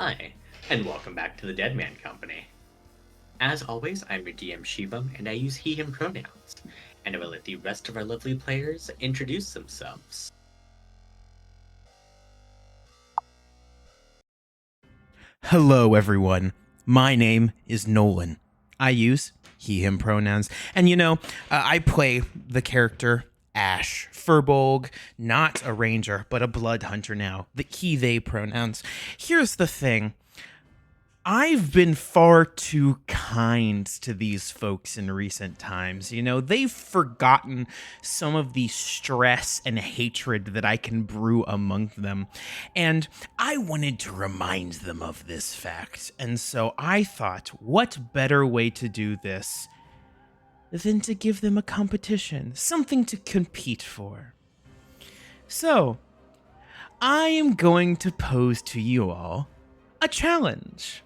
Hi, and welcome back to the Deadman Company. As always, I'm your DM Shivam, and I use he, him pronouns. And I will let the rest of our lovely players introduce themselves. Hello, everyone. My name is Nolan. I use he, him pronouns. And I play the character Ash Furbolg, not a ranger, but a blood hunter now. The he, they pronouns. Here's the thing. I've been far too kind to these folks in recent times. They've forgotten some of the stress and hatred that I can brew among them. And I wanted to remind them of this fact. And so I thought, what better way to do this than to give them a competition, something to compete for. So, I am going to pose to you all a challenge.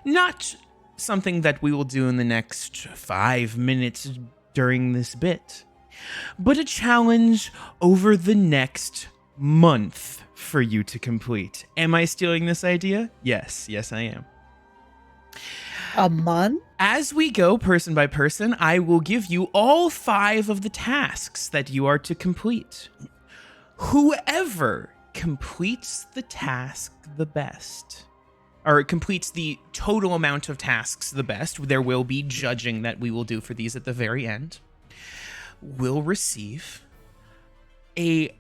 Not something that we will do in the next 5 minutes during this bit, but a challenge over the next month for you to complete. Am I stealing this idea? Yes, I am. A month? As we go person by person, I will give you all 5 of the tasks that you are to complete. Whoever completes the task the best, or completes the total amount of tasks the best, there will be judging that we will do for these at the very end, will receive a,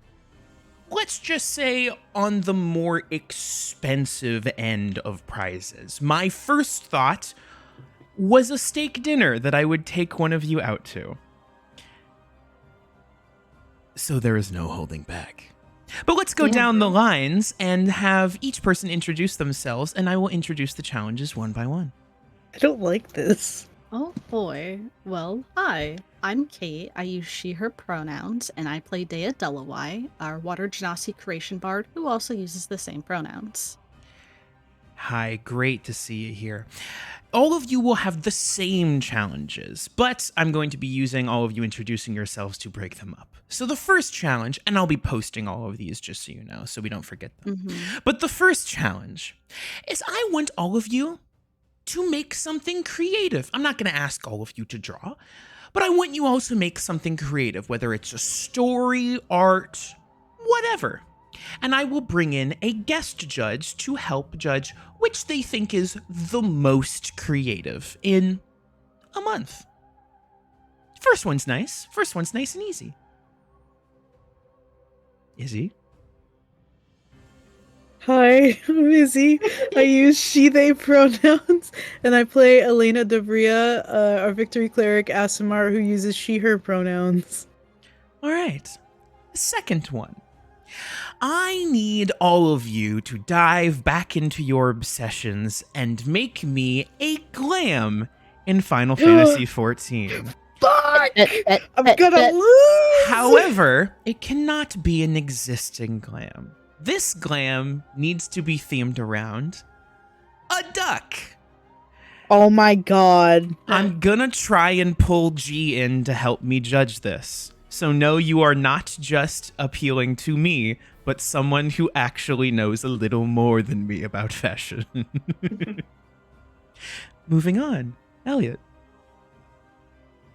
let's just say, on the more expensive end of prizes. My first thought was a steak dinner that I would take one of you out to. So there is no holding back. But let's go down the lines and have each person introduce themselves, and I will introduce the challenges one by one. I don't like this. Oh boy. Well, hi. I'm Kate. I use she, her pronouns, and I play Dea Delawai, our Water Genasi creation bard, who also uses the same pronouns. Hi, great to see you here. All of you will have the same challenges, but I'm going to be using all of you introducing yourselves to break them up. So the first challenge, and I'll be posting all of these just so you know, so we don't forget them. But the first challenge is I want all of you to make something creative. I'm not going to ask all of you to draw, but I want you all to make something creative, whether it's a story, art, whatever. And I will bring in a guest judge to help judge which they think is the most creative in a month. First one's nice. First one's nice and easy. Izzy? Hi, I'm Izzy. I use she, they pronouns, and I play Elena Dobria, our victory cleric Asimar, who uses she, her pronouns. All right. Second one. I need all of you to dive back into your obsessions and make me a glam in Final Fantasy XIV. Fuck! I'm gonna lose! However, it cannot be an existing glam. This glam needs to be themed around a duck. Oh my god. I'm gonna try and pull G in to help me judge this. So no, you are not just appealing to me, but someone who actually knows a little more than me about fashion. Moving on. Elliot.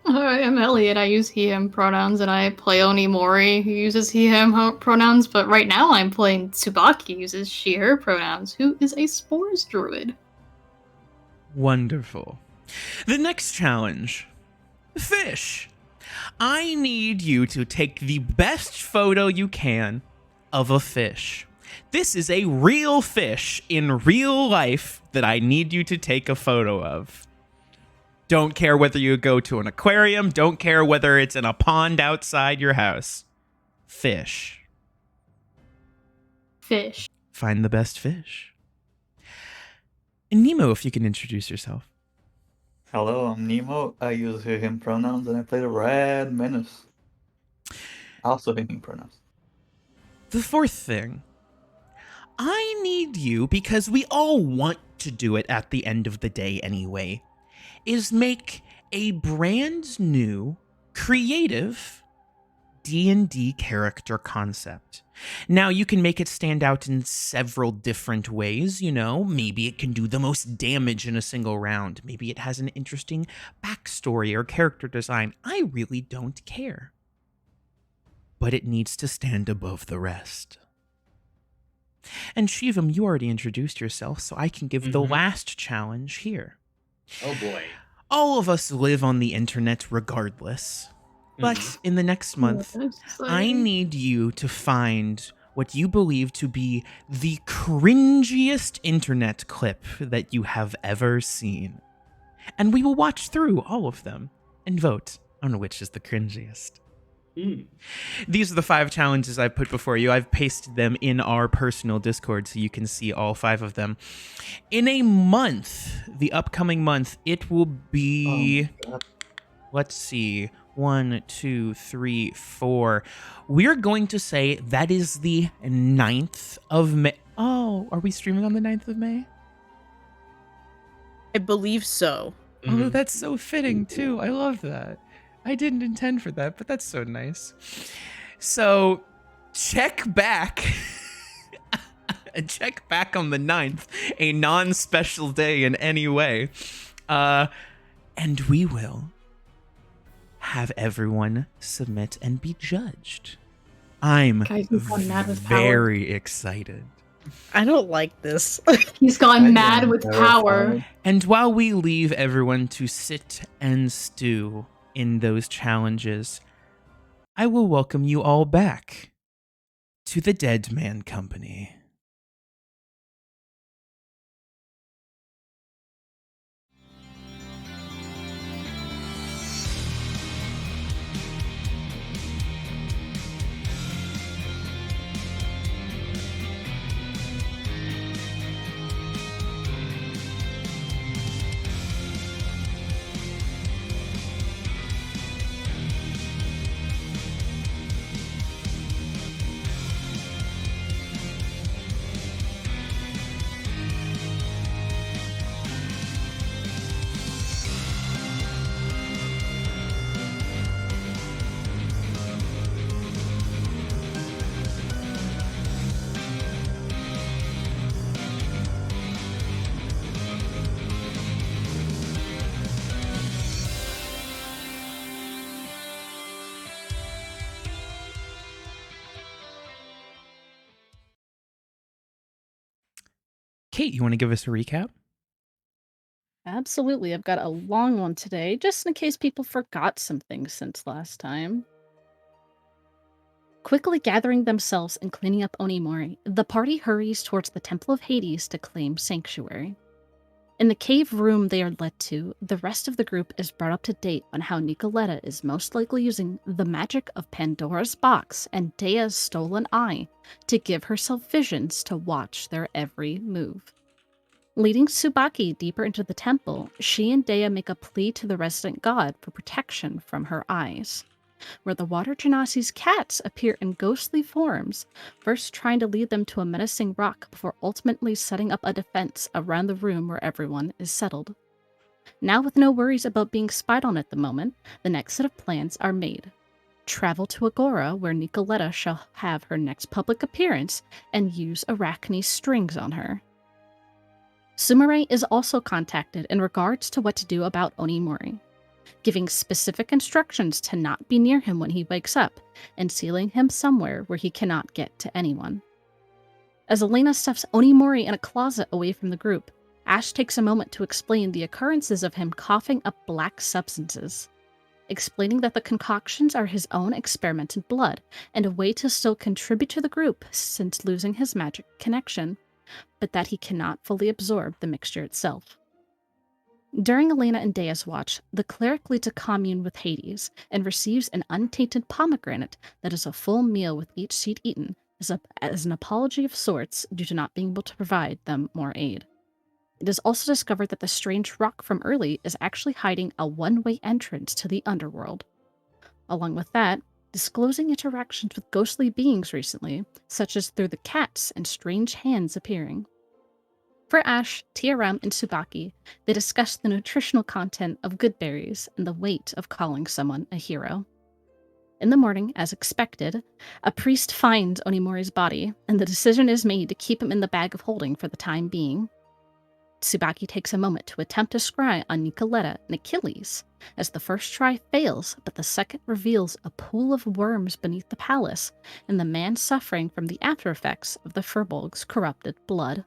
Hi, I'm Elliot. I use he, him pronouns, and I play Onimori, who uses he, him pronouns, but right now I'm playing Tsubaki, who uses she, her pronouns, who is a spores druid. Wonderful. The next challenge. Fish. I need you to take the best photo you can of a fish. This is a real fish in real life that I need you to take a photo of. Don't care whether you go to an aquarium. Don't care whether it's in a pond outside your house. Fish. Fish. Find the best fish. And Nemo, if you can introduce yourself. Hello, I'm Nemo. I use he, him pronouns, and I play the Red Menace. Also he, him pronouns. The fourth thing. I need you, because we all want to do it at the end of the day anyway, is make a brand new, creative D&D character concept. Now, you can make it stand out in several different ways, Maybe it can do the most damage in a single round. Maybe it has an interesting backstory or character design. I really don't care. But it needs to stand above the rest. And Shivam, you already introduced yourself, so I can give the last challenge here. Oh boy. All of us live on the internet regardless. But in the next month, I need you to find what you believe to be the cringiest internet clip that you have ever seen. And we will watch through all of them and vote on which is the cringiest. These are the 5 challenges I've put before you. I've pasted them in our personal Discord so you can see all 5 of them. In a month, the upcoming month, it will be... let's see... 1, 2, 3, 4. We're going to say that is the 9th of May. Oh, are we streaming on the 9th of May? I believe so. Oh, that's so fitting, too. I love that. I didn't intend for that, but that's so nice. So, check back. Check back on the 9th, a non-special day in any way. And we will have everyone submit and be judged. I'm very excited. I don't like this. He's gone mad with power. And while we leave everyone to sit and stew in those challenges, I will welcome you all back to the Deadman Company. Kate, you want to give us a recap? Absolutely. I've got a long one today, just in case people forgot some things since last time. Quickly gathering themselves and cleaning up Onimori, the party hurries towards the Temple of Hades to claim sanctuary. In the cave room they are led to, the rest of the group is brought up to date on how Nicoletta is most likely using the magic of Pandora's box and Dea's stolen eye to give herself visions to watch their every move. Leading Tsubaki deeper into the temple, she and Dea make a plea to the resident god for protection from her eyes, where the water genasi's cats appear in ghostly forms, first trying to lead them to a menacing rock before ultimately setting up a defense around the room where everyone is settled. Now with no worries about being spied on at the moment, the next set of plans are made. Travel to Agora, where Nicoletta shall have her next public appearance, and use Arachne's strings on her. Sumire is also contacted in regards to what to do about Onimori, giving specific instructions to not be near him when he wakes up, and sealing him somewhere where he cannot get to anyone. As Elena stuffs Onimori in a closet away from the group, Ash takes a moment to explain the occurrences of him coughing up black substances, explaining that the concoctions are his own experimented blood, and a way to still contribute to the group since losing his magic connection, but that he cannot fully absorb the mixture itself. During Elena and Dea's watch, the cleric leads a commune with Hades and receives an untainted pomegranate that is a full meal with each seed eaten as an apology of sorts due to not being able to provide them more aid. It is also discovered that the strange rock from early is actually hiding a one-way entrance to the underworld. Along with that, disclosing interactions with ghostly beings recently, such as through the cats and strange hands appearing. For Ash, TRM, and Tsubaki, they discuss the nutritional content of good berries and the weight of calling someone a hero. In the morning, as expected, a priest finds Onimori's body, and the decision is made to keep him in the bag of holding for the time being. Tsubaki takes a moment to attempt to scry on Nicoletta and Achilles, as the first try fails, but the second reveals a pool of worms beneath the palace and the man suffering from the after effects of the Furbolg's corrupted blood.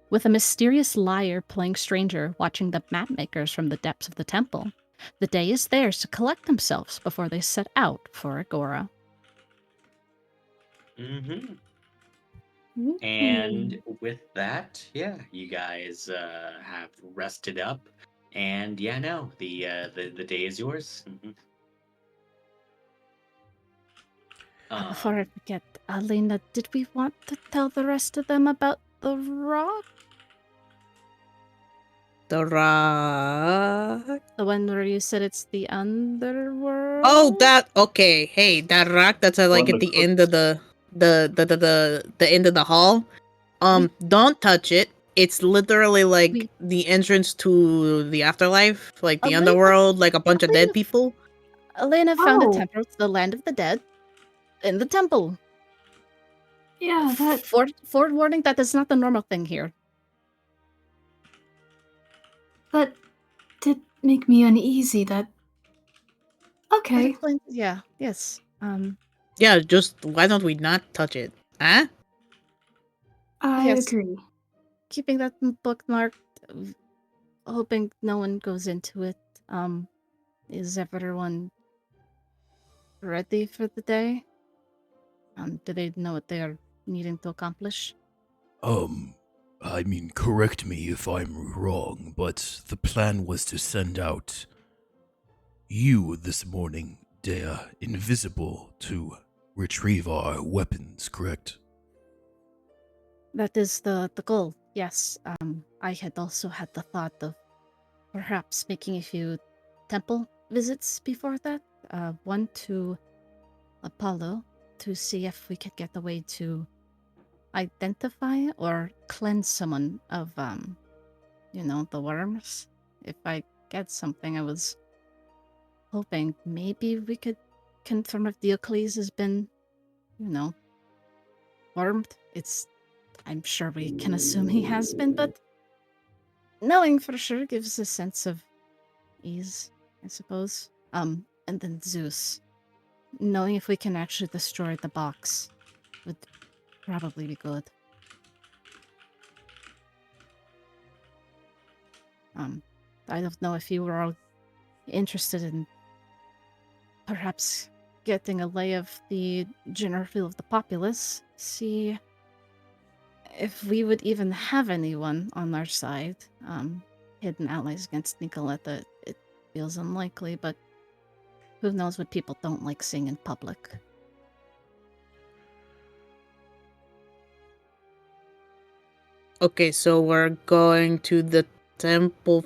With a mysterious liar playing stranger watching the mapmakers from the depths of the temple, the day is theirs to collect themselves before they set out for Agora. Mm-hmm. And with that, yeah, you guys have rested up, and yeah, no, the day is yours. Before I forget, Alena, did we want to tell the rest of them about the rock? The rock. The one where you said it's the underworld? Oh, that okay. Hey, that rock that's like One at that the end of the end of the hall. Don't touch it. It's literally like We- the entrance to the afterlife, like the Elena- underworld, like a bunch of dead Elena- people. Elena found a Oh. temple to the land of the dead in the temple. Yeah, that. Forward warning, that is not the normal thing here. That did make me uneasy. That. Okay. Yeah, yes. Yeah, just why don't we not touch it? Huh? I Yes. agree. Keeping that bookmarked, hoping no one goes into it. Is everyone ready for the day? Do they know what they are needing to accomplish? I mean, correct me if I'm wrong, but the plan was to send out you this morning, Dea, invisible, to retrieve our weapons, correct? That is the goal, yes. I had also had the thought of perhaps making a few temple visits before that. One to Apollo to see if we could get a way to identify or cleanse someone of, the worms. If I get something, I was hoping maybe we could confirm if Diocles has been, wormed. I'm sure we can assume he has been, but knowing for sure gives a sense of ease, I suppose. And then Zeus. Knowing if we can actually destroy the box would probably be good. I don't know if you were all interested in perhaps getting a lay of the general feel of the populace, see if we would even have anyone on our side. Hidden allies against Nicoletta, it feels unlikely, but who knows what people don't like seeing in public. Okay, so we're going to the temple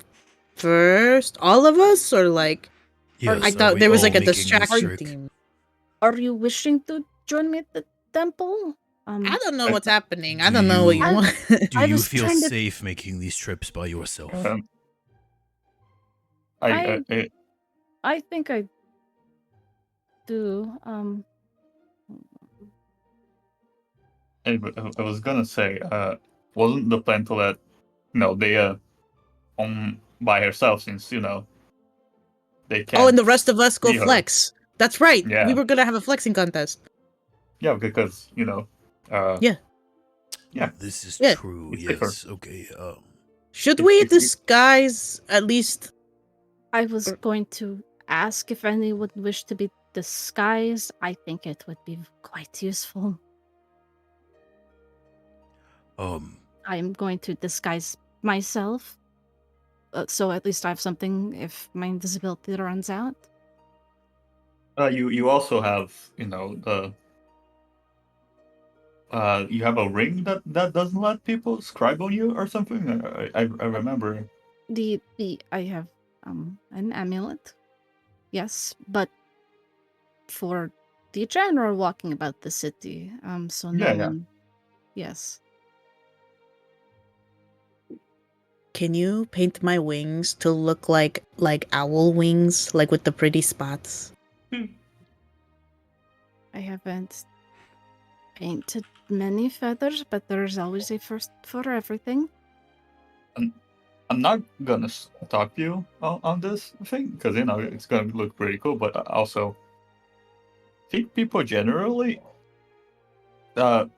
first, all of us, or like Yes, I are thought we there was all like a making this distraction trick? team. Are you wishing to join me at the temple? I don't know I- what's happening. I Do don't know what you you- want. Do I you was feel trying to- safe making these trips by yourself? I think I do. I was gonna say, wasn't the plan to let Dea on by herself, since they can't. Oh, and the rest of us go see her. flex. That's right. Yeah. We were gonna have a flexing contest. Yeah, because Yeah. Yeah. This is Yeah. true. It's safer. Yes. Okay. Should If- we if you- disguise at least? I was going to ask if anyone wished to be disguised. I think it would be quite useful. I am going to disguise myself, so at least I have something if my invisibility runs out. You also have the you have a ring that doesn't let people scribe on you or something. I remember. I have an amulet, yes, but for the general walking about the city, so no Yeah. one. Yes. Can you paint my wings to look like owl wings, like with the pretty spots? I haven't painted many feathers, but there's always a first for everything. I'm not gonna stop you on this thing because it's gonna look pretty cool. But I also think people generally are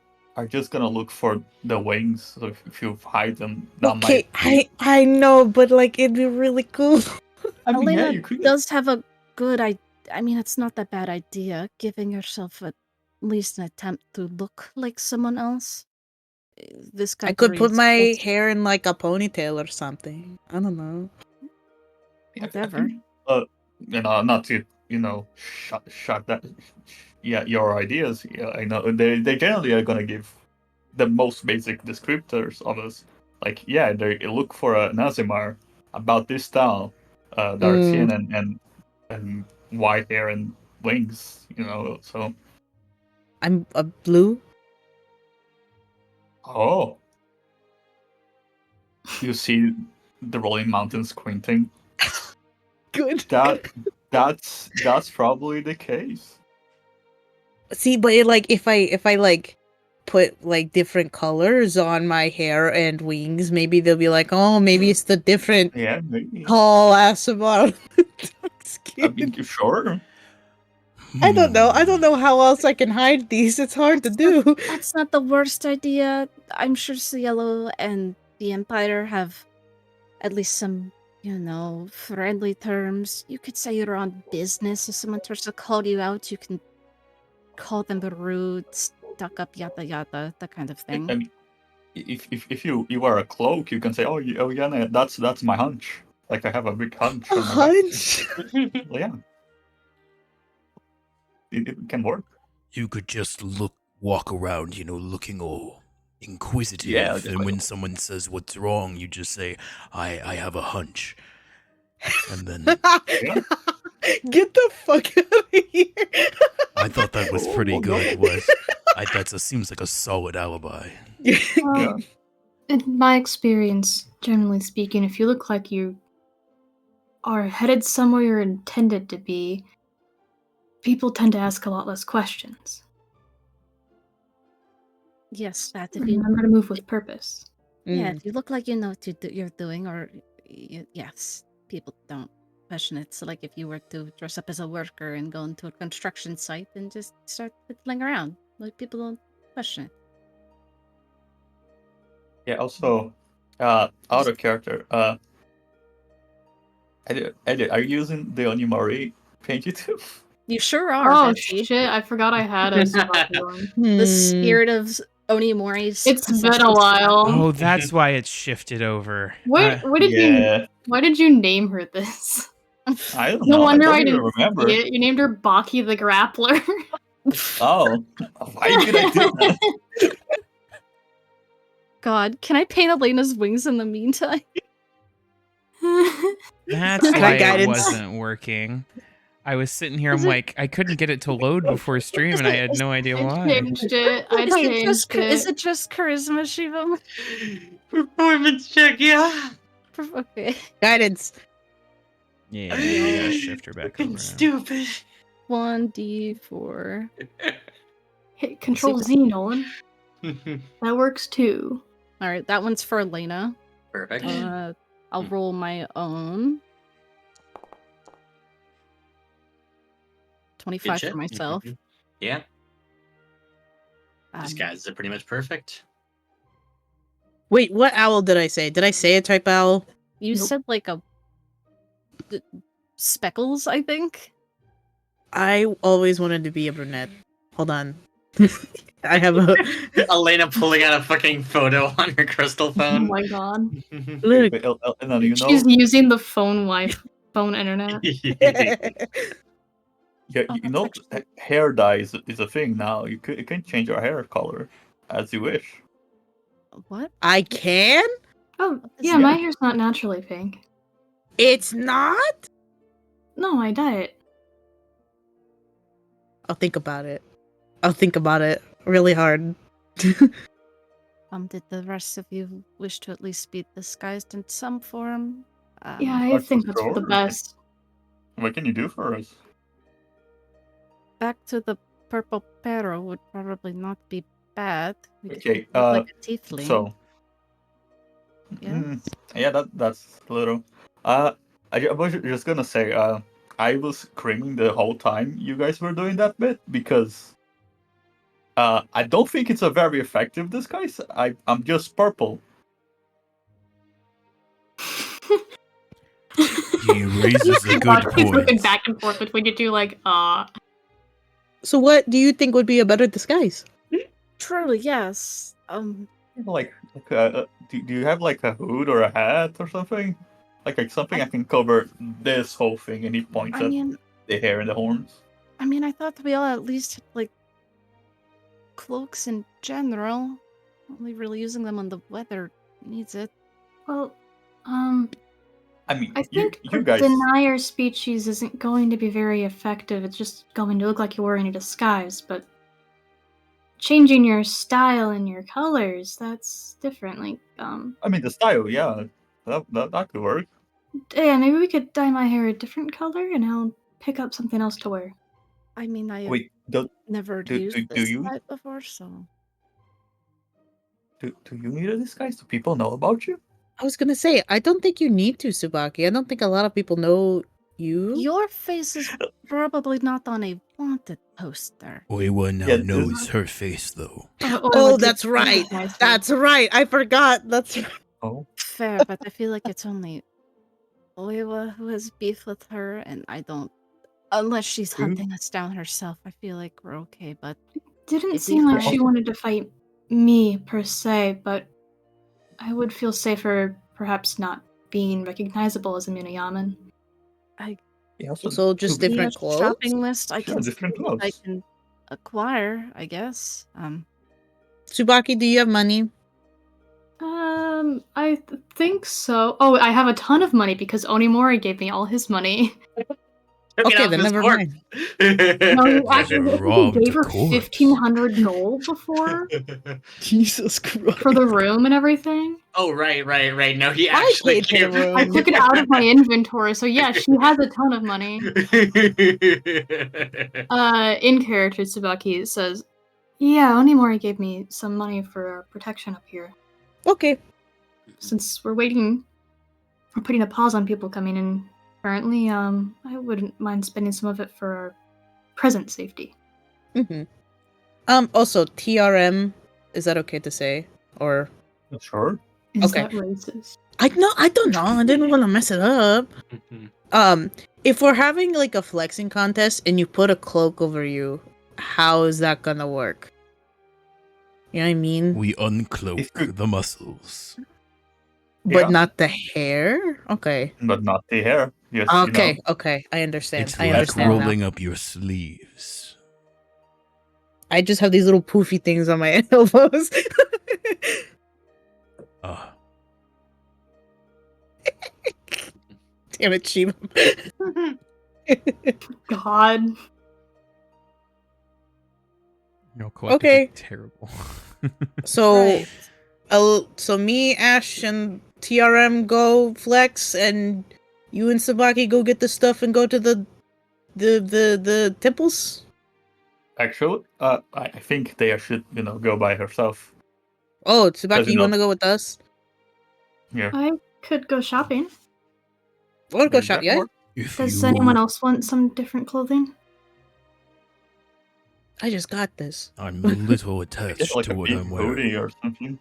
just gonna look for the wings. So if you hide them, that Okay, might. I know, but like it'd be really cool. I mean, yeah, Elena you could. does have a good idea. I mean, it's not that bad idea, giving yourself at least an attempt to look like someone else. This guy I could put breathes my just hair in like a ponytail or something. I don't know. whatever. Not to shut that. Yeah, your ideas. Yeah, I know they generally are gonna give the most basic descriptors of us. Like, yeah, they look for a Nazimar about this style, dark skin and white hair and wings. So I'm a blue. oh, you see the rolling mountains squinting. Good. That's probably the case. See, but if I like put like different colors on my hair and wings, maybe they'll be like, oh, maybe it's the different Yeah, maybe. tall Asimar. I mean, sure. I don't know. I don't know how else I can hide these. It's hard to do. That's not the worst idea. I'm sure Cielo and the Empire have at least some, friendly terms. You could say you're on business. If someone tries to call you out, you can call them rude, stuck up, yada yada, that kind of thing. I mean, if you wear a cloak, you can say, oh yeah, no, that's my hunch. Like I have a big hunch. A on my back." hunch. Well, yeah, it can work. You could just walk around, looking all inquisitive. Yeah, And when someone says what's wrong, you just say, I have a hunch. And then Get the fuck out of here. I thought that was pretty Oh, good. no. That seems like a solid alibi. Yeah. In my experience, generally speaking, if you look like you are headed somewhere you're intended to be, people tend to ask a lot less questions. Yes, that if you Remember to move with purpose. Yeah, if you look like you know what you're doing, or yes, people don't question it. So, like, if you were to dress up as a worker and go into a construction site and just start fiddling around, like, people don't question it. Yeah. Also, out of character. Edit, are you using the Onimori paint you too? You sure are. Oh Betsy. shit! I forgot I had a Tsubaki one. The spirit of Onimori's. It's been possessed a this while. Oh, that's why it's shifted over. Why did you name her this? I don't No know. wonder I I don't even didn't remember. see it. You named her Baki the Grappler. Oh, why did I do that? God, can I paint Elena's wings in the meantime? That's I got why it guidance. wasn't working. I was sitting here, I'm like, I couldn't get it to load before stream, and I had no idea I why. changed it. I Is changed it. it just charisma, Shivam? Performance check, yeah. Okay. Guidance. Yeah, you gotta shift her back over. Fucking stupid. 1d4. Hit Control Z, Nolan. That works too. Alright, that one's for Elena. Perfect. I'll roll my own. 25 Good shit. for myself. Yeah, these guys are pretty much perfect. Wait, what owl did I say? Did I say a type owl? You Nope. said like a speckles, I think. I always wanted to be a brunette. Hold on. I have a Elena pulling out a fucking photo on her crystal Oh phone. my god. look. Wait, Elena, you know, She's using the phone internet. yeah, Oh, you know, hair dye is a thing now. You can change your hair color as you wish. What? I can? Oh, yeah, Yeah. my hair's not naturally pink. It's not? No, I dye it. I'll think about it. I'll think about it really hard. Did the rest of you wish to at least be disguised in some form? Yeah, I think that's for the Sure. best. What can you do for us? Back to the purple peril would probably not be bad. We could Okay, look like a tiefling. so Yes? yeah, that's a little. I was just gonna say, I was screaming the whole time you guys were doing that bit because I don't think it's a very effective disguise. I'm just purple. He raises a good He's looking point. back and forth between you two, like, So what do you think would be a better disguise? Truly, yes. Like do you have like a hood or a hat or something? Like something I can cover this whole thing, and he points I at mean, the hair and the horns. I thought we all at least had, like, cloaks in general. Only really using them when the weather needs it. well, I mean, I think you guys. denier species isn't going to be very effective. It's just going to look like you're wearing a disguise, but changing your style and your colors, that's different. Like, I mean, the style, yeah, that could work. yeah, maybe we could dye my hair a different color and I'll pick up something else to wear. I mean, I have Wait, never do used this you type before, so... do you need a disguise? Do people know about you? I was gonna say, I don't think you need to, Tsubaki. I don't think a lot of people know you. Your face is probably not on a wanted poster. Oiwa now Yeah, knows her face, though. Oh, that's right. That's right. I forgot. That's right. Oh, Fair, but I feel like it's only Oiwa who has beef with her, and I don't... Unless she's Who? hunting us down herself, I feel like we're okay, but... Didn't It'd be seem like fine. she wanted to fight me per se, but I would feel safer perhaps not being recognizable as a Munayaman. yeah. So just do- different a clothes? shopping list I Yeah, can see different what I clothes. can acquire, I guess. Tsubaki, do you have money? I think so. Oh, I have a ton of money because Onimori gave me all his money. Okay, then never mind. No, he actually robbed gave her a corpse. 1,500 gold before Jesus Christ. for the room and everything. Oh, right. No, he I actually paid for the gave... room. I took it out of my inventory, so yeah, she has a ton of money. In character, Tsubaki says, "Yeah, Onimori gave me some money for our protection up here. Okay. Since we're putting a pause on people coming in currently, I wouldn't mind spending some of it for our present safety." Mm-hmm. Also, TRM, is that okay to say? Or Sure. Is Okay. that racist? I don't know. I didn't want to mess it up. If we're having like a flexing contest and you put a cloak over you, how is that gonna work? You know what I mean? We uncloak the muscles. But Yeah. not the hair? Okay. But not the hair. Yes. Okay, okay. I understand. It's I like understand now. rolling up your sleeves. I just have these little poofy things on my elbows. Damn it, Shiva. God. No, collective Okay. is terrible. So, so me, Ash, and TRM go flex, and you and Sabaki go get the stuff and go to the temples. Actually, I think Dea should, go by herself. Oh, Tsubaki, you you know- want to go with us? Yeah. I could go shopping. Or go Maybe shop, that yeah? works. If Does you, anyone else want some different clothing? I just got this. I'm a little attached Just like to a what big I'm hoodie wearing. or something.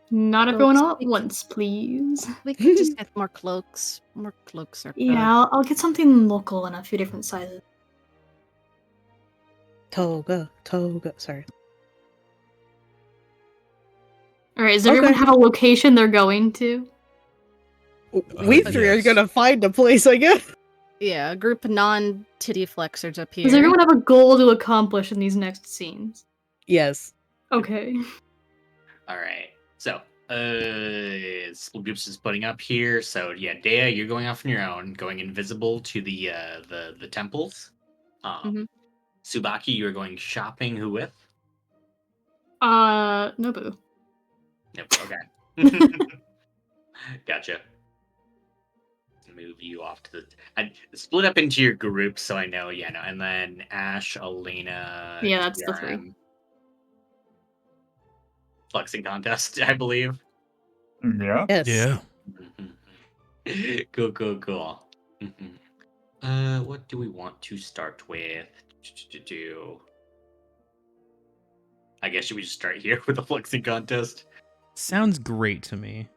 Not Cloaks, everyone all at we- once, please. We could just get more cloaks. More cloaks are good. Yeah, I'll get something local in a few different sizes. Toga. Sorry. Alright, does everyone Okay. have a location they're going to? We three are yes. gonna find a place, I guess. Yeah, a group of non-titty flexers up here. Does everyone have a goal to accomplish in these next scenes? Yes. Okay. All right. So, school groups is putting up here. So yeah, Dea, you're going off on your own, going invisible to the temples. Mhm. Tsubaki, you're going shopping. Who with? Nobu. Yep. Okay. Gotcha. Let move you off to the. I split up into your groups so I know. Yeah, no, and then Ash, Elena. Yeah, that's the three. TRM. Flexing contest, I believe. Yeah. Yes. Yeah. Cool. What do we want to start with? I guess should we just start here with the flexing contest? Sounds great to me.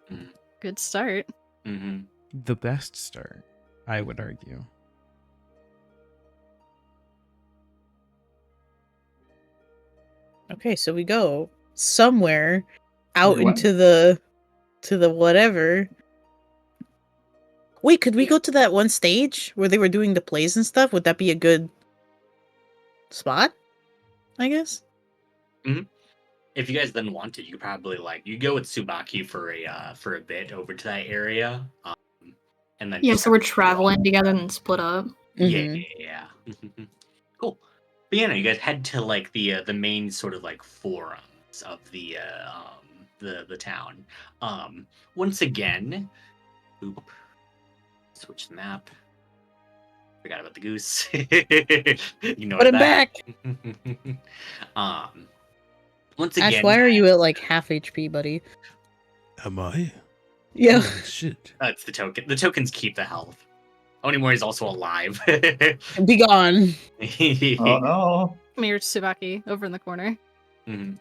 Good start. Mm-hmm. The best start, I would argue. Okay, so we go somewhere out We went. into the whatever. Wait, could we go to that one stage where they were doing the plays and stuff? Would that be a good spot? I guess. If you guys then wanted, you could probably you go with Tsubaki for a bit over to that area, and then Yeah, just so we're kinda go traveling off. together and split up. Mhm. Yeah. Cool. But yeah, no, you guys head to the main sort of forums of the town. Once again, oop, switch the map. Forgot about the goose. Ignore Put him that. back. Once Ash, again, why are you at like half HP, buddy? Am I? Yeah. Oh, shit. it's the token. The tokens keep the health. Onimori is also alive. Be gone. Oh no. Mayor Tsubaki over in the corner. Mhm.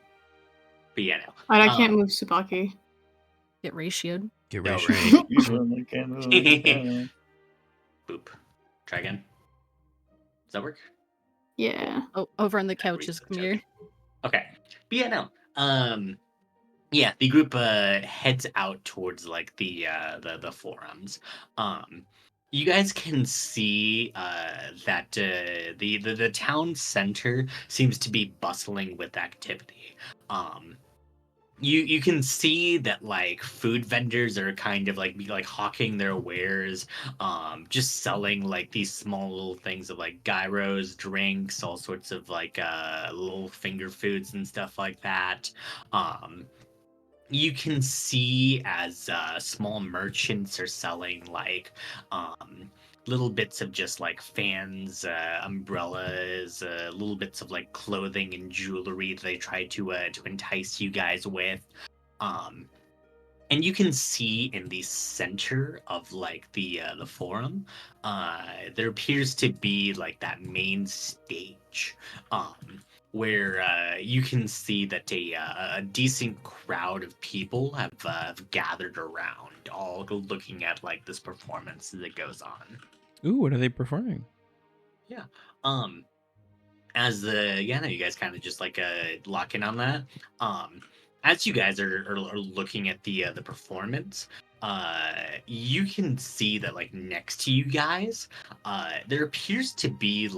But yeah, no. I can't move Tsubaki. Get ratioed. Get No, ready. right. You certainly can move. Yeah. Boop. Try again. Does that work? Yeah. Oh, over on the That couches. reads Come the here. token. Okay. But yeah, no. Yeah, the group heads out towards the forums. You guys can see that the town center seems to be bustling with activity. You can see that food vendors are kind of hawking their wares, just selling these small little things of gyros, drinks, all sorts of little finger foods and stuff like that. You can see as small merchants are selling little bits of just fans, umbrellas, little bits of clothing and jewelry that they try to entice you guys with. And you can see in the center of the forum, there appears to be that main stage, where you can see that a decent crowd of people have gathered around, all looking at this performance that goes on. Ooh, what are they performing? Yeah. As you guys kind of just lock in on that. As you guys are looking at the performance, you can see that next to you guys, there appears to be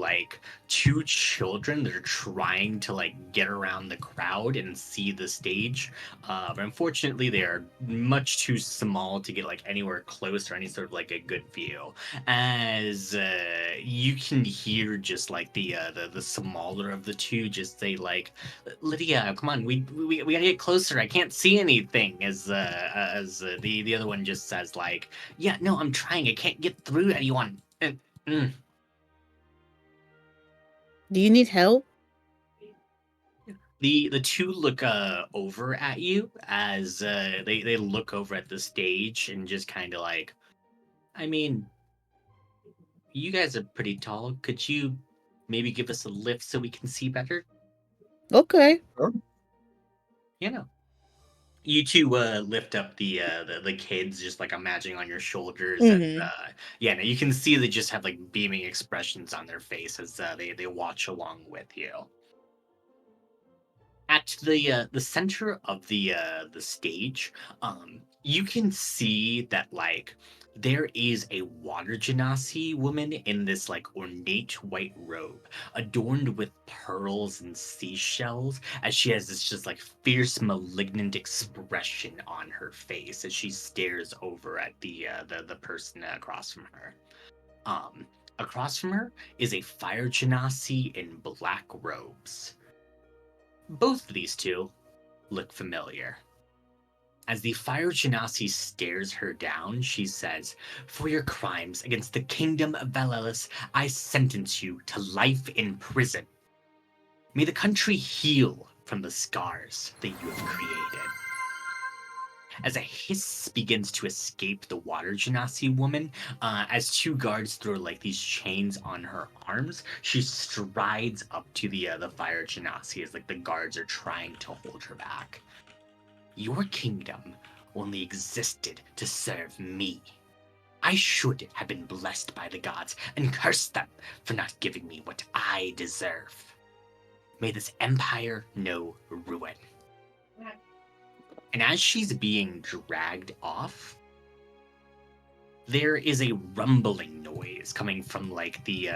two children that are trying to get around the crowd and see the stage. But unfortunately, they are much too small to get anywhere close or any sort of a good view. As you can hear just the smaller of the two just say Lydia, come on, we gotta get closer. I can't see anything. As the other one just says yeah, no, I'm trying. I can't get through anyone. Do you need help? The two look over at you as they look over at the stage and just kind of I mean, you guys are pretty tall. Could you maybe give us a lift so we can see better? Okay. You know. You two lift up the kids, just imagining on your shoulders, and no, you can see they just have beaming expressions on their face as they watch along with you. At the center of the stage, you can see that there is a water genasi woman in this ornate white robe, adorned with pearls and seashells, as she has this just fierce, malignant expression on her face as she stares over at the person across from her. Across from her is a fire genasi in black robes. Both of these two look familiar. As the fire genasi stares her down, she says, "For your crimes against the kingdom of Valelis, I sentence you to life in prison. May the country heal from the scars that you have created." As a hiss begins to escape the water genasi woman, as two guards throw like these chains on her arms, she strides up to the fire genasi as like the guards are trying to hold her back. "Your kingdom only existed to serve me. I should have been blessed by the gods and cursed them for not giving me what I deserve. May this empire know ruin." And as she's being dragged off, there is a rumbling noise coming from like the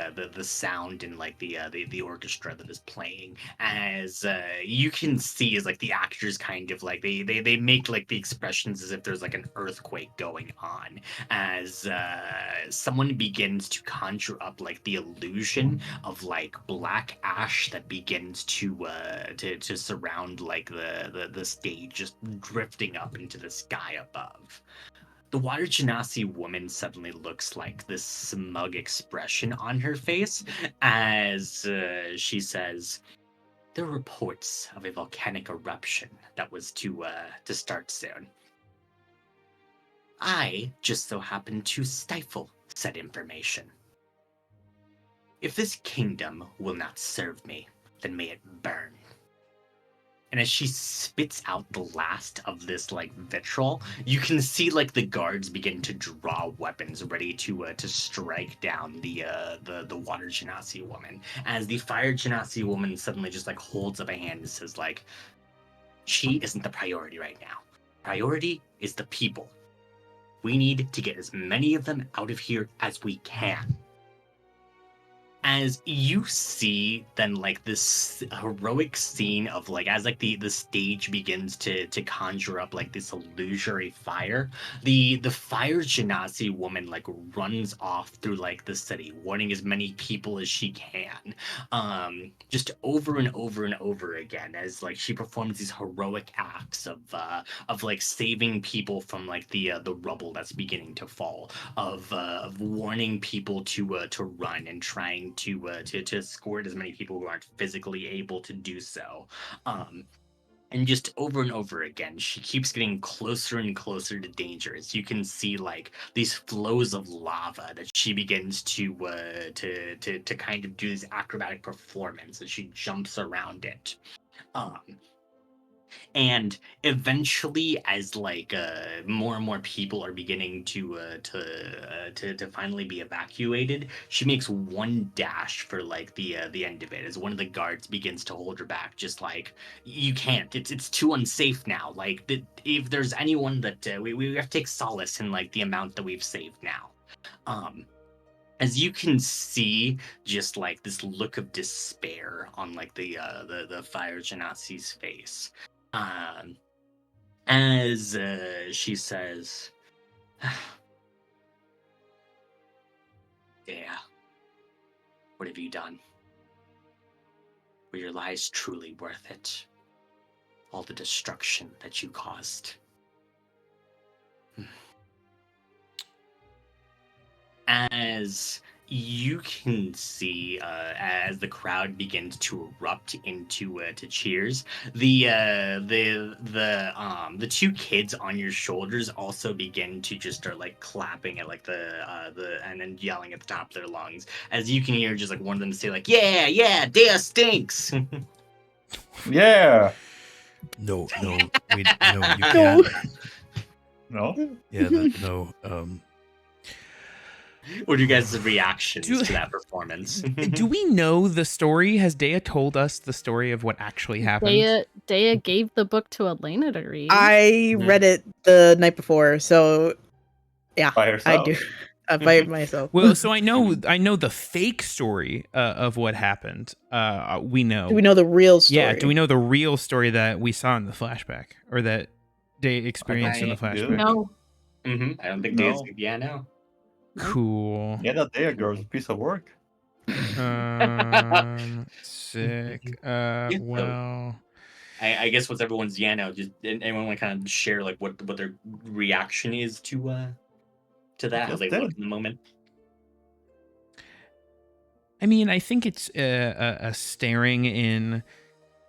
sound and like the orchestra that is playing. As you can see, as like the actors kind of like they make like the expressions as if there's like an earthquake going on. As someone begins to conjure up like the illusion of like black ash that begins to surround like the stage, just drifting up into the sky above. The water genasi woman suddenly looks like this smug expression on her face as she says, "There are reports of a volcanic eruption that was to start soon. I just so happened to stifle said information. If this kingdom will not serve me, then may it burn." And as she spits out the last of this like vitriol, you can see like the guards begin to draw weapons, ready to strike down the water genasi woman. As the fire genasi woman suddenly just like holds up a hand and says like, "She isn't the priority right now. Priority is the people. We need to get as many of them out of here as we can." As you see then like this heroic scene of like as like the stage begins to conjure up like this illusory fire, the fire genasi woman like runs off through like the city, warning as many people as she can, just over and over and over again, as like she performs these heroic acts of like saving people from like the rubble that's beginning to fall, of warning people to run and trying to escort as many people who aren't physically able to do so. And just over and over again, she keeps getting closer and closer to danger. As you can see, like these flows of lava that she begins to kind of do this acrobatic performance as she jumps around it. And eventually, as like more and more people are beginning to finally be evacuated, she makes one dash for like the end of it. As one of the guards begins to hold her back, just like, "You can't. It's too unsafe now. Like if there's anyone that we have to take solace in like the amount that we've saved now." As you can see, just like this look of despair on like the fire genasi's face. As she says, "Dea, what have you done? Were your lies truly worth it? All the destruction that you caused?" As you can see, as the crowd begins to erupt into to cheers, the two kids on your shoulders also begin to just start like clapping at like the and then yelling at the top of their lungs. As you can hear, just like one of them say like, "Yeah, Dea stinks." Yeah. No, you can't. No. Yeah, no. What are you guys' reactions to that performance? Do we know the story? Has Dea told us the story of what actually happened? Dea gave the book to Elena to read. I read it the night before, so yeah, By herself. I do. By myself. Well, so I know the fake story of what happened. We know. Do we know the real story? Yeah. Do we know the real story that we saw in the flashback, or that Dea experienced in the I do. flashback? No. I don't think No. Dea's. Yeah, no. Cool. Yeah, that Dea girl's a piece of work. Sick. Well. I guess what's everyone's just anyone want to kind of share like what their reaction is to that, how Just they did. look in the moment. I mean, I think it's a staring in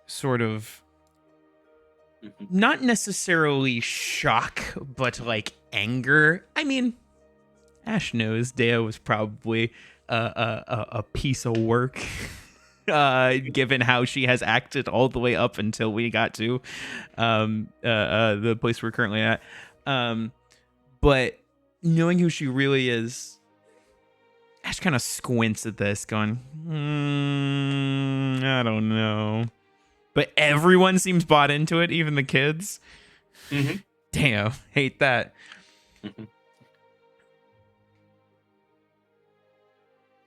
sort of Mhm. not necessarily shock, but like anger. I mean, Ash knows Dea was probably a piece of work, given how she has acted all the way up until we got to the place we're currently at. But knowing who she really is, Ash kind of squints at this, going, I don't know. But everyone seems bought into it, even the kids. Mm-hmm. Damn, hate that. Mhm.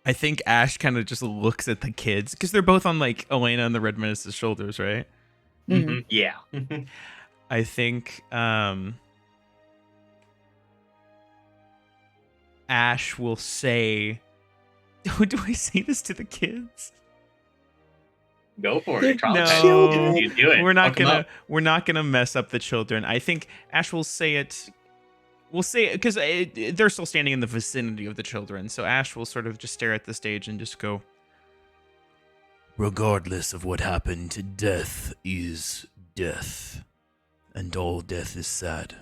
I think Ash kind of just looks at the kids because they're both on like Elena and the Red Menace's shoulders, right? Mm-hmm. Yeah. I think Ash will say, do I say this to the kids? Go for The it. Traumatize children. you. Do it. We're not Fuck 'em up. gonna mess up the children. I think Ash will say it. We'll say it because they're still standing in the vicinity of the children. So Ash will sort of just stare at the stage and just go, Regardless of what happened, death is death. And all death is sad.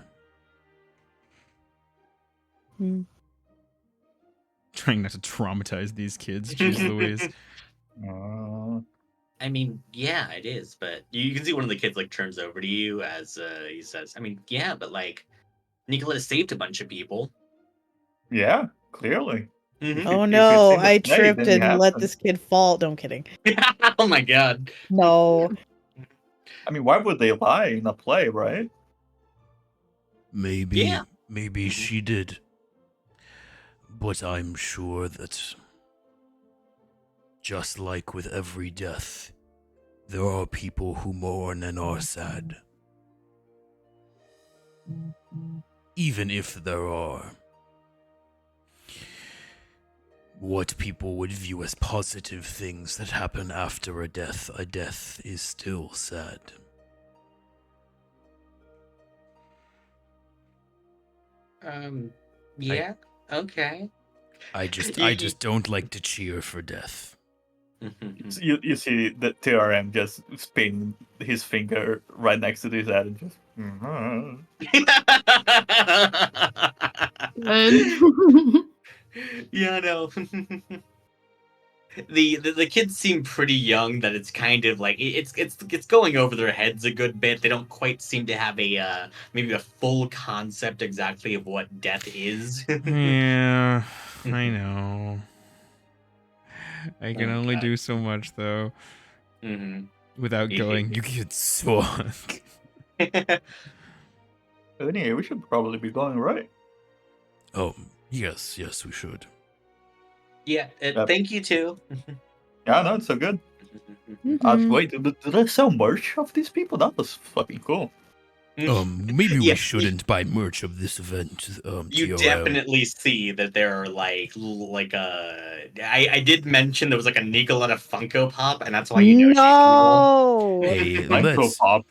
trying not to traumatize these kids. Jeez Louise. I mean, yeah, it is, but you can see one of the kids like turns over to you as he says, I mean, yeah, but like Nicola saved a bunch of people. Yeah, clearly. Mhm. Oh If no, it's in the I play, tripped then you and have let to. this kid fall. No, I'm kidding. Oh my god. No. I mean, why would they lie in a play, right? Maybe Yeah. maybe she did. But I'm sure that just like with every death, there are people who mourn and are sad. Even if there are what people would view as positive things that happen after a death is still sad. Yeah. Okay. I just don't like to cheer for death. Mhm. You see the TRM just spin his finger right next to his head and just. Good. Yeah, no. The kids seem pretty young that it's kind of like it's going over their heads a good bit. They don't quite seem to have a maybe a full concept exactly of what death is. Yeah, I know. I can Oh, only God. do so much though Mhm. without going, you get swung. Anyway, we should probably be going right. Yes, we should. Yeah, Yep. thank you too. Yeah, no, it's so good. Mhm. Wait, do they sell merch of these people? That was fucking cool. Maybe Yeah, we shouldn't buy merch of this event. You TRM. definitely see that there are I did mention there was like a Nicoletta Funko Pop, and that's why you know she's No. Hey, Funko let's. Pop.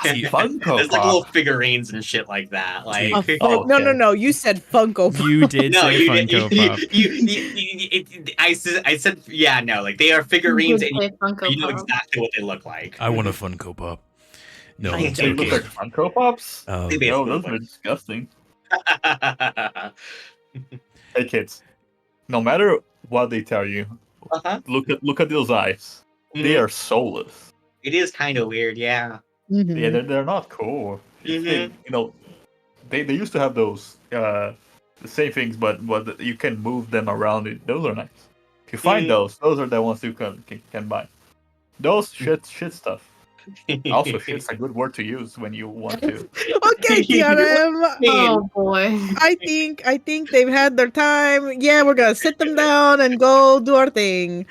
See, Funko There's like Pop. little figurines and shit like that. Like A Oh, No, okay. no. You said Funko Pop. You did no, say you Funko Pop. I said yeah, no, like they are figurines, Good and play Funko you know Pop. exactly what they look like. I want a Funko Pop. No, They I'm They look joking. like Funko Pops? They No, basically those look are like. disgusting. Hey kids, no matter what they tell you, Uh-huh. look at those eyes. They Mhm. are soulless. It is kind of weird, yeah. Mhm. Yeah, they're not cool. If they, they used to have those the same things, but you can move them around. Those are nice. If you find those are the ones you can buy. Those shit stuff. Also, shit's a good word to use when you want to. Okay, TRM. Oh boy. I think they've had their time. Yeah, we're gonna sit them down and go do our thing.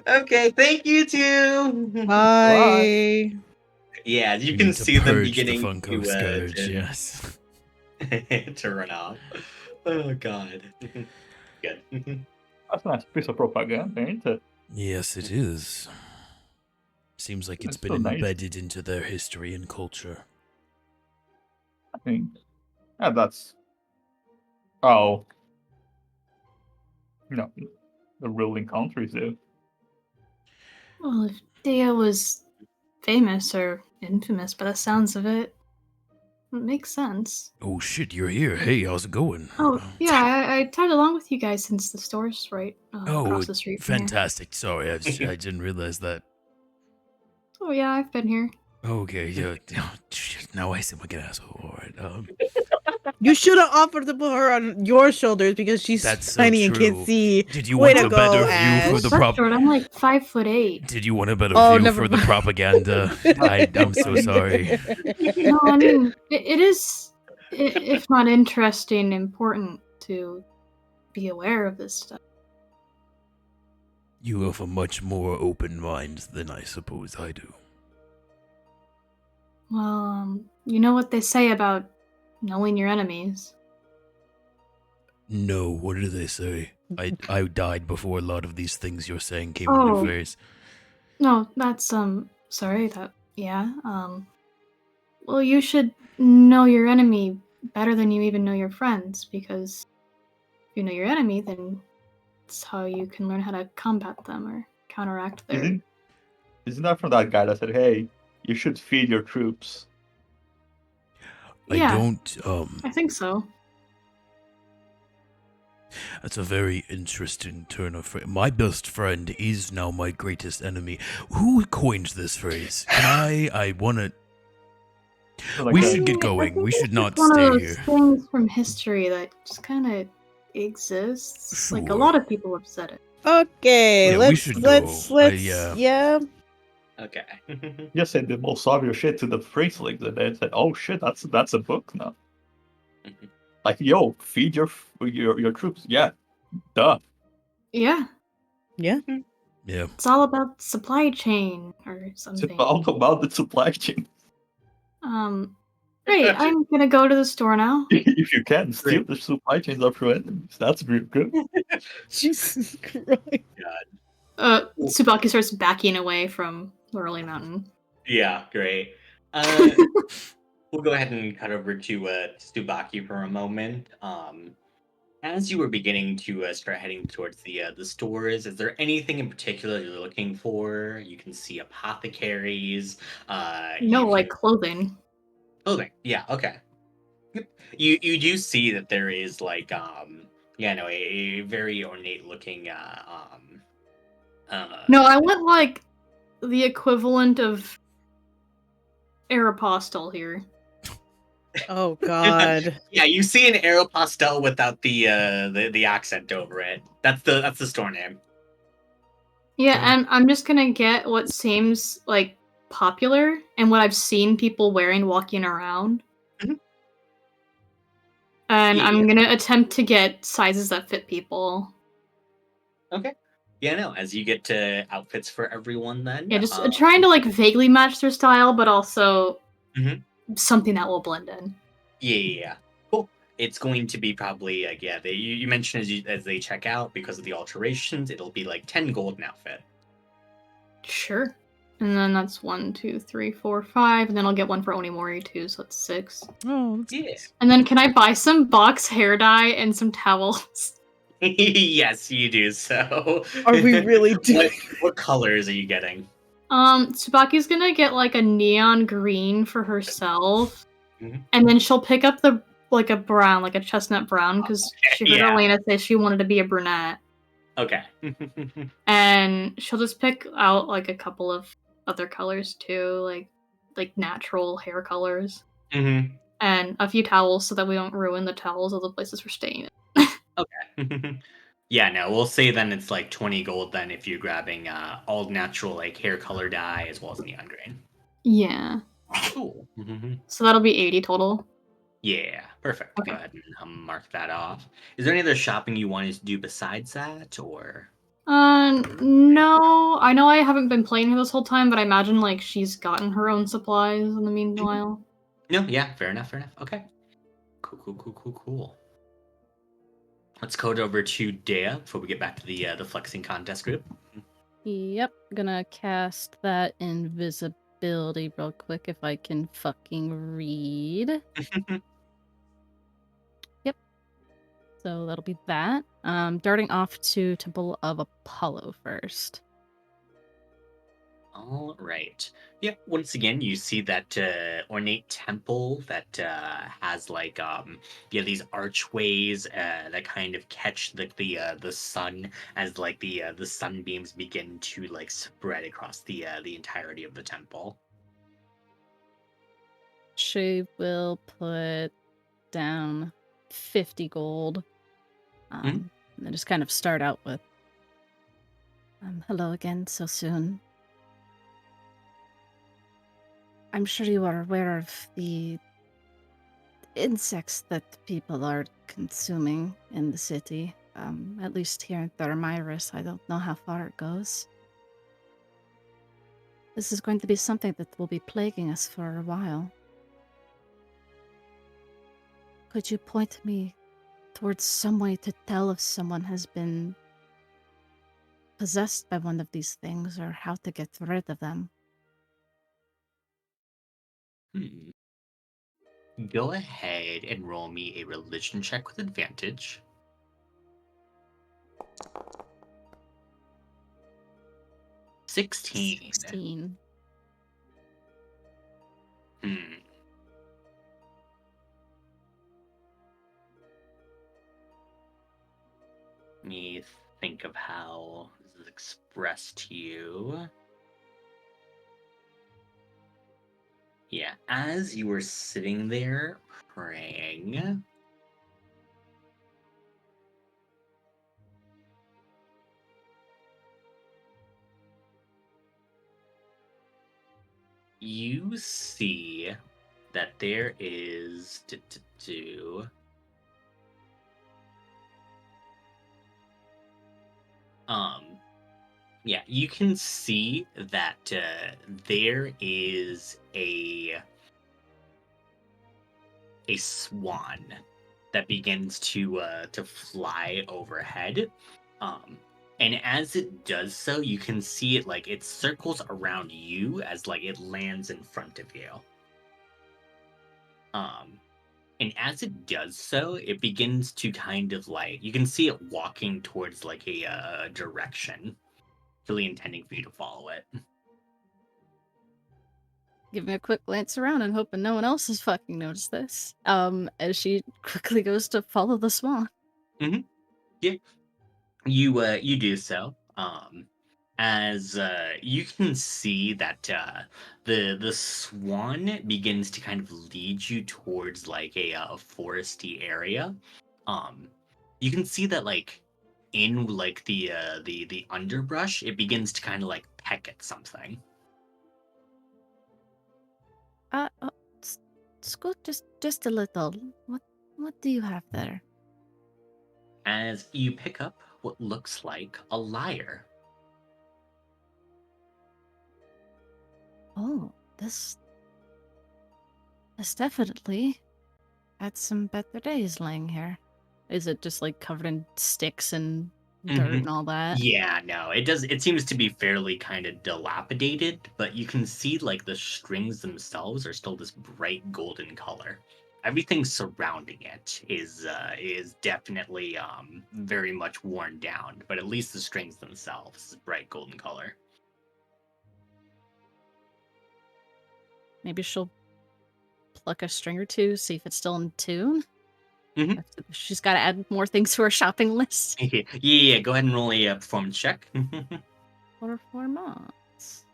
Okay, thank you too. Bye. Yeah, you We can need to see them purge the beginning Funko scourge. Yes. to run off. Oh god. Good. That's a nice piece of propaganda, ain't it? Yes, it is. Seems like it's That's been so nice. embedded into their history and culture. I think. Yeah, that's. Oh. No, the ruling countries do. Well, if Dea was famous or infamous by the sounds of it, it makes sense. Oh shit, you're here. Hey, how's it going? Oh, yeah, I tagged along with you guys since the store's right across the street from here. Fantastic. Sorry, I didn't realize that. Oh, yeah, I've been here. Okay, yeah. Oh, shit, now I seem like an asshole. All right. You should have offered to put her on your shoulders because she's That's so tiny and can't true. see. Did you Way want to a go, better Ash. view for the That's short. I'm like 5'8". Did you want a better Oh, view never for the mind. propaganda? I'm so sorry. No, I mean it is, if not interesting, important to be aware of this stuff. You have a much more open mind than I suppose I do. Well, you know what they say about knowing your enemies. No, what do they say? I died before a lot of these things you're saying came Oh. into face. No, that's sorry that yeah. Well, you should know your enemy better than you even know your friends, because if you know your enemy, then it's how you can learn how to combat them or counteract their. Isn't that from that guy that said, "Hey, you should feed your troops"? Yeah, I don't I think so. That's a very interesting turn of phrase. My best friend is now my greatest enemy. Who coined this phrase? I wanna. Like We that. should get I going. think We should it's not one stay of those here. things from history that just kind of exists. Like a Sure. lot of people have said it. Okay, Yeah, we let's should let's go. let's Yeah. yeah. Okay. Just said the most obvious shit to the princelings, and they said, "Oh shit, that's a book now." Like, yo, feed your troops. Yeah, duh. Yeah, Yeah. it's all about supply chain or It's something. all about the supply chain. Great, I'm gonna go to the store now. If you can steal the supply chains of your enemies, that's real good. Jesus Christ. Tsubaki starts backing away from Whirling Mountain. Yeah, great. We'll go ahead and cut over to Tsubaki for a moment. As you were beginning to start heading towards the stores, is there anything in particular you're looking for? You can see apothecaries. No, you like can... clothing. clothing. Yeah. Okay. Yep. You do see that there is like a very ornate looking No, I want like the equivalent of Aeropostale here. Oh God. Yeah, you see an Aeropostale without the accent over it. That's the store name. Yeah, and I'm just gonna get what seems like popular and what I've seen people wearing walking around. Mhm. And Yeah. I'm gonna attempt to get sizes that fit people. Okay. Yeah, no. As you get to outfits for everyone, then Yeah, just trying to like vaguely match their style, but also Mhm. something that will blend in. Yeah. Cool. It's going to be probably you mentioned as they check out, because of the alterations, it'll be like 10 gold an outfit. Sure. And then that's 1, 2, 3, 4, 5, and then I'll get one for Onimori too, so that's 6. Oh, that's Yeah. nice. And then can I buy some box hair dye and some towels? Yes, you do. So, Are we really doing? what colors are you getting? Tsubaki's gonna get like a neon green for herself, Mhm. and then she'll pick up a brown, like a chestnut brown, because she heard Yeah. Elena say she wanted to be a brunette. Okay. And she'll just pick out like a couple of other colors too, like natural hair colors, Mm-hmm. and a few towels so that we don't ruin the towels of the places we're staying in. Okay. Yeah, no, we'll say then it's like 20 gold then if you're grabbing all natural like hair color dye as well as neon green. Yeah. Cool. Mm-hmm. So that'll be 80 total. Yeah, perfect. Okay. Go ahead and mark that off. Is there any other shopping you wanted to do besides that, or? No. I know I haven't been playing her this whole time, but I imagine like she's gotten her own supplies in the meanwhile. No, yeah, fair enough. Okay. Cool. Let's code over to Dea before we get back to the flexing contest group. Yep, gonna cast that invisibility real quick if I can fucking read. Yep. So that'll be that. Darting off to Temple of Apollo first. All right. Yeah. Once again, you see that ornate temple that has like these archways that kind of catch the sun as like the sunbeams begin to like spread across the entirety of the temple. She will put down 50 gold. And then just kind of start out with, hello again so soon. I'm sure you are aware of the insects that people are consuming in the city. At least here in Thermyrus, I don't know how far it goes. This is going to be something that will be plaguing us for a while. Could you point me towards some way to tell if someone has been possessed by one of these things or how to get rid of them? Go ahead and roll me a religion check with advantage. 16. 16. Let me think of how this is expressed to you. Yeah, as you were sitting there praying, you see that there is yeah, you can see that there is a swan that begins to fly overhead. And as it does so, you can see it like it circles around you as like it lands in front of you. And as it does so, it begins to kind of like you can see it walking towards like a direction, really intending for you to follow it. Giving a quick glance around and hoping no one else has fucking noticed this. As she quickly goes to follow the swan. Yeah, you do so. As you can see that the swan begins to kind of lead you towards like a foresty area. You can see that like in like the underbrush, it begins to kind of like peck at something. Uh, uh Scoot, just a little. What do you have there? As you pick up what looks like a lyre. Oh, this definitely had some better days laying here. Is it just like covered in sticks and dirt and all that? Yeah, no, it does. It seems to be fairly kind of dilapidated, but you can see like the strings themselves are still this bright golden color. Everything surrounding it is definitely very much worn down, but at least the strings themselves is bright golden color. Maybe she'll pluck a string or two, see if it's still in tune. She's got to add more things to her shopping list. Yeah, go ahead and roll a performance check. For 4 months.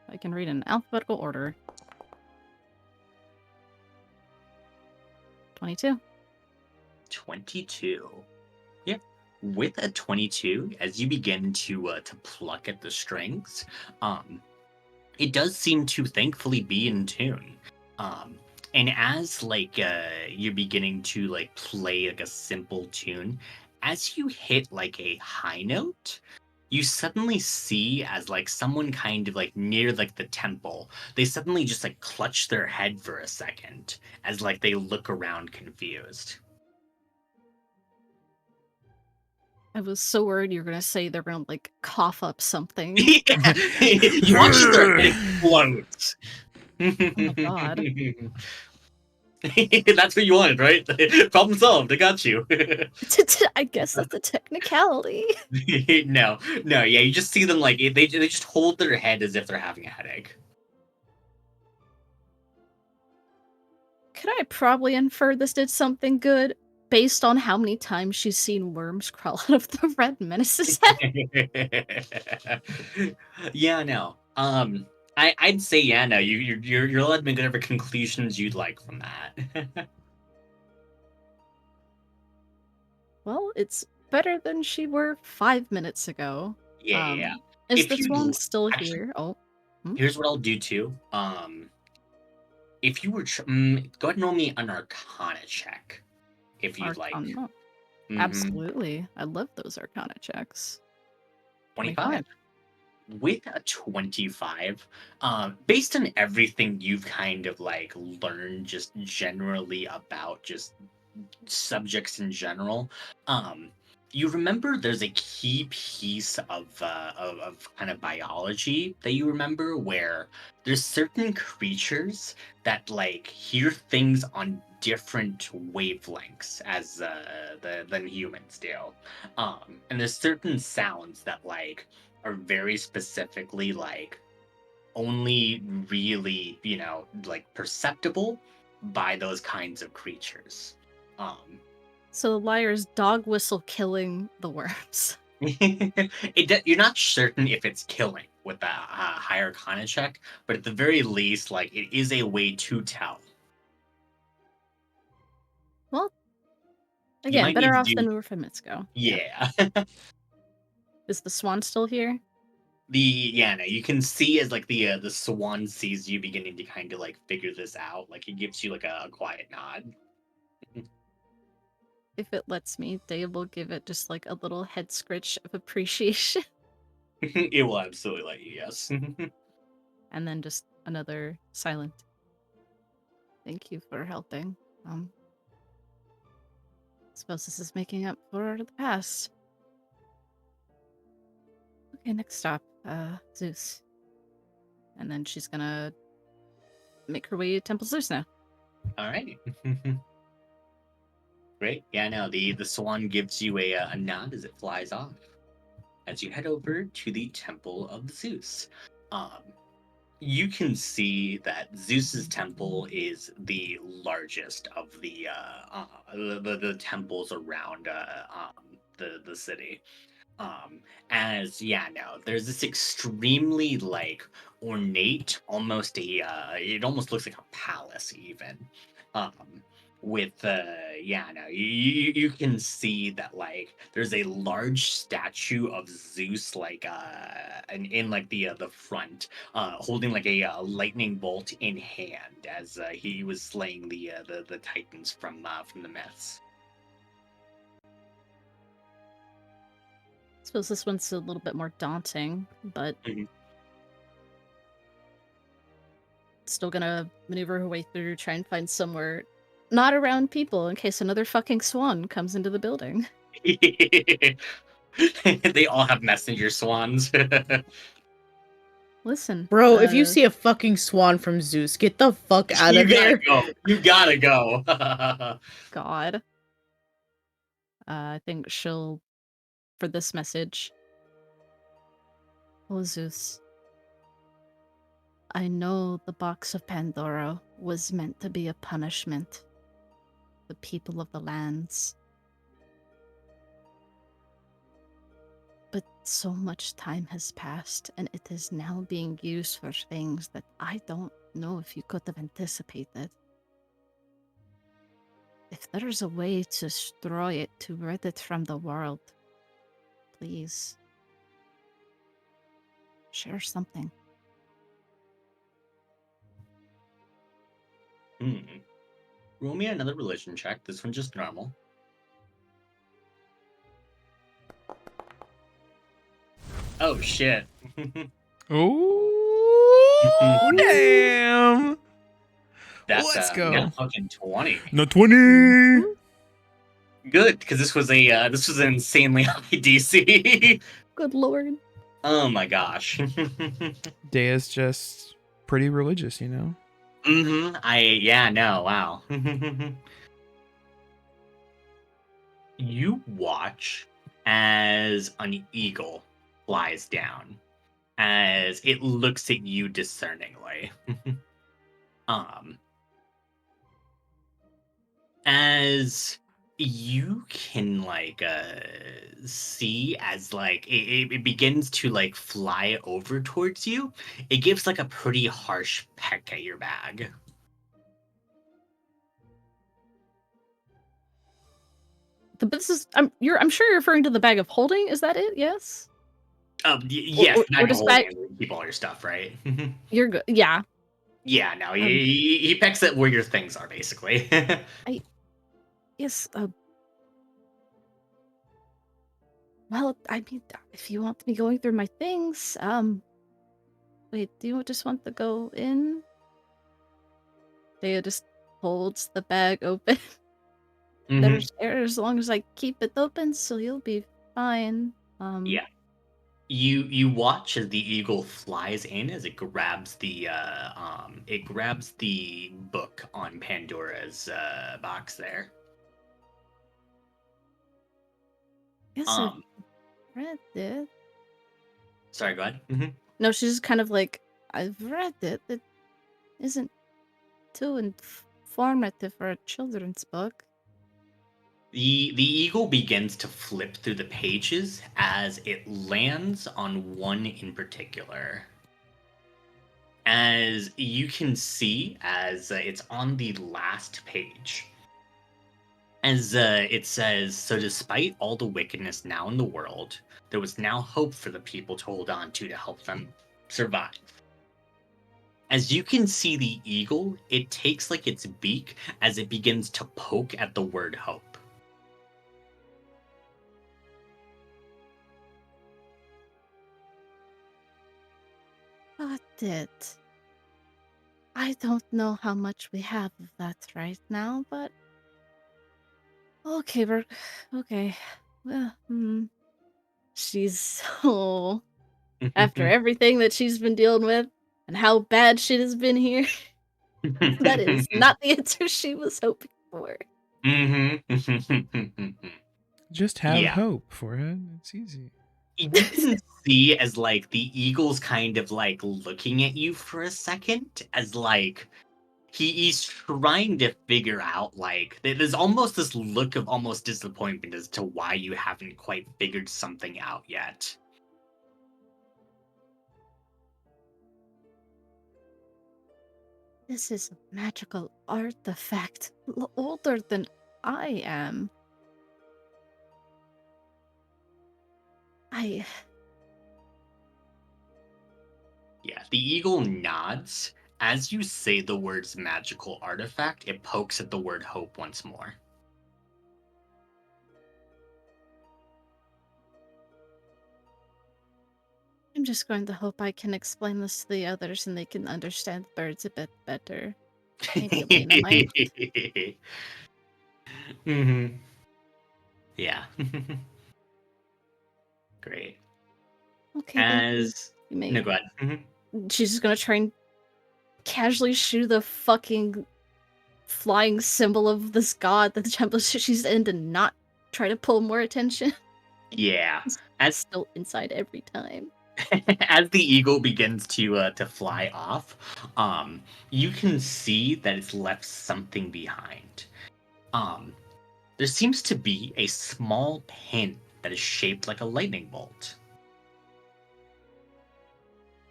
I can read in alphabetical order. 22. 22. Yeah. With a 22, as you begin to pluck at the strings, it does seem to thankfully be in tune. And as like you're beginning to like play like a simple tune, as you hit like a high note, you suddenly see as like someone kind of like near like the temple, they suddenly just like clutch their head for a second as like they look around confused. I was so worried you were gonna say they're gonna like cough up something. Yeah. You watch as their head explodes. Oh god. That's what you wanted, right? Problem solved. I got you. I guess that's a technicality. No, yeah, you just see them like they just hold their head as if they're having a headache. Could I probably infer this did something good based on how many times she's seen worms crawl out of the red menace's head? Yeah, no. I'd say yeah, no. You're allowed to make whatever conclusions you'd like from that. Well, it's better than she were 5 minutes ago. Yeah. Is If the you swan still actually, here? Oh, here's what I'll do too. If you were go ahead and roll me an Arcana check, if you'd like. Arcana. Mhm. Absolutely. I love those Arcana checks. 25. With a 25, based on everything you've kind of like learned just generally about just subjects in general, you remember there's a key piece of kind of biology that you remember where there's certain creatures that like hear things on different wavelengths as than humans do, and there's certain sounds that like are very specifically like only really like perceptible by those kinds of creatures. So the liar's dog whistle killing the worms. You're not certain if it's killing with the higher Arcana check, but at the very least, like it is a way to tell. Well, You again, might better need to off do. than we were 5 minutes ago. Yeah. Is the swan still here? No, you can see as like the swan sees you beginning to kind of like figure this out. Like he gives you like a quiet nod. If it lets me, Dave will give it just like a little head scritch of appreciation. It will absolutely let you, yes. And then just another silent. Thank you for helping. Suppose this is making up for the past. Okay, next stop, Zeus. And then she's gonna make her way to Temple Zeus now. All right. Great. Yeah, no, the swan gives you a nod as it flies off. As you head over to the Temple of Zeus. You can see that Zeus's temple is the largest of the temples around the city. There's this extremely like ornate, almost it almost looks like a palace even. With you can see that like there's a large statue of Zeus like in like the front, holding like a lightning bolt in hand as he was slaying the titans from the myths. I suppose this one's a little bit more daunting, but still gonna maneuver her way through, try and find somewhere not around people in case another fucking swan comes into the building. They all have messenger swans. Listen, Bro, if you see a fucking swan from Zeus, get the fuck out of there. You gotta go. God. I think she'll, for this message. Oh, Zeus. I know the box of Pandora was meant to be a punishment. The people of the lands. But so much time has passed, and it is now being used for things that I don't know if you could have anticipated. If there's a way to destroy it, to rid it from the world, please share something. Roll me another religion check. This one's just normal. Oh shit. Oh damn! That's Let's go. now fucking 20. No 20. Good, because this was an insanely high DC. Good lord. Oh my gosh. Dea's just pretty religious, you know? Wow. You watch as an eagle flies down, as it looks at you discerningly. um, as you can see as it begins to fly over towards you, it gives a pretty harsh peck at your bag. This is I'm sure you're referring to the bag of holding. Is that it? Yes. Yes, Or bag of just holding, keep all your stuff, right? You're good. Yeah. Yeah, no, he pecks at where your things are, basically. Yes. Well, I mean, if you want me going through my things, wait, do you just want to go in? Thea just holds the bag open. There's air as long as I keep it open, so you'll be fine. Yeah. You watch as the eagle flies in as it grabs the book on Pandora's box there. Yes, I've read it. Sorry, go ahead. No, she's just kind of like, I've read it. It isn't too informative for a children's book. The eagle begins to flip through the pages as it lands on one in particular. As you can see, as it's on the last page, as it says, so despite all the wickedness now in the world, there was now hope for the people to hold on to help them survive. As you can see the eagle, it takes its beak as it begins to poke at the word hope. Got it. I don't know how much we have of that right now, but okay, okay. Well, she's so after everything that she's been dealing with and how bad shit has been here. That is not the answer she was hoping for. Just have hope for it. It's easy. You can see as the eagle's kind of looking at you for a second as he's trying to figure out there's almost this look of almost disappointment as to why you haven't quite figured something out yet. This is a magical artifact older than I am. Yeah, the eagle nods. As you say the words magical artifact, it pokes at the word hope once more. I'm just going to hope I can explain this to the others and they can understand birds a bit better. Maybe Elena might. Yeah. Great. Okay. No, go ahead. She's just gonna try and casually shoot the fucking flying symbol of this god that the temple she's in to not try to pull more attention. Yeah. It's still inside every time. As the eagle begins to fly off, you can see that it's left something behind. There seems to be a small pin that is shaped like a lightning bolt.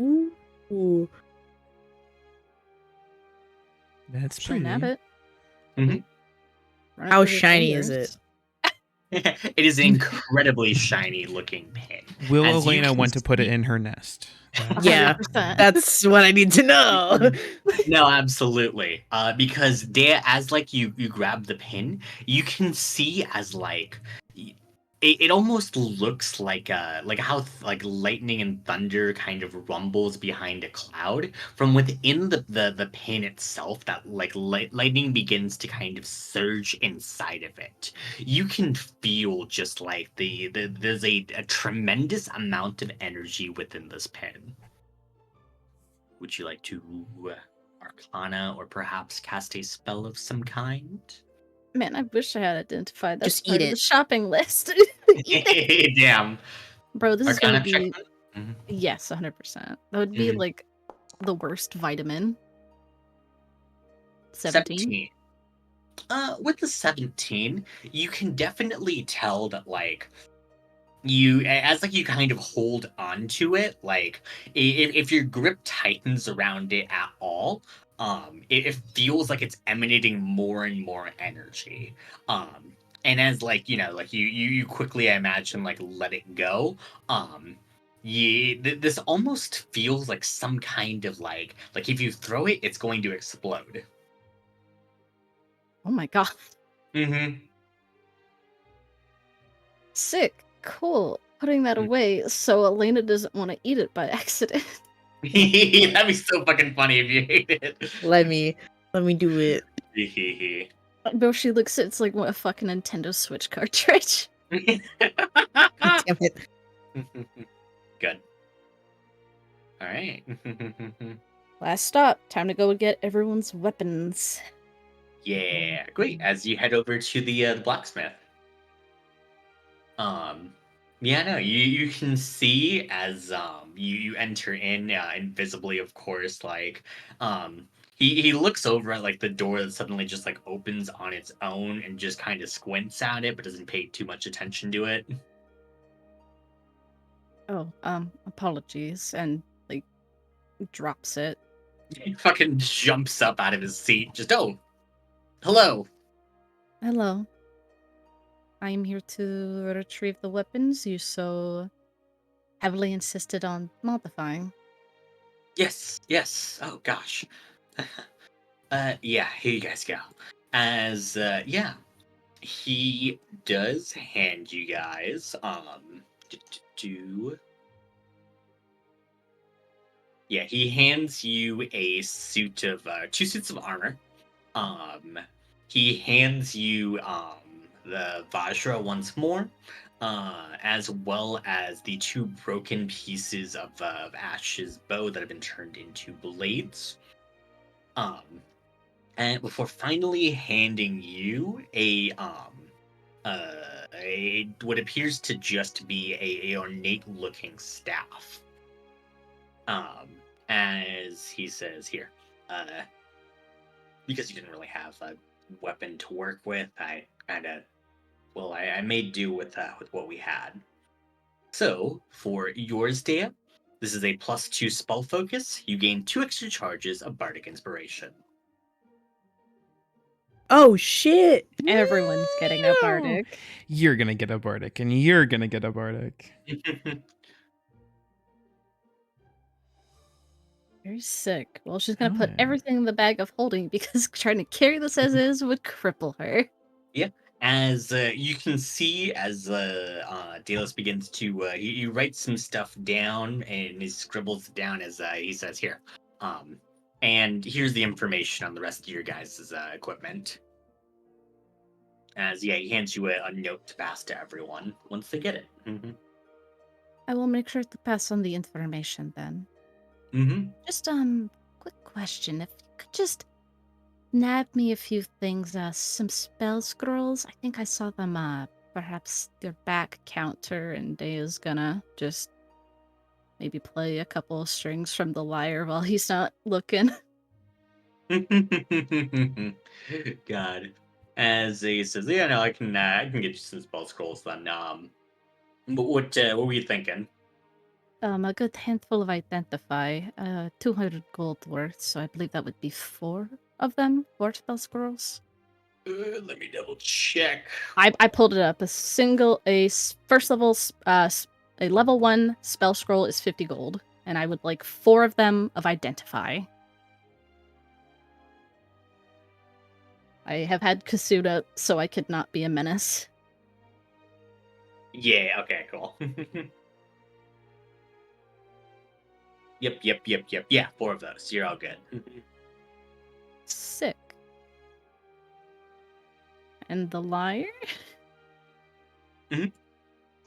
Ooh. That's She'll pretty. nab it. How shiny is it? It is an incredibly shiny looking pin. Will As you Elena can want to put it see- in her nest? Yeah, that's what I need to know. No, absolutely. Because as you grab the pin, you can see as it almost looks like how like lightning and thunder kind of rumbles behind a cloud from within the pin itself. That like lightning begins to kind of surge inside of it. You can feel just like there's a tremendous amount of energy within this pin. Would you like to arcana or perhaps cast a spell of some kind? Man, I wish I had identified that Just part eat of the it. shopping list. Eat it. Damn. Bro, this is gonna Arcana check. be Mhm. yes, 100%. That would be Mhm. like the worst vitamin. 17. 17. With the 17, you can definitely tell that like as like you kind of hold on to it, like if your grip tightens around it at all, it feels like it's emanating more and more energy. And as like like you quickly, I imagine, like let it go. This almost feels like some kind of like if you throw it, it's going to explode. Oh my god. Mm-hmm. Sick. Cool. Putting that away so Elena doesn't want to eat it by accident. That'd be so fucking funny if you ate it. Let me do it. Bro, she looks at it's like what a fucking Nintendo Switch cartridge. Damn it. Good. All right. Last stop. Time to go get everyone's weapons. Yeah, great. As you head over to the blacksmith. Yeah, no, you can see as you enter in invisibly, of course, like he looks over at like the door that suddenly just like opens on its own and just kind of squints at it but doesn't pay too much attention to it. Oh, apologies, and like drops it. He fucking jumps up out of his seat. Just hello. Hello. I am here to retrieve the weapons you so heavily insisted on modifying. Yes. Oh gosh. Yeah, here you guys go. As yeah, he does hand you guys yeah, he hands you a suit of two suits of armor. Um he hands you the Vajra once more, as well as the two broken pieces of Ash's bow that have been turned into blades. Um and before finally handing you a what appears to just be a ornate looking staff. Um, as he says here, because you didn't really have a weapon to work with, I kind of I made do with what we had. So for yours, Dea, this is a +2 spell focus. You gain 2 extra charges of bardic inspiration. Oh shit. Everyone's getting a No. bardic. You're gonna get a bardic, and you're gonna get a bardic. Very sick. Well, she's gonna put Alright. everything in the bag of holding because trying to carry this as is would cripple her. Yeah, as you can see, as Dallas begins to he writes some stuff down and he scribbles it down as he says here, and here's the information on the rest of your guys' equipment. As yeah, he hands you a note to pass to everyone once they get it. Mm-hmm. I will make sure to pass on the information then. Mm-hmm. Just quick question. If you could just nab me a few things, some spell scrolls. I think I saw them perhaps their back counter, and Dea's gonna just maybe play a couple of strings from the lyre while he's not looking. God, as he says, yeah, no, I can get you some spell scrolls then. But what were you thinking? A good handful of identify, 200 gold worth, so I believe that would be 4 of them, 4 spell scrolls. Let me double check. I pulled it up. First level, a level 1 spell scroll is 50 gold, and I would like 4 of them of identify. I have had Kasuda, so I could not be a menace. Yeah, okay, cool. Yep. Yeah, 4 of those. You're all good. Sick. And the liar?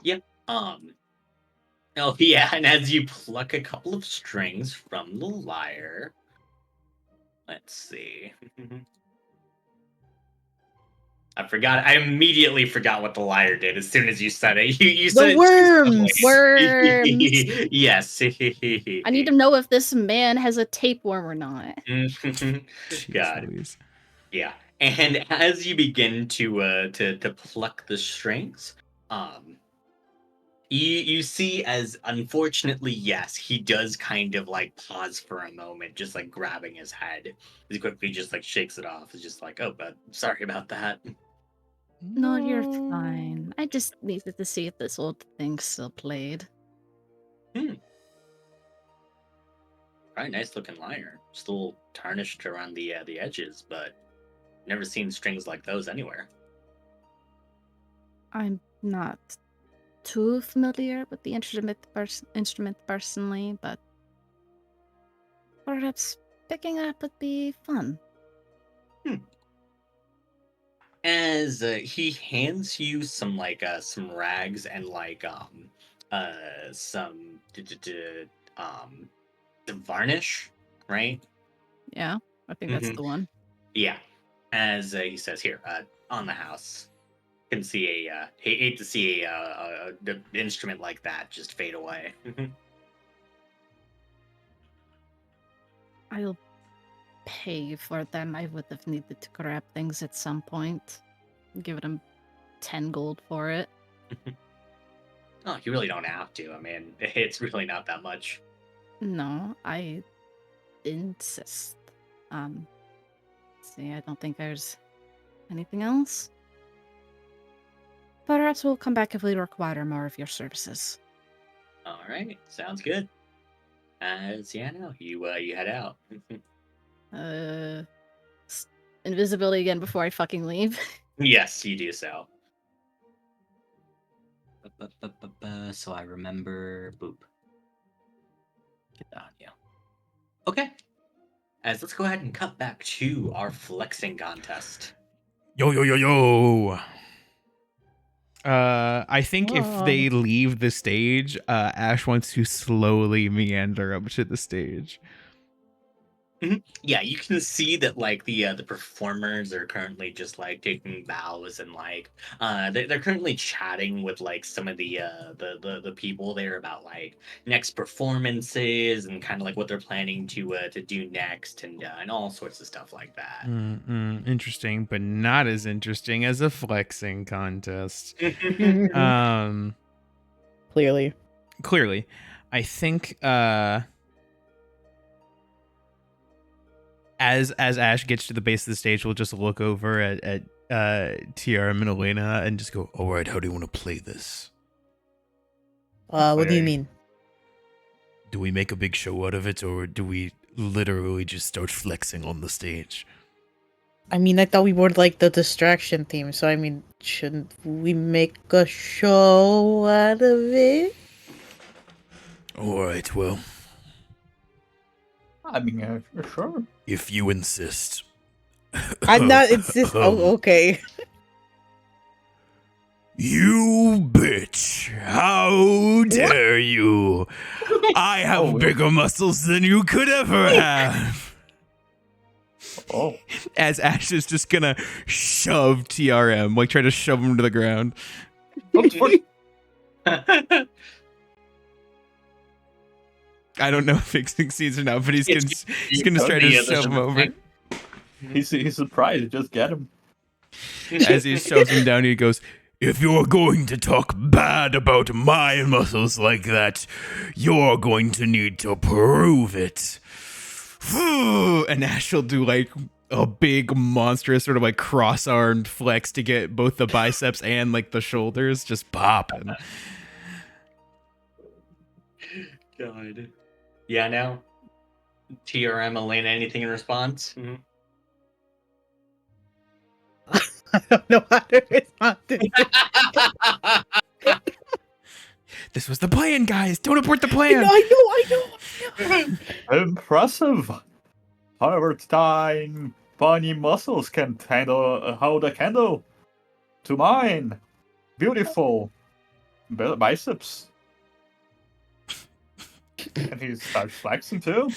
Yep. Oh yeah, and as you pluck a couple of strings from the lyre, let's see. I immediately forgot what the lyre did as soon as you said it. You said The it worms! Worms! Yes. I need to know if this man has a tapeworm or not. Jeez God. Louise. Yeah. And as you begin to pluck the strings, you see as unfortunately, yes, he does kind of like pause for a moment, just like grabbing his head. He quickly just like shakes it off. It's just like, oh, but sorry about that. No, you're fine. I just needed to see if this old thing still played. Probably nice looking lyre. Still tarnished around the edges, but never seen strings like those anywhere. I'm not too familiar with the instrument personally, but perhaps picking up would be fun. As he hands you some some rags and some the varnish, right? Yeah, I think that's Mhm. the one. Yeah. As he says here, on the house, can see hate to see the instrument like that just fade away. I'll pay for them. I would have needed to grab things at some point. Give them 10 gold for it. Oh, you really don't have to. I mean, it's really not that much. No, I insist. See, I don't think there's anything else. Perhaps we'll come back if we require more of your services. All right, sounds good. Yeah, no, you head out. Invisibility again before I fucking leave. Yes, you do so. So I remember. Boop. Get that on you. Okay. As let's go ahead and cut back to our flexing contest. Yo. I think if they leave the stage, Ash wants to slowly meander up to the stage. Yeah, you can see that like the performers are currently just like taking bows and like they're currently chatting with like some of the people there about like next performances and kind of like what they're planning to do next and all sorts of stuff like that. Interesting, but not as interesting as a flexing contest. Clearly, I think as Ash gets to the base of the stage, we'll just look over at TRM and Elena and just go, All right, how do you want to play this? What do you mean? Do we make a big show out of it, or do we literally just start flexing on the stage? I mean, I thought we were like the distraction team, so I mean, shouldn't we make a show out of it? All right, well, I mean, sure. if you insist. I'm not insist. Oh, okay. You bitch! How dare you! I have bigger muscles than you could ever have! Oh. As Ash is just gonna shove TRM, like try to shove him to the ground. I don't know if it succeeds or not, but he's gonna try to shove him over. He's surprised. Just get him. As he shoves him down, he goes, If you're going to talk bad about my muscles like that, you're going to need to prove it. and Ash will do like a big monstrous sort of like cross-armed flex to get both the biceps and like the shoulders just popping. God. Yeah, now TRM, Elena, anything in response? I don't know how to respond to This was the plan, guys. Don't abort the plan. I know. Impressive. However, tiny, funny muscles can hold a candle to mine. Beautiful biceps. And he starts flexing too.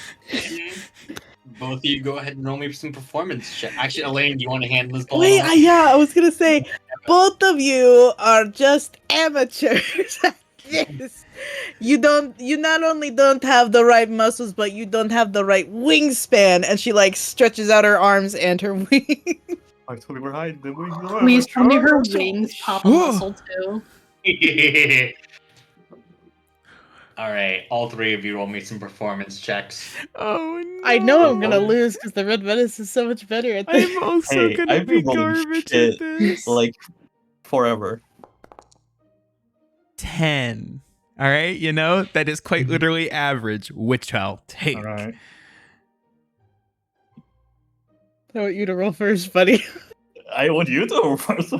Both of you go ahead and roll me some performance check. Actually, Elaine, do you want to handle this ball? Wait, I was gonna say, both of you are just amateurs at this. You not only don't have the right muscles, but you don't have the right wingspan. And she like stretches out her arms and her wings. Actually, we're hiding the wings. Please tell me her wings pop a Whoa. muscle too. All right, all three of you roll me some performance checks. Oh no. I know I'm gonna lose because the red menace is so much better at this. I'm also gonna I've be been rolling garbage shit, at this. like forever. 10. All right, that is quite literally average, which I'll take. All right. I want you to roll first, buddy. I want you to roll first.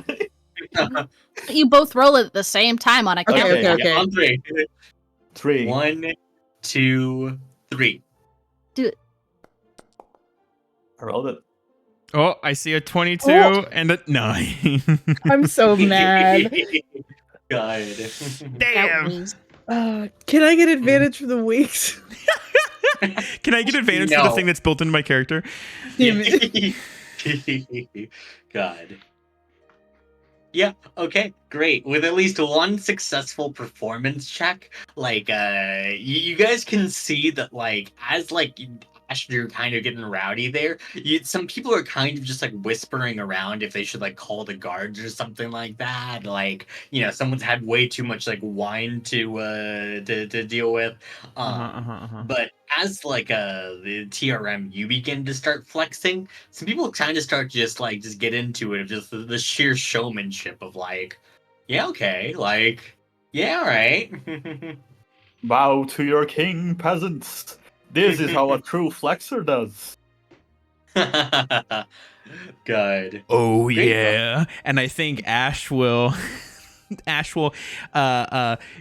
You both roll it at the same time on a Okay, countdown. okay. Yeah, on three. 3. 1, 2, 3. Do it. I rolled it. Oh, I see a 22 Oh. and a 9. I'm so mad. God. That Damn. was- Can I get advantage for the wings? Can I get advantage for the No. thing that's built into my character? Damn it. God. Yeah, okay, great. With at least one successful performance check, like, you guys can see that, like, as, like, Ash, you're kind of getting rowdy there, some people are kind of just, like, whispering around if they should, like, call the guards or something like that. Like, someone's had way too much, like, wine to deal with. But as, like, the TRM, you begin to start flexing, some people kind of start just get into it, just the sheer showmanship of, like, yeah, okay, like, yeah, all right. Bow to your king, peasants. This is how a true flexer does. Good. Oh Great. yeah. And I think Ash will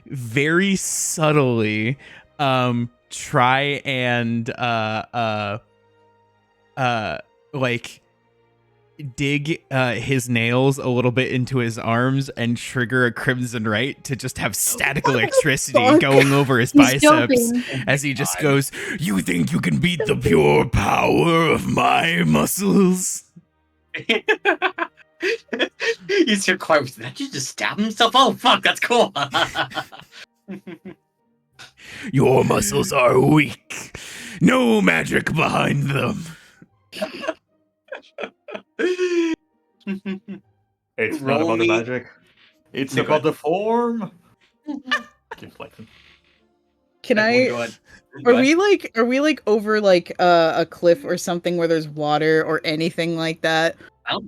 very subtly try and like dig his nails a little bit into his arms and trigger a crimson right to just have static electricity fuck? going over his He's biceps joking. as he just goes, "You think you can beat the pure power of my muscles?" He's so quiet. Did that dude just stab himself? Oh, fuck, that's cool. Your muscles are weak. No magic behind them. It's not Roll about the me- magic. It's Go about ahead. the form. Keep flexing. Can Everyone go I? ahead. Go Are ahead. we like over like a cliff or something where there's water or anything like that? Oh.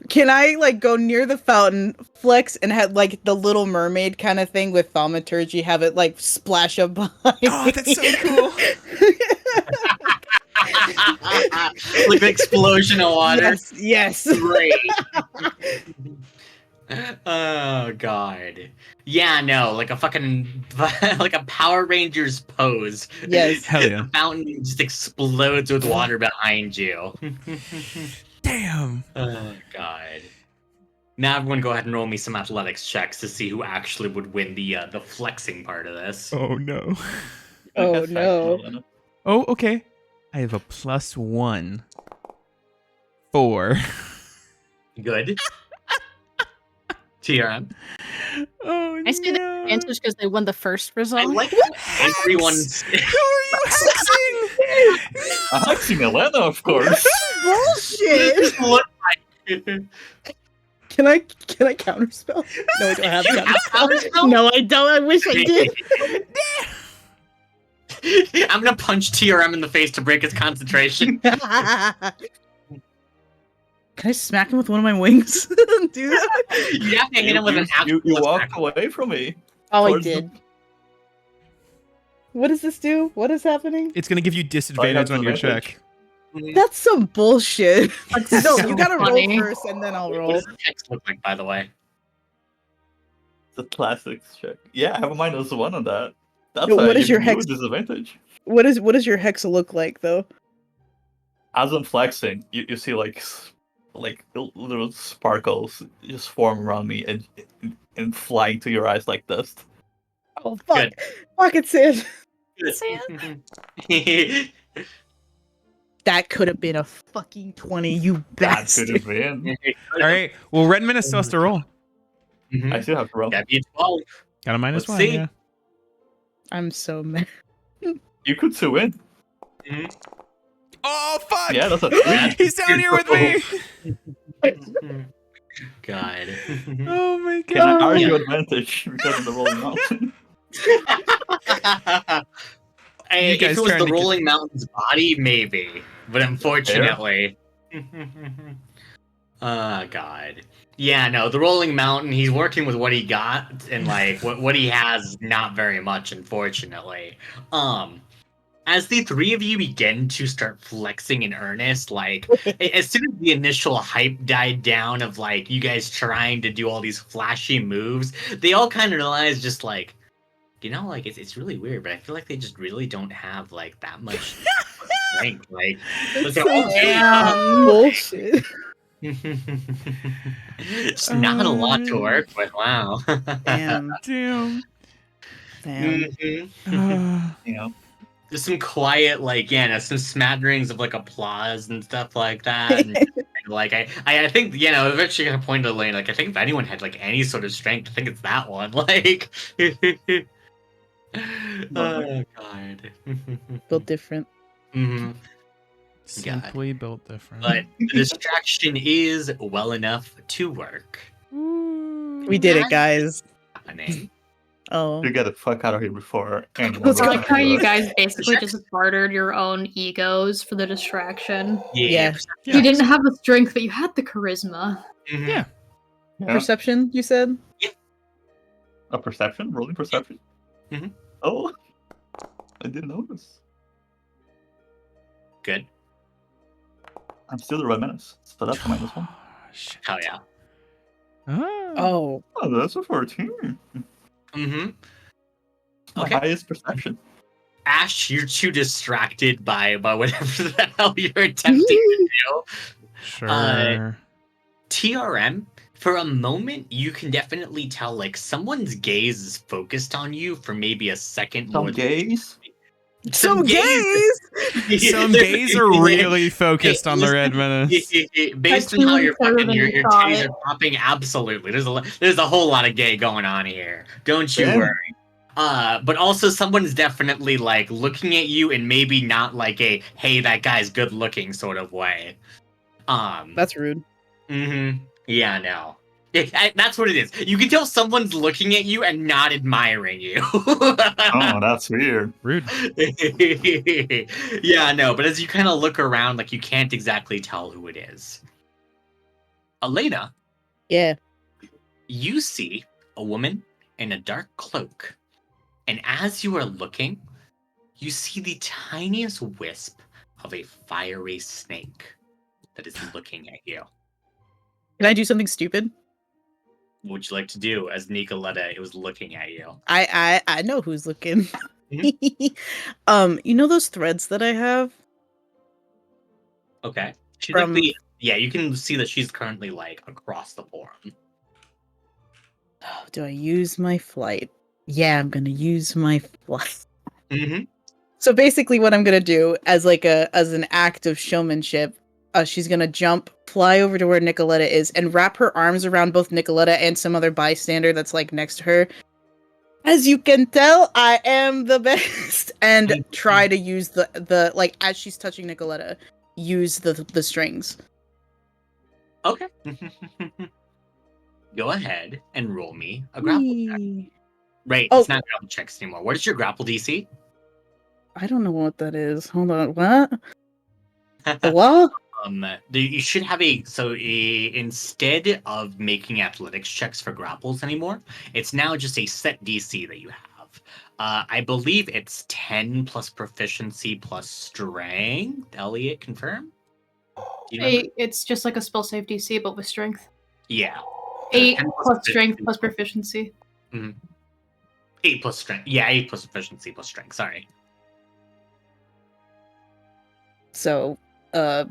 Can I like go near the fountain, flex, and have like the Little Mermaid kind of thing with thaumaturgy, have it like splash up behind? Oh, that's so cool. Like the explosion of water. Yes. Great. Oh god. Yeah, no, like a fucking like a Power Rangers pose. Yes. Hell yeah. The fountain just explodes with water behind you. Damn. Oh god. Now everyone go ahead and roll me some athletics checks to see who actually would win the flexing part of this. Oh no. Oh, Like a no. fact, Nolan. Oh, okay. I have a +1. 4. Good. TRM. Oh I see the advantage because they won the first I result. like how everyone's Who are you hexing? I've seen Elena, of course. Bullshit. look like Can I counterspell? No, I don't have You have counterspell. counterspell? No, I don't. I wish I did. I'm gonna punch TRM in the face to break his concentration. Can I smack him with one of my wings? Do that? You have to hit him with an actual you attack. walked away from me. Oh, I Towards the- did. What does this do? What is happening? It's gonna give you disadvantage on your advantage. check. That's some bullshit. No, so you gotta funny. roll first and then I'll What roll. does the text look like, by the way? The classics check. Yeah, I have a -1 on that. That's Yo, what a is your huge hex? disadvantage. What does your hex look like though? As I'm flexing, you see like little sparkles just form around me and flying to your eyes like dust. Oh fuck! Good. Fuck it, Sid. Good. That could have been a fucking 20, you That could have bastard. been. All right. Well, Redman is still has to roll. Mhm. I still have to roll. That'd be a 12. Got a Let's -1. see. Yeah. I'm so mad. You could still win. Oh fuck! Yeah, that's a 3. He's down here with me. God. Oh my Can I god. argue advantage because of the rolling mountain? Hey, guys if it was trying the to get- Rolling Mountain's body, maybe. But unfortunately. Oh, God. Yeah, no, the Rolling Mountain, he's working with what he got, and like what he has is not very much, unfortunately. As the three of you begin to start flexing in earnest, like as soon as the initial hype died down of like you guys trying to do all these flashy moves, they all kind of realized just like, you know, like it's really weird, but I feel like they just really don't have like that much strength. Like, let's say, okay, Bullshit. it's not a lot to work with. Wow. Damn. Damn. Damn. Mhm. You know, There's some quiet, like, yeah, no, some smatterings of like applause and stuff like that. And, like, I think, you know, eventually gonna point to Elaine, like, I think if anyone had like any sort of strength, I think it's that one. Like, oh god. Built different. hmm Simply built different. But the distraction is well enough to work. We did it, guys. Happening. Oh. you get the fuck out of here before anyone. Let's I go. like how you guys basically just bartered your own egos for the distraction. Yeah. Yeah. You didn't have the strength, but you had the charisma. Mhm. Yeah. Yeah. Perception, you said? A perception? Rolling perception? Mhm. Oh, I didn't notice. Good. I'm still the red menace, so that's a -1. Shit. Hell yeah. Oh. Oh. Oh, that's a 14. Mm-hmm. My Okay. highest perception. Ash, you're too distracted by whatever the hell you're attempting to do. Sure. TRM, for a moment, you can definitely tell like someone's gaze is focused on you for maybe a second more. Some gays. Some gays! Some gays are really focused on the red menace. Based on how you're Further fucking than your you titties thought. are popping, absolutely. There's a whole lot of gay going on here. Don't you Yeah. worry. But also someone's definitely like looking at you and maybe not like a hey, that guy's good looking sort of way. That's rude. Yeah, no. That's what it is. You can tell someone's looking at you and not admiring you. Oh, that's weird. Rude. Yeah, no, but as you kind of look around, like you can't exactly tell who it is. Elena, Yeah. you see a woman in a dark cloak. And as you are looking, you see the tiniest wisp of a fiery snake that is looking at you. Can I do something stupid? What would you like to do as Nicoletta was looking at you? I know who's looking. Mhm. You know those threads that I have? Okay. She's From- like yeah, you can see that she's currently like across the forum. Oh, do I use my flight? Yeah, I'm gonna use my flight. Mm-hmm. So basically what I'm gonna do as an act of showmanship, she's gonna jump, fly over to where Nicoletta is, and wrap her arms around both Nicoletta and some other bystander that's like next to her. As you can tell, I am the best. And try to use the like as she's touching Nicoletta, use the strings. Okay. Go ahead and roll me a grapple check. Right, Oh. it's not grapple checks anymore. What is your grapple DC? I don't know what that is. Hold on. What? The what? You should have instead of making athletics checks for grapples anymore, it's now just a set DC that you have. I believe it's 10 plus proficiency plus strength. Elliot, confirm? Do you remember? It's just like a spell save DC, but with strength. Yeah. 8 10 plus strength proficiency. plus proficiency. Mhm. 8 plus strength. Yeah, 8 plus efficiency plus strength. Sorry. So, So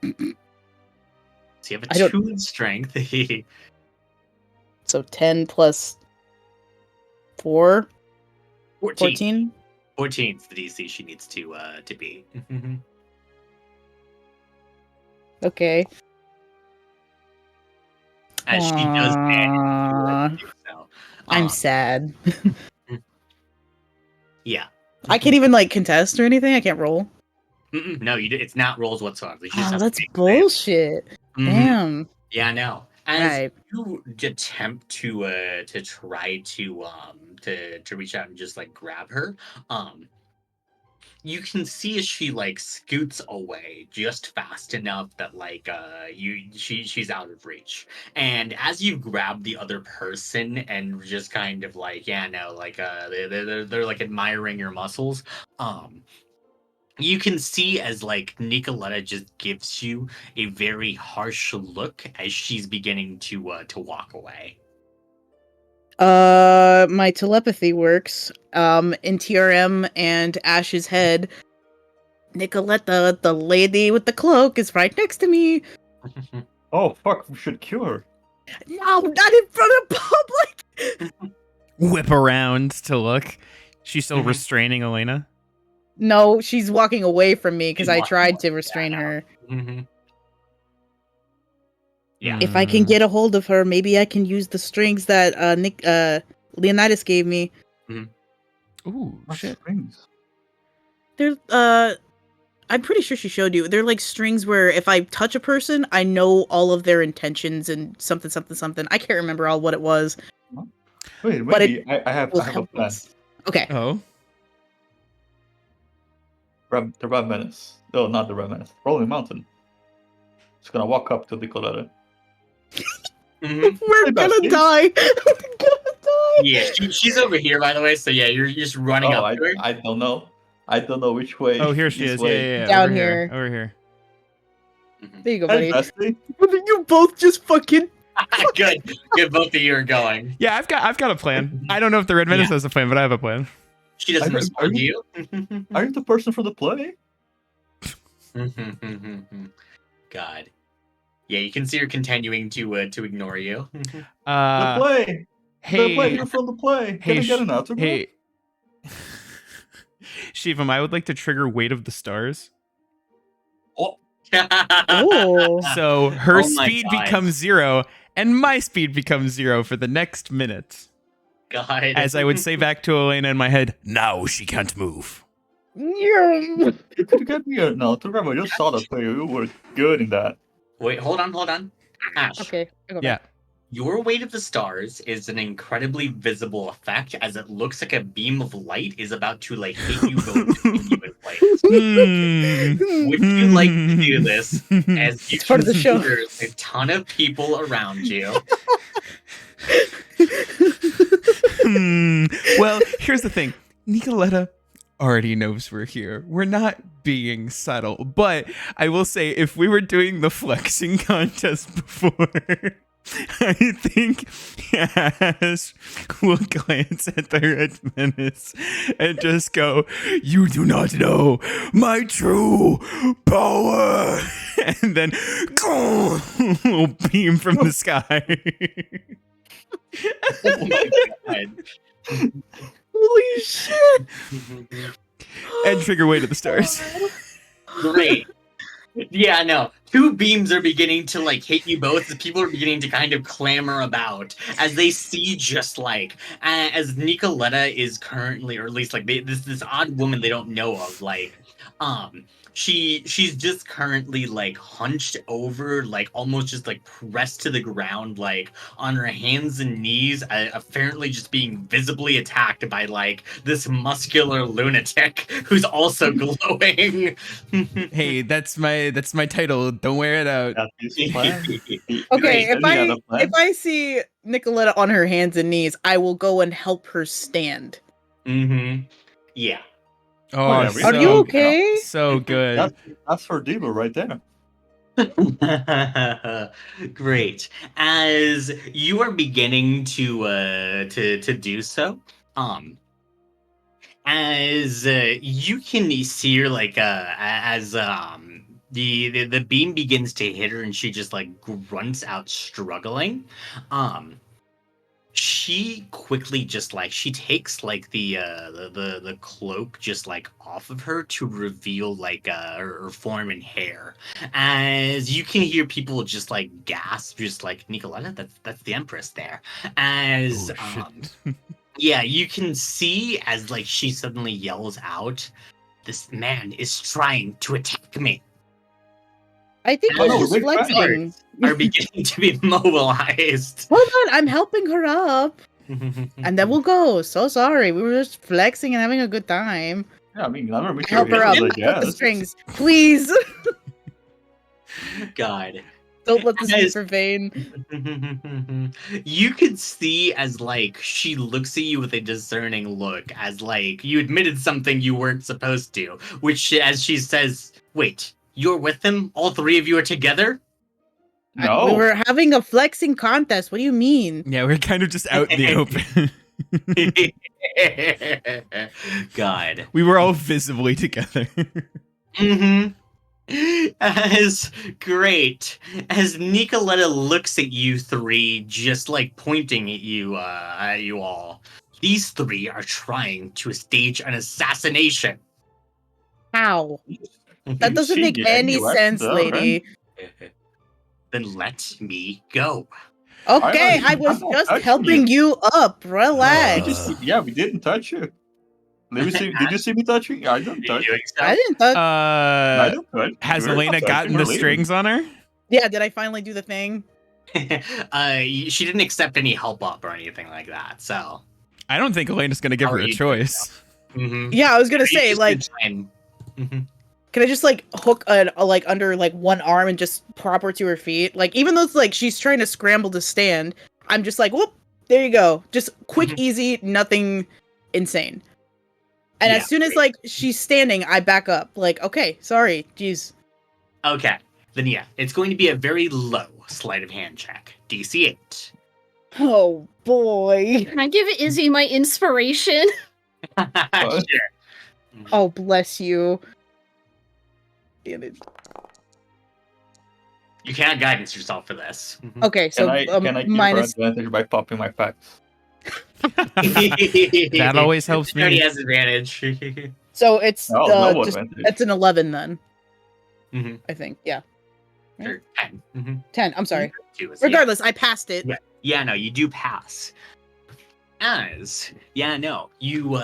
you have a I don't- 2 in strength. 10 plus 4, 14. 14. 14 is the DC she needs to beat. Okay. As she does Aww. manage to do so. I'm sad. Yeah. I can't even like contest or anything. I can't roll. No, it's not rolls whatsoever. You just Oh, have that's to make bullshit. Mhm. Damn. Yeah, no. As Right. you attempt to try to reach out and just like grab her, you can see as she like scoots away just fast enough that like she's out of reach. And as you grab the other person and just kind of like they're like admiring your muscles, you can see as like Nicoletta just gives you a very harsh look as she's beginning to walk away. My telepathy works. In TRM and Ash's head, Nicoletta, the lady with the cloak, is right next to me. Oh fuck! We should cure her. No, not in front of public. Whip around to look. She's still Mhm. restraining Elena. No, she's walking away from me because She's I walking tried away, to restrain her. Mhm. Yeah. If I can get a hold of her, maybe I can use the strings that Leonidas gave me. Ooh, What shit. strings? They're I'm pretty sure she showed you. They're like strings where if I touch a person, I know all of their intentions and something, something, something. I can't remember all what it was. Wait, But maybe I have will a help plan. us. Okay. Oh. The Red Menace. No, not the Red Menace. Rolling Mountain. Just gonna walk up to Nicoletta. Mhm. We're Hey, gonna bestie. die. We're gonna die. Yeah, she's over here, by the way. So yeah, you're just running Oh, up to her. I don't know. I don't know which way. Oh, here she this is. way. Yeah. Down Over here. here. Over here. Mhm. There you go, Hey, buddy. bestie. You both just fucking. Good. Both of you are going. Yeah, I've got a plan. I don't know if the Red Menace Yeah. has a plan, but I have a plan. She doesn't Are respond to you- you. Are you the person from the play? God. Yeah, you can see her continuing to ignore you. The play. The play. Hey, You're from the play. Can hey, I get an autograph? hey. Shivam, I would like to trigger Weight of the Stars. Oh. So her Oh my speed God. becomes 0, and my speed becomes 0 for the next minute. God. As I would say back to Elena in my head, now she can't move. Yeah. Could you get me an autograph? I just saw that play. You were good in that. Wait, hold on. Ash, Okay. I go Yeah. back. your Weight of the Stars is an incredibly visible effect as it looks like a beam of light is about to like hit you both and keep you in place. Would you like to do this as you It's part of the can show. see there's a ton of people around you? Well, here's the thing. Nicoletta already knows we're here. We're not being subtle. But I will say, if we were doing the flexing contest before, I think Ash will glance at the Red Menace and just go, "You do not know my true power." And then will beam from the sky. Oh my God. Holy shit. And trigger Weight of the Stars. Great. Yeah, no. 2 beams are beginning to like hit you both as people are beginning to kind of clamor about as they see just like as Nicoletta is currently, or at least like this odd woman they don't know of, like she's just currently like hunched over, like almost just like pressed to the ground, like on her hands and knees, apparently just being visibly attacked by like this muscular lunatic who's also glowing. Hey, that's my title. Don't wear it out. That's his plan. Okay, Hey, any other plan? if I see Nicoletta on her hands and knees, I will go and help her stand. Yeah. Oh, yeah, so, Are you okay? So good. That's her diva right there. Great. As you are beginning to do so, um, as you can see her like as the beam begins to hit her and she just like grunts out struggling. Um, she quickly just like she takes like the cloak just like off of her to reveal like her form and hair, as you can hear people just like gasp, just like Nicoletta, that's the Empress there. As Oh shit. yeah, you can see as like she suddenly yells out, "This man is trying to attack me." I think Oh, we're no, just we're fine. flexing. Are beginning to be mobilized. Hold on, I'm helping her up. And then we'll go. So sorry. We were just flexing and having a good time. Yeah, I mean, never make Help your her up. heels, I Pick up the guess. strings. Please. God. Don't let this be Guys. for vain. You could see as like she looks at you with a discerning look, as like you admitted something you weren't supposed to, which as she says, "Wait, you're with him? All three of you are together?" No. We were having a flexing contest. What do you mean? Yeah, we're kind of just out in the open. God. We were all visibly together. Mm-hmm. As great as Nicoletta looks at you three, just like pointing at you all. These three are trying to stage an assassination. How? That doesn't She make did any anyway, sense, so, lady. Then let me go. Okay, I I'm was not just touching helping you up. Relax. Yeah, we didn't touch you. Did you see me touching? I didn't touch. Doing so? I didn't touch. I didn't touch. Has We're not Elena touching gotten her the later. strings on her? Yeah, did I finally do the thing? She didn't accept any help up or anything like that. So I don't think Elena's gonna give How her are a you doing choice. mhm. Yeah, I was gonna Are you say, just like, gonna try and- can I just like hook a like under like one arm and just prop her to her feet? Like, even though it's like she's trying to scramble to stand, I'm just like, whoop, there you go. Just quick, Mhm. easy, nothing insane. And Yeah, as soon as great. like she's standing, I back up. Like, okay, sorry, jeez. Okay, then yeah, it's going to be a very low sleight of hand check. DC 8. Oh boy. Can I give Izzy my inspiration? Sure. Oh bless you. Damn it. You cannot guidance yourself for this. Okay, so Can I give her minus. advantage by popping my packs? That always helps He already me. has advantage. So it's No, no just advantage. it's an 11 then. Mhm. I think. Yeah. Or 10. Mhm. 10. I'm sorry. Two is- yeah. Regardless, I passed it. Yeah, no, you do pass. As you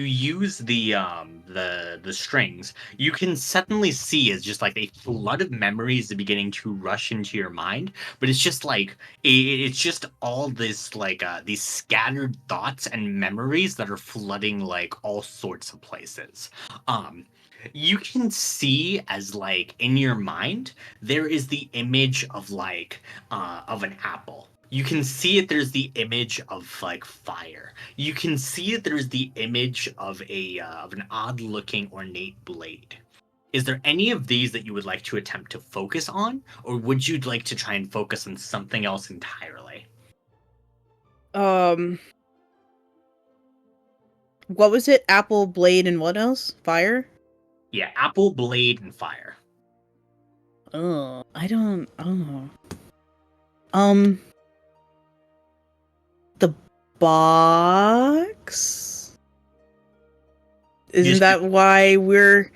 use the strings. You can suddenly see as just like a flood of memories beginning to rush into your mind, but it's just like it's just all this like these scattered thoughts and memories that are flooding like all sorts of places. You can see as like in your mind there is the image of like of an apple. You can see it. There's the image of like fire. You can see it. There's the image of an odd-looking ornate blade. Is there any of these that you would like to attempt to focus on, or would you like to try and focus on something else entirely? What was it? Apple, blade, and what else? Fire? Yeah, apple, blade, and fire. Oh, I don't know. The box? Isn't Just- that why we're...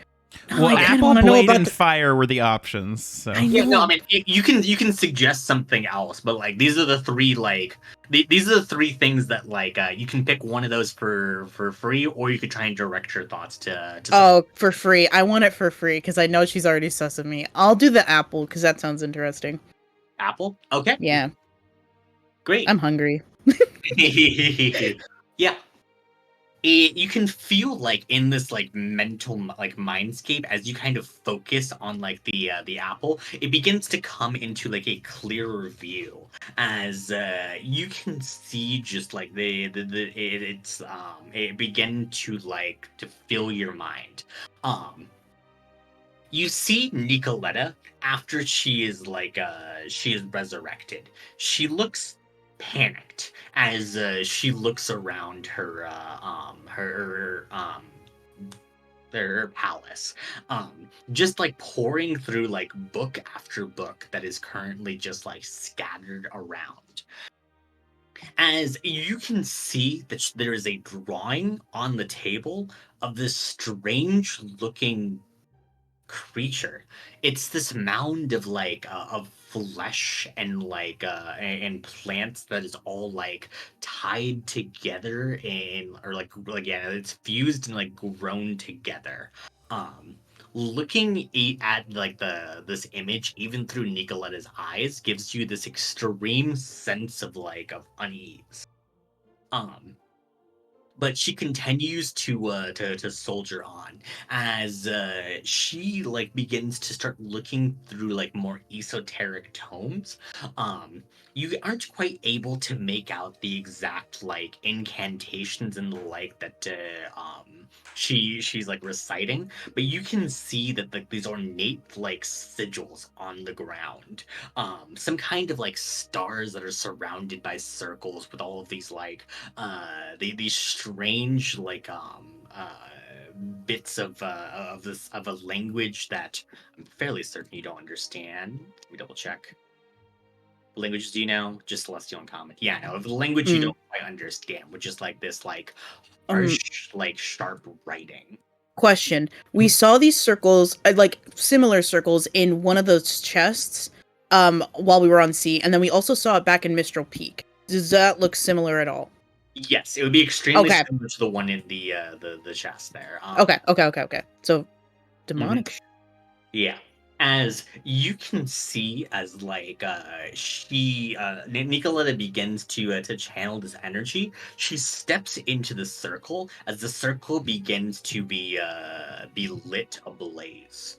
Oh, Well, I kinda apple, wanna know blade, about and the- fire were the options. So I Yeah, no, know. I mean you can suggest something else, but like these are the three like these are the three things that like you can pick one of those for free, or you could try and direct your thoughts to. Oh, for free. I want it for free because I know she's already sus of me. I'll do the apple because that sounds interesting. Apple. Okay, Yeah, great. I'm hungry. Yeah. You can feel like in this like mental like mindscape as you kind of focus on like the apple, it begins to come into like a clearer view as you can see just like it begin to like to fill your mind. You see Nicoletta after she is resurrected. She looks panicked as she looks around her palace, just like poring through like book after book that is currently just like scattered around. As you can see that there is a drawing on the table of this strange looking creature. It's this mound of of flesh and and plants that is all like tied together in or like yeah, it's fused and like grown together. Um Looking at like this image even through Nicoletta's eyes gives you this extreme sense of of unease. Um but she continues to soldier on as she like begins to start looking through like more esoteric tomes. um you aren't quite able to make out the exact like incantations and the like that she's like reciting, but you can see that like these ornate like sigils on the ground, some kind of like stars that are surrounded by circles with all of these these strange bits of a language that I'm fairly certain you don't understand. Let me double check. What languages do you know? Just Celestial and Common. Yeah, no, the language you don't quite understand, which is like this harsh, like sharp writing. Question. We saw these circles, like similar circles in one of those chests while we were on sea, and then we also saw it back in Mistral Peak. Does that look similar at all? Yes, it would be extremely similar to the one in the chest there. Okay. So demonic. Yeah. As you can see, as Nicoletta begins to channel this energy, she steps into the circle as the circle begins to be lit ablaze.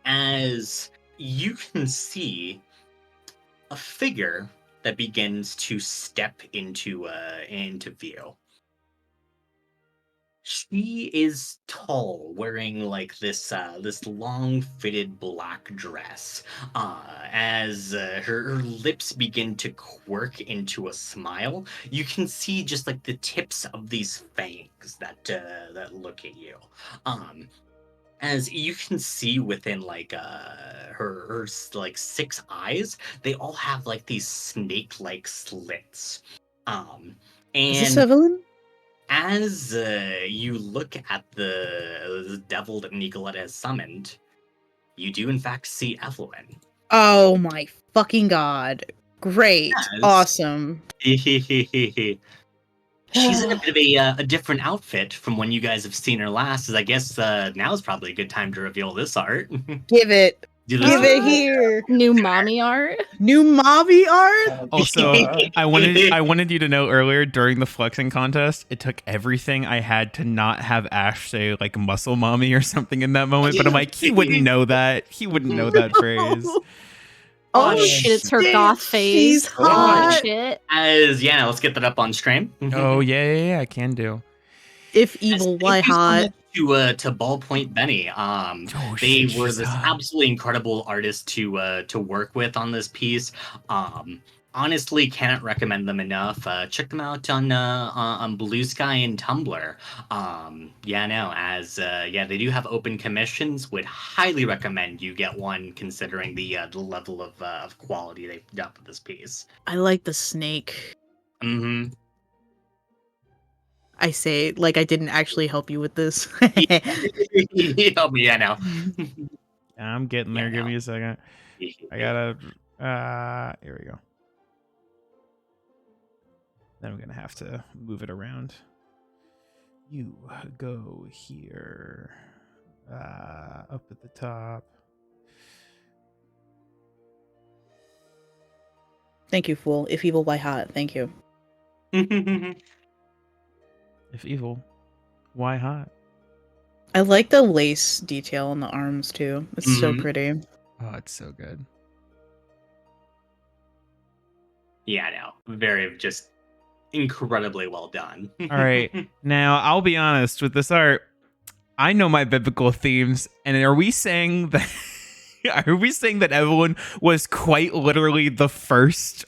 As you can see, a figure that begins to step into view. She is tall, wearing like this long fitted black dress. As her lips begin to quirk into a smile, you can see just like the tips of these fangs that look at you. As you can see within her like 6 eyes, they all have like these snake like slits. Is this And Evelyn? as you look at the devil that Nicoletta has summoned, you do in fact see Evelyn. Oh my fucking god. Great. Yes. Awesome. She's in a bit of a different outfit from when you guys have seen her last, as I guess now is probably a good time to reveal this art. Give it. Do Give this it here. New mommy art. New Mobby art? Also, I wanted you to know earlier during the flexing contest, it took everything I had to not have Ash say like muscle mommy or something in that moment. But I'm like, he wouldn't know that. He wouldn't know that phrase. Oh shit, it's her goth phase. She's hot. Oh shit. As yeah, let's get that up on stream. Oh yeah, I can do. If evil, why hot? To Ballpoint Benny. They shit, were she's this hot. absolutely incredible artist to work with on this piece. Honestly, cannot recommend them enough. Check them out on Blue Sky and Tumblr. They do have open commissions. Would highly recommend you get one, considering the level of quality they've got with this piece. I like the snake. Mm-hmm. I say, like I didn't actually help you with this. Help me, I know. I'm getting there. Give me a second. I gotta. Here we go. Then I'm gonna have to move it around. You go here. Up at the top. Thank you, fool. If evil, why hot? Thank you. If evil, why hot? I like the lace detail on the arms too. It's so pretty. Oh, it's so good. Yeah, no, very just incredibly well done. All right, now I'll be honest with this art. I know my biblical themes, and are we saying that Evelyn was quite literally the first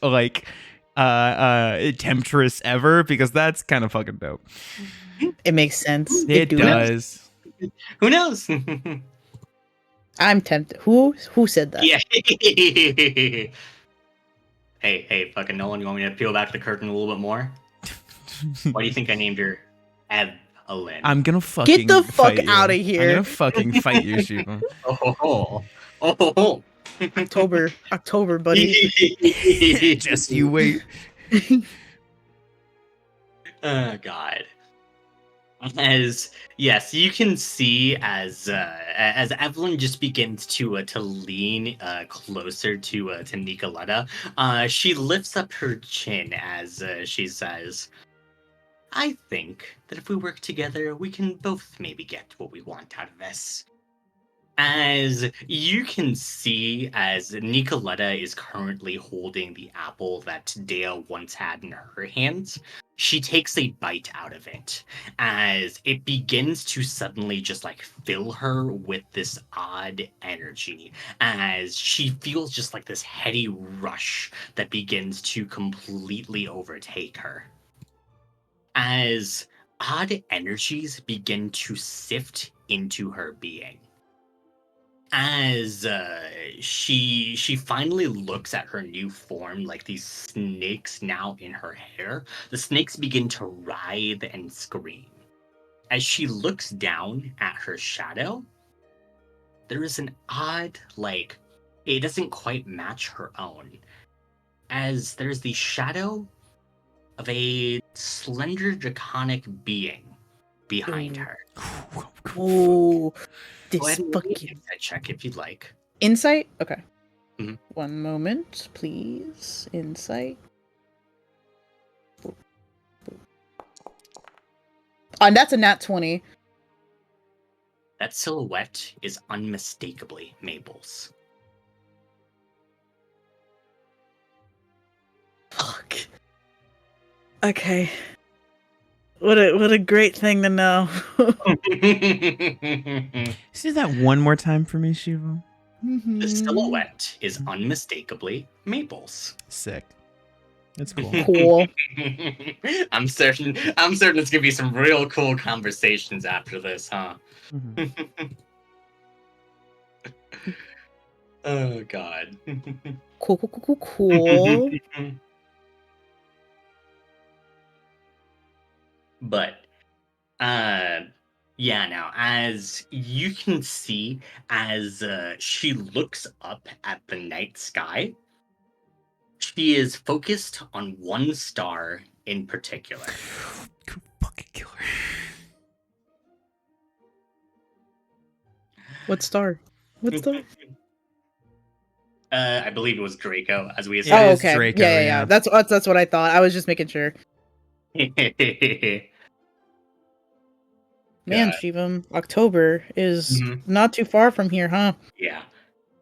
temptress ever? Because that's kind of fucking dope. It makes sense. It does. Who knows? I'm tempted. Who said that? Yeah. Hey, fucking Nolan, you want me to peel back the curtain a little bit more? Why do you think I named her Evelyn? I'm gonna fucking Get the fuck fight you. out of here. I'm gonna fucking fight you, Shiva. Oh. October, buddy. Just you wait. Oh God. As yes, you can see as Evelyn just begins to lean closer to Nicoletta, she lifts up her chin as she says, "I think that if we work together, we can both maybe get what we want out of this." As you can see, as Nicoletta is currently holding the apple that Dea once had in her hands, she takes a bite out of it as it begins to suddenly just like fill her with this odd energy as she feels just like this heady rush that begins to completely overtake her. As odd energies begin to sift into her being. As she finally looks at her new form, like these snakes now in her hair, the snakes begin to writhe and scream. As she looks down at her shadow, there is an odd, like, it doesn't quite match her own. As there's the shadow of a slender draconic being behind her. Ooh, Go this ahead and make an fucking insight check if you'd like. insight. Okay, Mhm. 1 moment, please. Insight. And that's a nat 20. That silhouette is unmistakably Mabel's. Fuck. Okay. What a great thing to know. Say that one more time for me, Shiva. The silhouette is unmistakably Mabel's. Sick. That's cool. Cool. I'm certain it's gonna be some real cool conversations after this, huh? Mhm. Oh God. Cool. But yeah, now as you can see, as she looks up at the night sky, she is focused on one star in particular. Could fucking kill her. What star? What star? I believe it was Draco, as we It Oh, is okay. Draco, yeah. yeah. That's what I thought. I was just making sure. Man, God. Shivam, October is Mhm. not too far from here, huh? Yeah.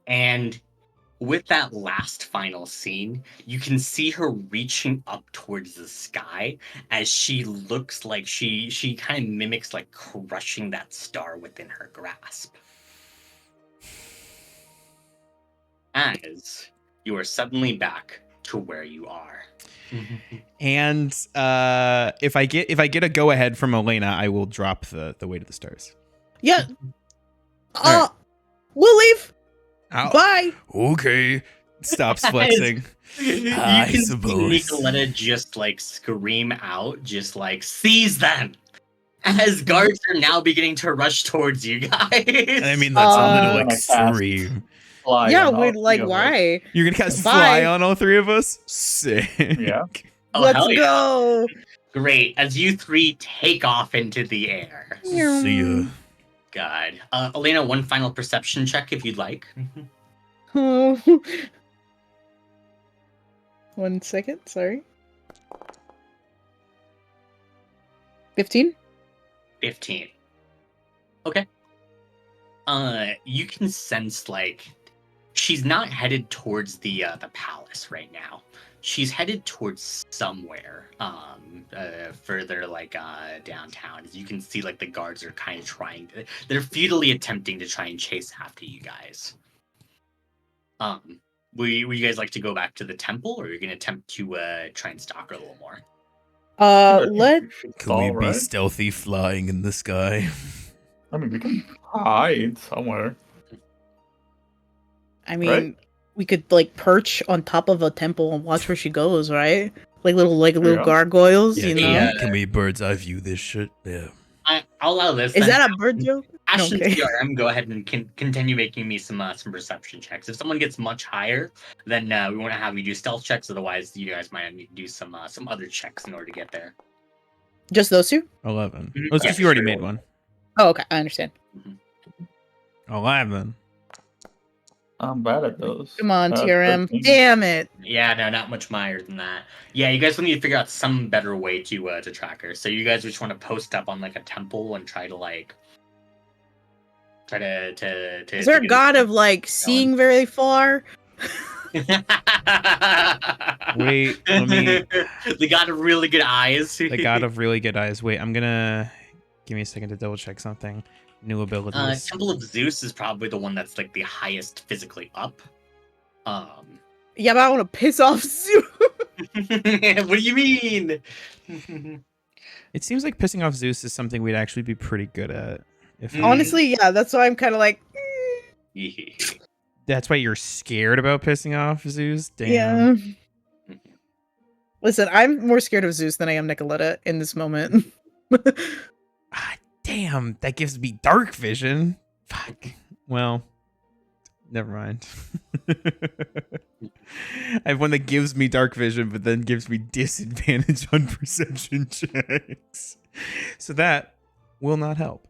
And with that last final scene, you can see her reaching up towards the sky as she looks like she kind of mimics like crushing that star within her grasp. As you are suddenly back to where you are. And if I get a go ahead from Elena, I will drop the weight of the stars. Yeah. Alright. We'll leave. Ow. Bye. Okay. Stops flexing. You I can suppose. see Nicoletta just like scream out, just like seize them, as guards are now beginning to rush towards you guys. I mean, that's a little gonna cast extreme. Fly Yeah, on all we're like, three of us. why? You're gonna cast Bye. fly on all three of us? Sick. Yeah. Oh, Let's hell yeah. go. Great, as you three take off into the air. See ya. God, Elena, one final perception check if you'd like. Oh. 1 second, sorry. 15? 15. Okay. You can sense like she's not headed towards the palace right now. she's headed towards somewhere further downtown. As you can see, like the guards are kind of they're futilely attempting to try and chase after you guys. Would you guys like to go back to the temple, or are you going to attempt to try and stalk her a little more? Let Can we be Alright. stealthy flying in the sky? I mean, we can hide somewhere. I mean, we could like perch on top of a temple and watch where she goes, right? Like little Yeah. gargoyles, Yeah, you can, know? Yeah. can we bird's eye view this shit? Yeah. I'll allow this. Is then. that a bird joke? Ash and Okay. TRM, go ahead and continue making me some perception checks. If someone gets much higher, then we want to have you do stealth checks. Otherwise, you guys might need to do some other checks in order to get there. Just those two? 11. Mhm. Oh, it's Yeah, because you already sure. made one. Oh, okay, I understand. 11. I'm bad at those. Come on, 13. TRM. Damn it. Yeah, no, not much higher than that. Yeah, you guys will need to figure out some better way to track her. So you guys just want to post up on like a temple and try to Is there a god of like seeing very far? Wait, let me- The god of really good eyes. The god of really good eyes. Wait, I'm gonna give me a second to double check something. New abilities. Temple of Zeus is probably the one that's like the highest physically up. Yeah, but I want to piss off Zeus. What do you mean? It seems like pissing off Zeus is something we'd actually be pretty good at. If Mm. Honestly, yeah, that's why I'm kind of like, that's why you're scared about pissing off Zeus. Damn. yeah. Listen, I'm more scared of Zeus than I am Nicoletta in this moment. Ah, damn, that gives me dark vision. Fuck. Well, never mind. I have one that gives me dark vision, but then gives me disadvantage on perception checks. So that will not help.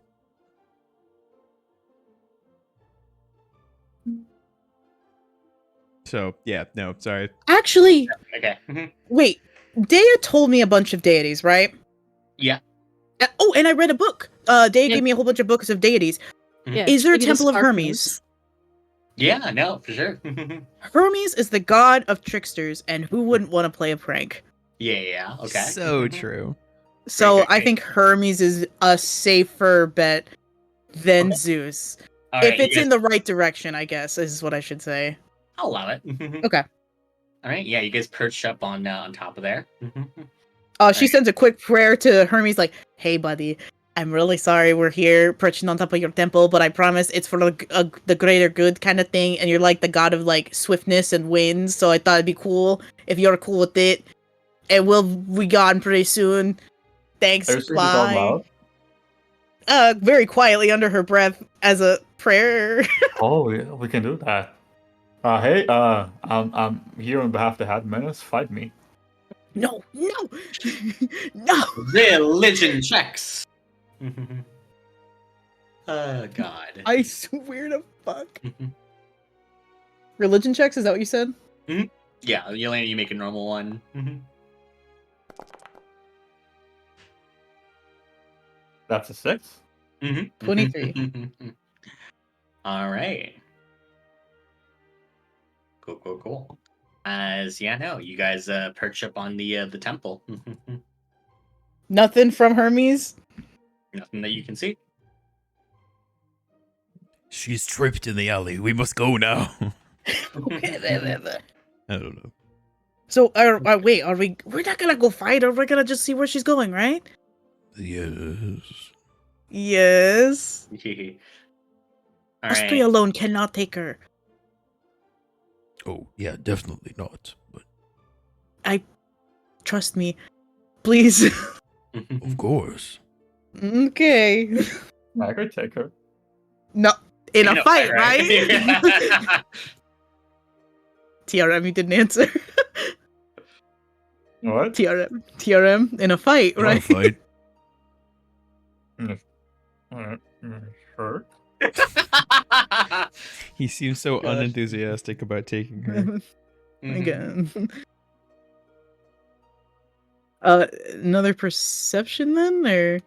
So, yeah, no, sorry. Actually, Okay. wait. Dea told me a bunch of deities, right? Yeah. Oh, and I read a book. Dea Yeah. gave me a whole bunch of books of deities. Yeah, Is there a maybe the temple of sparkles. Hermes? Yeah, no, for sure. Hermes is the god of tricksters, and who wouldn't want to play a prank? Yeah, okay. So true. So Great, I great. think Hermes is a safer bet than Zeus. All If right, it's you in guys- the right direction, I guess, is what I should say. I'll allow it. Okay. All right, yeah, you guys perched up on top of there. She Right. sends a quick prayer to Hermes, like, "Hey, buddy, I'm really sorry we're here perching on top of your temple, but I promise it's for the greater good kind of thing. And you're like the god of like swiftness and winds, so I thought it'd be cool if you're cool with it. And we'll be gone pretty soon. Thanks, Are you speaking out bye." loud? Very quietly under her breath as a prayer. Oh, yeah, we can do that. Hey, I'm here on behalf of the Hat Menace. Fight me. No, no, no. Religion checks. Oh God. I swear to fuck. Religion checks, is that what you said? Yeah, Yelena, you make a normal one. That's a 6. 23. All right. Cool. You guys perch up on the temple. Nothing from Hermes? Nothing that you can see. She's tripped in the alley. We must go now. Okay, there. I don't know. So, wait, are we? We're not gonna go fight her. We're gonna just see where she's going, right? Yes. Yes. All Us right. three alone cannot take her. Oh, yeah, definitely not. But Trust me, please. of course. Okay. I could take her. No, in a You know, fight, right? TRM, you didn't answer. What? TRM, in a fight, Wanna right? fight? Sure. He seems so Gosh. unenthusiastic about taking her. Again. Another perception then, or?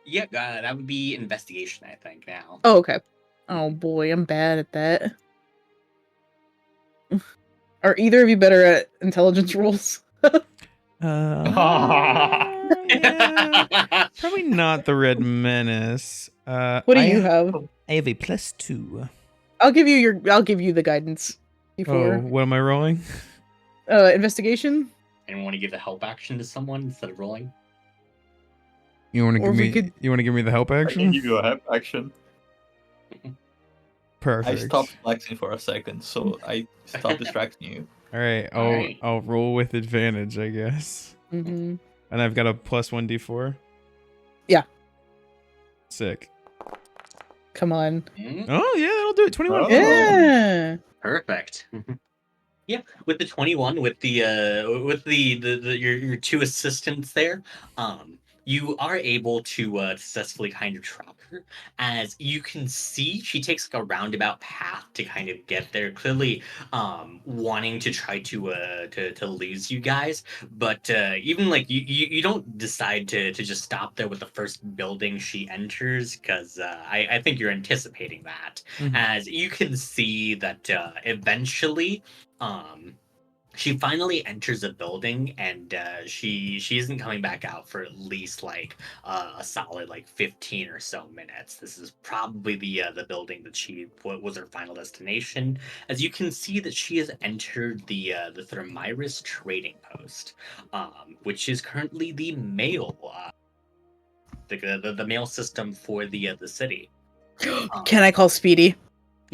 Yeah, that would be investigation, I think. Now. Oh, okay. Oh boy, I'm bad at that. Are either of you better at intelligence rolls? Probably not the Red Menace. What do you have? I have a +2. I'll give you the guidance Oh, before. what am I rolling? Investigation? Anyone want to give the help action to someone instead of rolling? You want to Or give we me? could- You want to give me the help I can action? give you a help action. I Perfect. stopped flexing for a second, so I stopped distracting you. All right. Alright. I'll roll with advantage, I guess. Mm-hmm. And I've got a +1d4. Yeah. Sick. Come on. Mm, Oh yeah, that'll do it. 21. Oh. Yeah. Perfect. Yeah, with the 21, with the your two assistants there, you are able to successfully kind of trap her. As you can see, she takes like a roundabout path to kind of get there, clearly wanting to try to lose you guys. But even like you don't decide to just stop there with the first building she enters, because I think you're anticipating that. Mhm. As you can see that eventually she finally enters a building, and she isn't coming back out for at least like a solid like 15 or so minutes. This is probably the building that what was her final destination. As you can see that she has entered the Thermyrus trading post, which is currently the mail the mail system for the city. Can I call Speedy?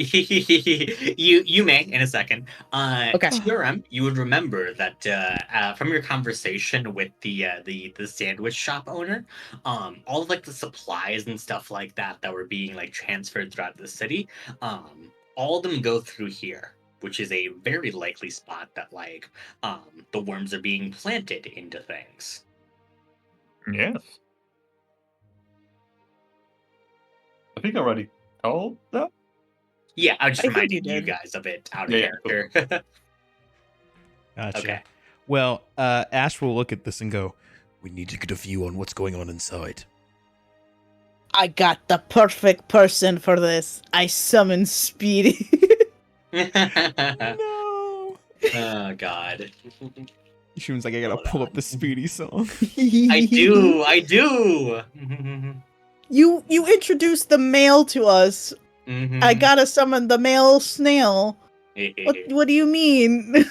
you may in a second. Okay. TRM, you would remember that from your conversation with the sandwich shop owner, all of like the supplies and stuff like that were being like transferred throughout the city, all of them go through here, which is a very likely spot that like the worms are being planted into things. Yes. I think I already told that. Yeah, I just I think reminded you you did. guys of it out of Yeah, character. Gotcha. Okay. Well, Ash will look at this and go, We need to get a view on what's going on inside. I got the perfect person for this. I summon Speedy. "No." Oh God. She was like, "I gotta Hold pull on. up the Speedy song." I do. You introduced the male to us. Mhm. I gotta summon the male snail. What do you mean?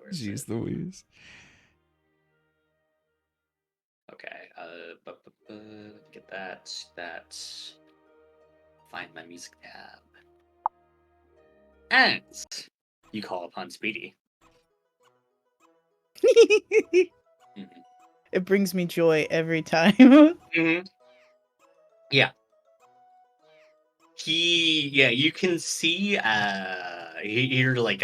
Where's Jeez it? Louise. Okay. Get that. Find my music tab. And you call upon Speedy. Mhm. It brings me joy every time. Mm-hmm. Yeah. You can see here like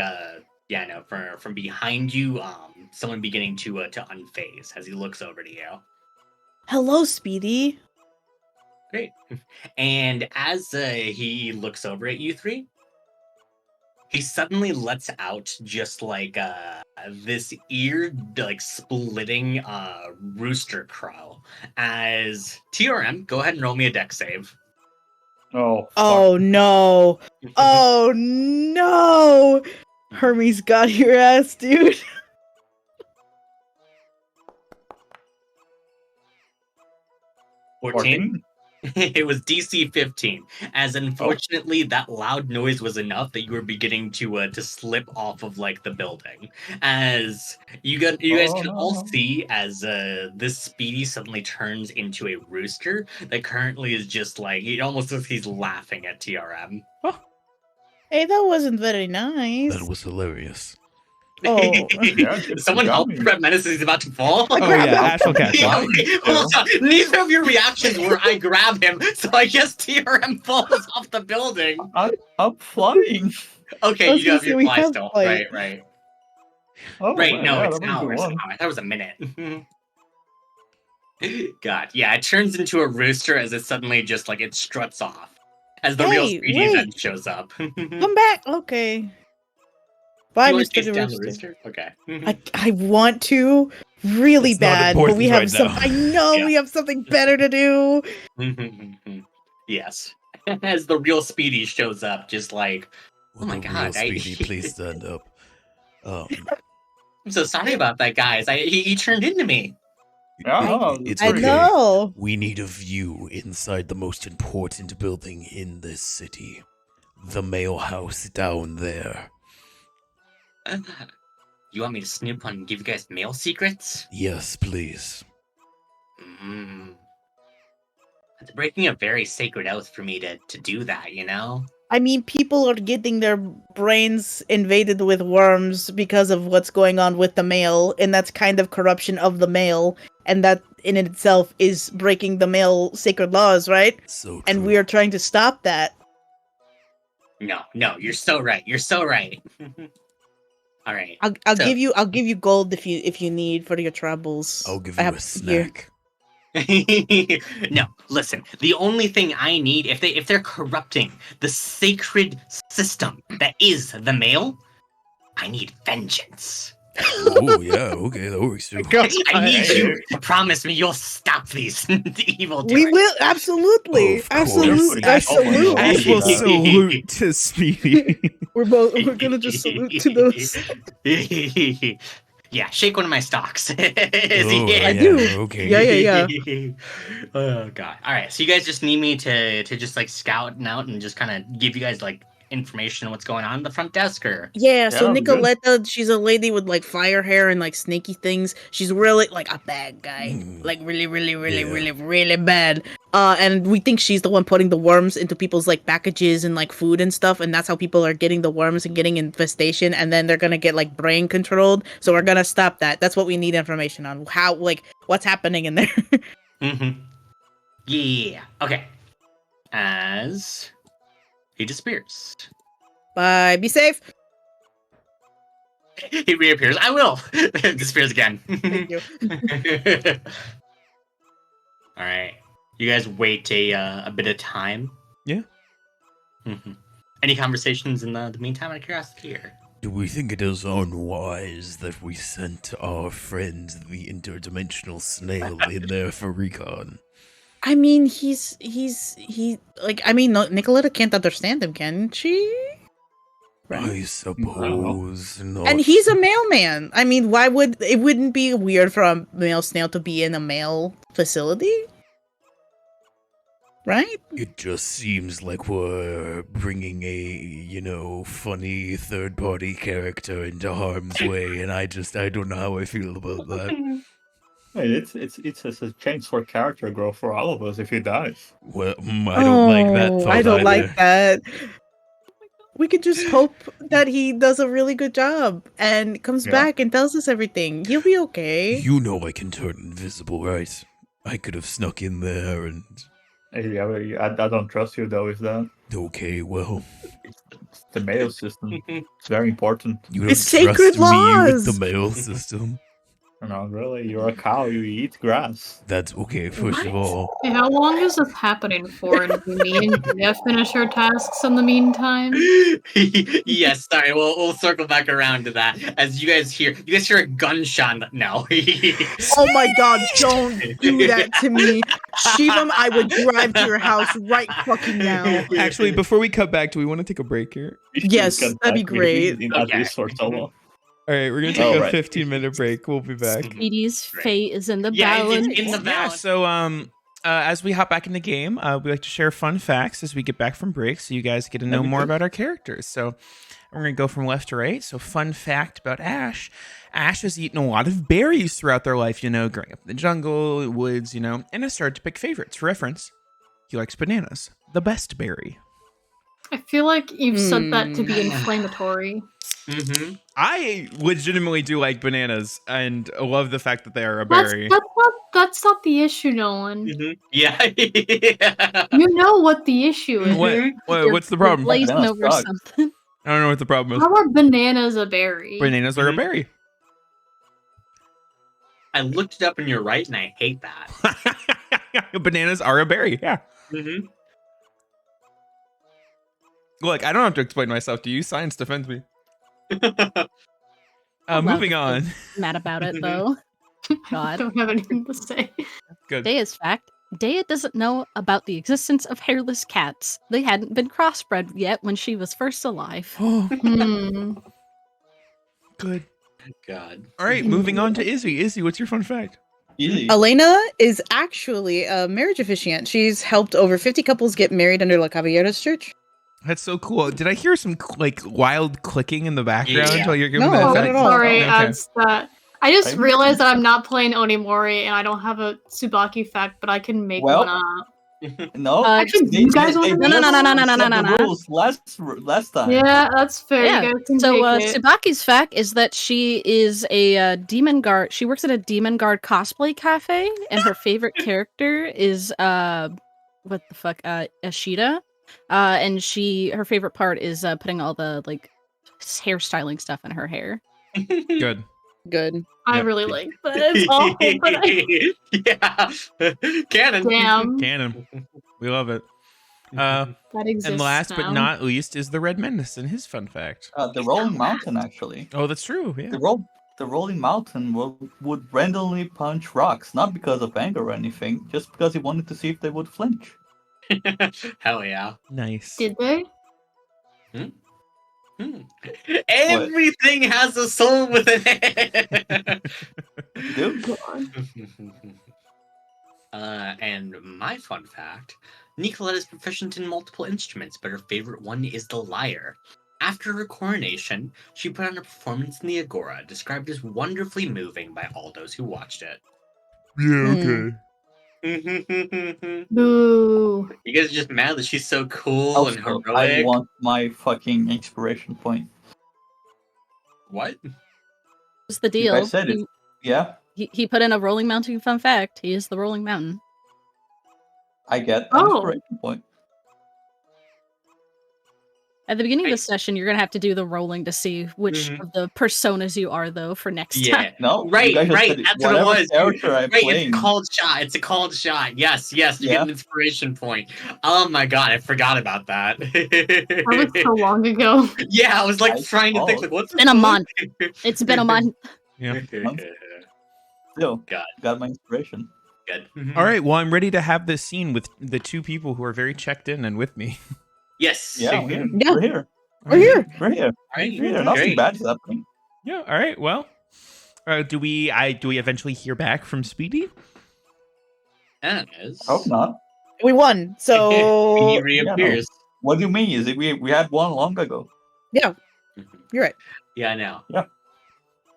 no, from behind you, someone beginning to unphase as he looks over to you. Hello, Speedy. Great. And as he looks over at you three, he suddenly lets out just like this ear like splitting rooster crow. As TRM, go ahead and roll me a dex save. Oh. Fuck. Oh no. Oh no. Hermes got your ass, dude. 14? It was DC 15, as unfortunately that loud noise was enough that you were beginning to slip off of like the building. As you guys can all see as this Speedy suddenly turns into a rooster that currently is just like he almost looks he's laughing at TRM. Hey, that wasn't very nice. That was hilarious. Oh. Someone help Red Menace, he's about to fall. Oh yeah, Ash will catch him. Hold on. Neither of your reactions were I grab him, so I guess TRM falls off the building. I'm flying. Okay, you have your fly still. Flight. Right. Oh, Right, man, no, yeah, it's that was a good hours. one. That was a minute. God, yeah, it turns into a rooster as it suddenly just like it struts off. As the real Hey, Speedy wait. then shows up. Come back. Okay. Bye, You wanna Mr. chase the down the Rooster. Okay. I want to really It's not bad, but important we have right some. now. I know Yeah. we have something better to do. Yes. As the real Speedy shows up, just like Oh my the real God, Speedy, please stand up. I'm so sorry about that, guys. He turned into me. Yeah, no, It's I okay. know. We need a view inside the most important building in this city. The mail house down there. You want me to snoop on and give you guys mail secrets? Yes, please. It's breaking a very sacred oath for me to do that, you know? I mean, people are getting their brains invaded with worms because of what's going on with the mail, and that's kind of corruption of the mail, and that in itself is breaking the mail sacred laws, right? So true. And we are trying to stop that. No, you're so right. You're so right. All right. I'll give you gold if you need for your troubles. I'll give I you have a here. snack. No, listen. The only thing I need, if they're corrupting the sacred system that is the mail, I need vengeance. Oh, yeah, okay, that works too. I need you to promise me you'll stop these evil doers. We will absolutely, Of course. absolutely, Ash- absolutely. Ash will Yeah. salute to Speedy. We're gonna just salute to those. Yeah, shake one of my stocks. Oh, Yeah. I do. Okay. Yeah. Oh god. All right. So you guys just need me to just like scout out and just kind of give you guys like information on what's going on at the front desk, or Yeah, so Yeah, good. Nicoletta, she's a lady with like fire hair and like snaky things. She's really like a bad guy. Mm. Like really Yeah. bad. And we think she's the one putting the worms into people's like packages and like food and stuff, and that's how people are getting the worms and getting infestation, and then they're gonna get like brain controlled. So we're gonna stop that. That's what we need information on. How, like, what's happening in there. Mm-hmm. Yeah. Okay. As he disappears. Bye. Be safe. He reappears. I will. Disappears again. Thank you. All right. You guys wait a bit of time. Yeah. Mm-hmm. Any conversations in the meantime? Out of curiosity, here. Do we think it is unwise that we sent our friend the interdimensional snail in there for recon? I mean, he like, I mean, no, Nicoletta can't understand him, can she? I suppose not. And he's a mailman. I mean, it wouldn't be weird for a male snail to be in a mail facility? Right? It just seems like we're bringing a, funny third-party character into harm's way, and I don't know how I feel about that. Hey, it's a chance for character growth for all of us if he dies. Well, I don't like that thought I don't either. like that. We could just hope that he does a really good job and comes Yeah. back and tells us everything. He'll be okay. You know I can turn invisible, right? I could have snuck in there and... Hey, I don't trust you though with that. Okay, well, The mail system. It's very important. you don't It's trust sacred me laws! with the mail system. No, really, you're a cow. You eat grass. That's okay, first of all. Hey, how long is this happening for? And do me and Jeff finish our tasks in the meantime? Yes, sorry. We'll circle back around to that. As you guys hear a gunshot. No. Oh my god, don't do that to me. Shivam, I would drive to your house right fucking now. Actually, before we cut back, do we want to take a break here? Yes, that'd be great. In Okay. at least for so long. All right, we're gonna take a Alright. 15-minute break. We'll be back. Speedy's Right. fate is in the Yeah, balance. it's in the Yeah, balance. so as we hop back in the game, we like to share fun facts as we get back from break, so you guys get to know more about our characters. So we're gonna go from left to right. So fun fact about Ash: Ash has eaten a lot of berries throughout their life. Growing up in the jungle, woods, and has started to pick favorites. For reference, he likes bananas, the best berry. I feel like you've said that to be inflammatory. Mm-hmm. I legitimately do like bananas and love the fact that they are a berry. That's not the issue, Nolan. Mm-hmm. Yeah. You know what the issue is. What's the problem? Blazing Bananas over suck. something. I don't know what the problem is. How are bananas a berry? Bananas are a Mhm. berry. I looked it up and you're right, and I hate that. Bananas are a berry. Yeah. Mm-hmm. Look, I don't have to explain myself to you. Science defends me. love Moving it. on. Mad about it though. I God. don't have anything to say. Good. Day is fact. Dea doesn't know about the existence of hairless cats. They hadn't been crossbred yet when she was first alive. Oh, Hmm. good. God. All right, moving on to Izzy. Izzy, what's your fun fact? Easy. Elena is actually a marriage officiant. She's helped over 50 couples get married under La Caballeros Church. That's so cool. Did I hear some like wild clicking in the background Yeah. while you're giving No, that not fact? at all. Sorry, Okay. it's that. I just I'm- realized that I'm not playing Onimori and I don't have a Tsubaki fact, but I can make Well, one up. No, Actually, you guys wanna they do just this? set No. the rules last time. Yeah, that's fair. Yeah, You guys can So make it. Tsubaki's fact is that she is a demon guard. She works at a demon guard cosplay cafe, and her favorite character is what the fuck, Ashita. And her favorite part is putting all the like hairstyling stuff in her hair. Good. Good. I Yep. really like that. It's awful, but Yeah. Canon. damn, Canon. We love it. Uh, that exists. and last but now. not least is the Red Menace and his fun fact. The Rolling Mountain, actually. Oh, that's true. Yeah. The Rolling Mountain would randomly punch rocks, not because of anger or anything, just because he wanted to see if they would flinch. Hell yeah. Nice. Did they? Everything has a soul within it. Dude, God. And my fun fact, Nicolette is proficient in multiple instruments, but her favorite one is the lyre. After her coronation, she put on a performance in the Agora, described as wonderfully moving by all those who watched it. Yeah. You Boo. guys are just mad that she's so cool and also, heroic. I want my fucking inspiration point. What? What's the You deal? guys said it. Yeah, He put in a Rolling Mountain fun fact. He is the Rolling Mountain. I get an Oh. inspiration point. At the beginning of Right. the session, you're gonna have to do the rolling to see which Mhm. of the personas you are, though, for next Yeah. time. No, you Right, guys just right. said it. That's what it Whatever was. character I'm Right, playing. it's a called shot. It's a called shot. Yes, you Yeah. get an inspiration point. Oh my god, I forgot about that. That was so long ago. Yeah, I was like I trying to think, called. like, what's Been a month. It's been a month. Yeah. Still, God. got my inspiration. Good. All right. Well, I'm ready to have this scene with the two people who are very checked in and with me. Yes. Yeah, we're here. Yeah. We're here. We're here. We're here. Right. We're here. Nothing Great. bad is happening. Yeah. All right. Well, do we eventually hear back from Speedy? Yes. Hope not. We won. So He reappears. What do you mean? Is it we had one long ago? yeah, you're right. Yeah, I know. Yeah.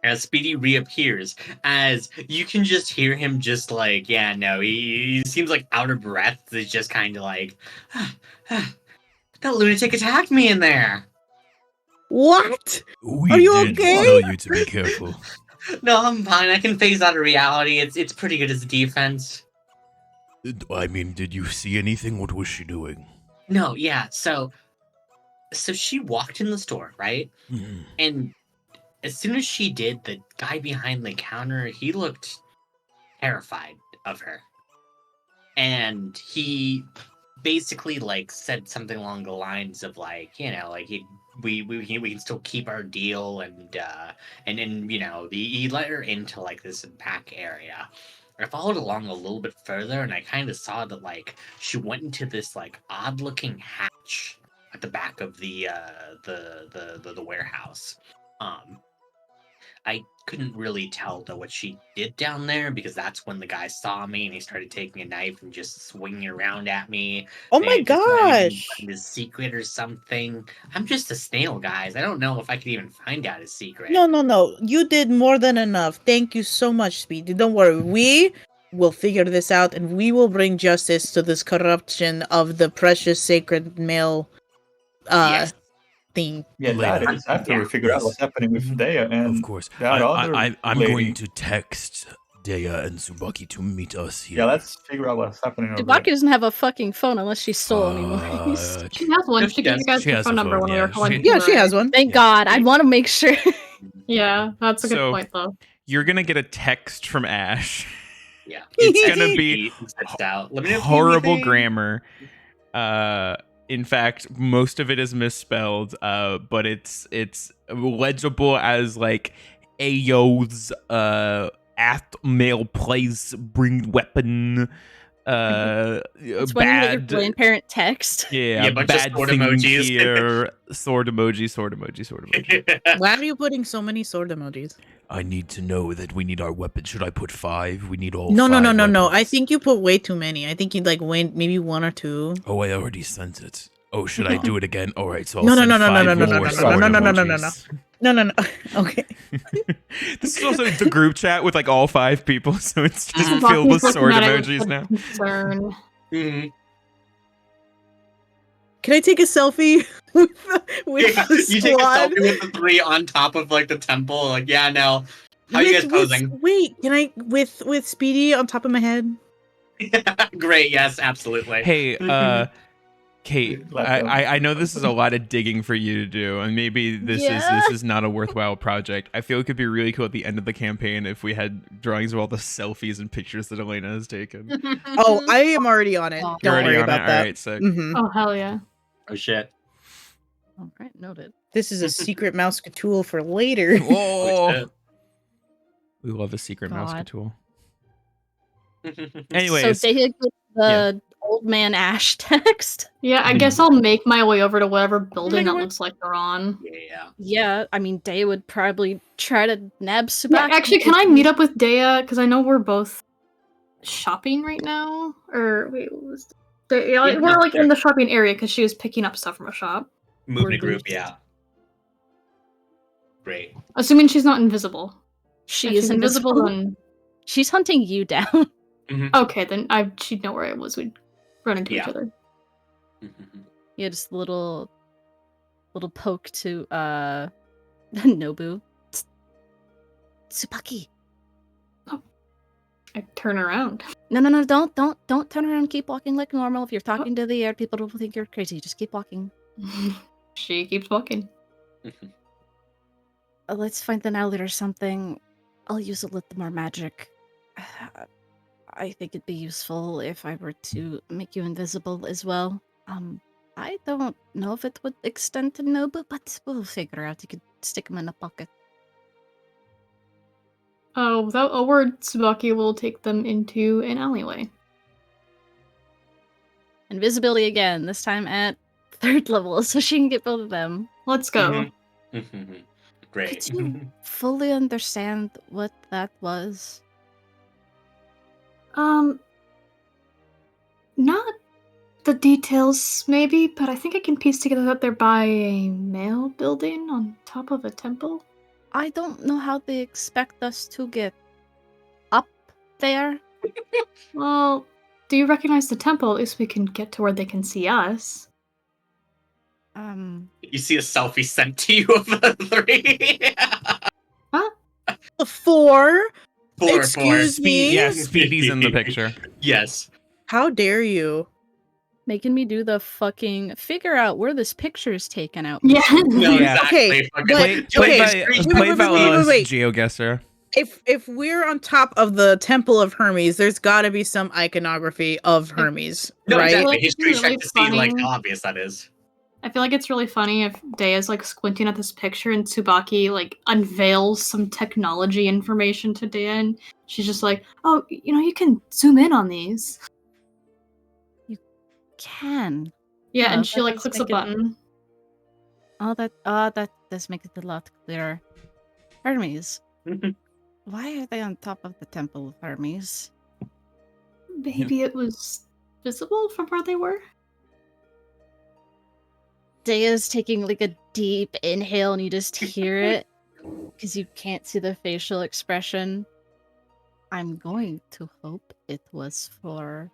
As Speedy reappears, as you can just hear him just like, yeah, no, he seems like out of breath. It's just kind of like, that lunatic attacked me in there. What? We Are you did okay? tell you to be careful. No, I'm fine. I can phase out of reality. It's pretty good as a defense. I mean, did you see anything? What was she doing? No, yeah. So she walked in the store, right? Mhm. And as soon as she did, the guy behind the counter, he looked terrified of her. And he basically like said something along the lines of like, you know, like we can still keep our deal, and then you know, he let her into like this back area. I followed along a little bit further, and I kind of saw that like she went into this like odd looking hatch at the back of the warehouse. I couldn't really tell though what she did down there, because that's when the guy saw me and he started taking a knife and just swinging around at me. Oh my Maybe just not even gosh. find his secret or something. I'm just a snail, guys. I don't know if I could even find out his secret. No. You did more than enough. Thank you so much, Speedy. Don't worry. We will figure this out, and we will bring justice to this corruption of the precious sacred male Yes. thing. Yeah, Later. that is after we figure out what's happening with Dea and Of course. that other I'm lady. going to text Dea and Tsubaki to meet us here. Yeah, let's figure out what's happening over Tsubaki there. doesn't have a fucking phone unless she stole anymore. She has one. She gave you guys She her has phone a number phone, when we yeah. were calling. Yeah, she has one. Thank Yeah. God. I'd want to make sure. Yeah, that's a good So- point though. You're gonna get a text from Ash. Yeah. It's gonna be Stretched out. Let me know if you need horrible anything. grammar. In fact, most of it is misspelled. But it's legible as like Ayo's at male plays bring weapon. It's when you let your bad grandparent text. yeah, Yeah, bunch of bad sword thing emojis. here, sword emoji, sword emoji, sword emoji. Why are you putting so many sword emojis? I need to know that we need our weapons. Should I put 5? We need all No, 5 no. I weapons. think you put way too many. I think you like wait maybe 1 or 2. Oh, I already sent it. Oh, should I do it again? All right, so I'll No, send no. 5 more no, sword no, emojis. No. Okay. This is also the group chat with like all 5 people, so it's just Mhm. filled with Subaki's sword looking at it emojis with now. concern. Mhm. Can I take a selfie with Yeah, the you take a squad? selfie with the 3 on top of like the temple. Like, yeah, no. How are you guys posing? Wait, can I with Speedy on top of my head? Great, yes, absolutely. Hey, Kate, I know this is a lot of digging for you to do, and maybe this is not a worthwhile project. I feel it could be really cool at the end of the campaign if we had drawings of all the selfies and pictures that Elena has taken. Oh, I am already on it. Oh. You're Don't already worry on about it? that. All right, sick. Mhm. Oh hell yeah! Oh shit. All right, noted. This is a secret mouse tool for later. Oh, Oh, we love a secret mouse God. tool. shit. Anyways, So Daya gets the old man Ash text. Yeah, I guess I'll make my way over to whatever building that looks like they're on. Yeah. Yeah, I mean, Daya would probably try to nab Subaki. Yeah, actually, can I meet up with Daya? Because I know we're both shopping right now. Or wait, what was yeah, Yeah, we're no, like sure. in the shopping area because she was picking up stuff from a shop. Moving a We're group, goofed. yeah. Great. Assuming she's not invisible. She If is she's invisible. then She's hunting you down. okay, then she'd know where I was. We'd run into each Yeah. other. Yeah, just a little poke to Nobu. Tsubaki. I turn around. No, don't turn around. Keep walking like normal. If you're talking to the air, people will think you're crazy. Just keep walking. She keeps walking. Let's find an outlet or something. I'll use a little more magic. I think it'd be useful if I were to make you invisible as well. I don't know if it would extend to Nobu, but we'll figure out. You could stick him in a pocket. Without a word, Tsubaki will take them into an alleyway. Invisibility again, this time at 3rd level, so she can get both of them. Let's go. Great. Could you fully understand what that was? Not the details, maybe, but I think I can piece together that they're by a mail building on top of a temple. I don't know how they expect us to get up there. Well, do you recognize the temple? At least we can get to where they can see us. You see a selfie sent to you of the 3. Huh? 4? Four. Excuse me? Yeah, Speedy's in the picture. Yes. How dare you? Making me do the fucking figure out where this picture is taken out. Yeah. No, Yeah. exactly. Okay, Fucking- but- Play okay, by Vala's wait. GeoGuessr. If we're on top of the Temple of Hermes, there's got to be some iconography of Hermes, No, right? exactly. Well, History it's check really to see like funny. how obvious that is. I feel like it's really funny if Daya's like squinting at this picture and Tsubaki like unveils some technology information to Daya and she's just like, oh, you can zoom in on these. Can. Yeah, Oh, and she that like does clicks a make it- button. That does make it a lot clearer. Hermes. Why are they on top of the Temple of Hermes? Maybe it was visible from where they were? Daya's taking like a deep inhale and you just hear it because you can't see the facial expression. I'm going to hope it was for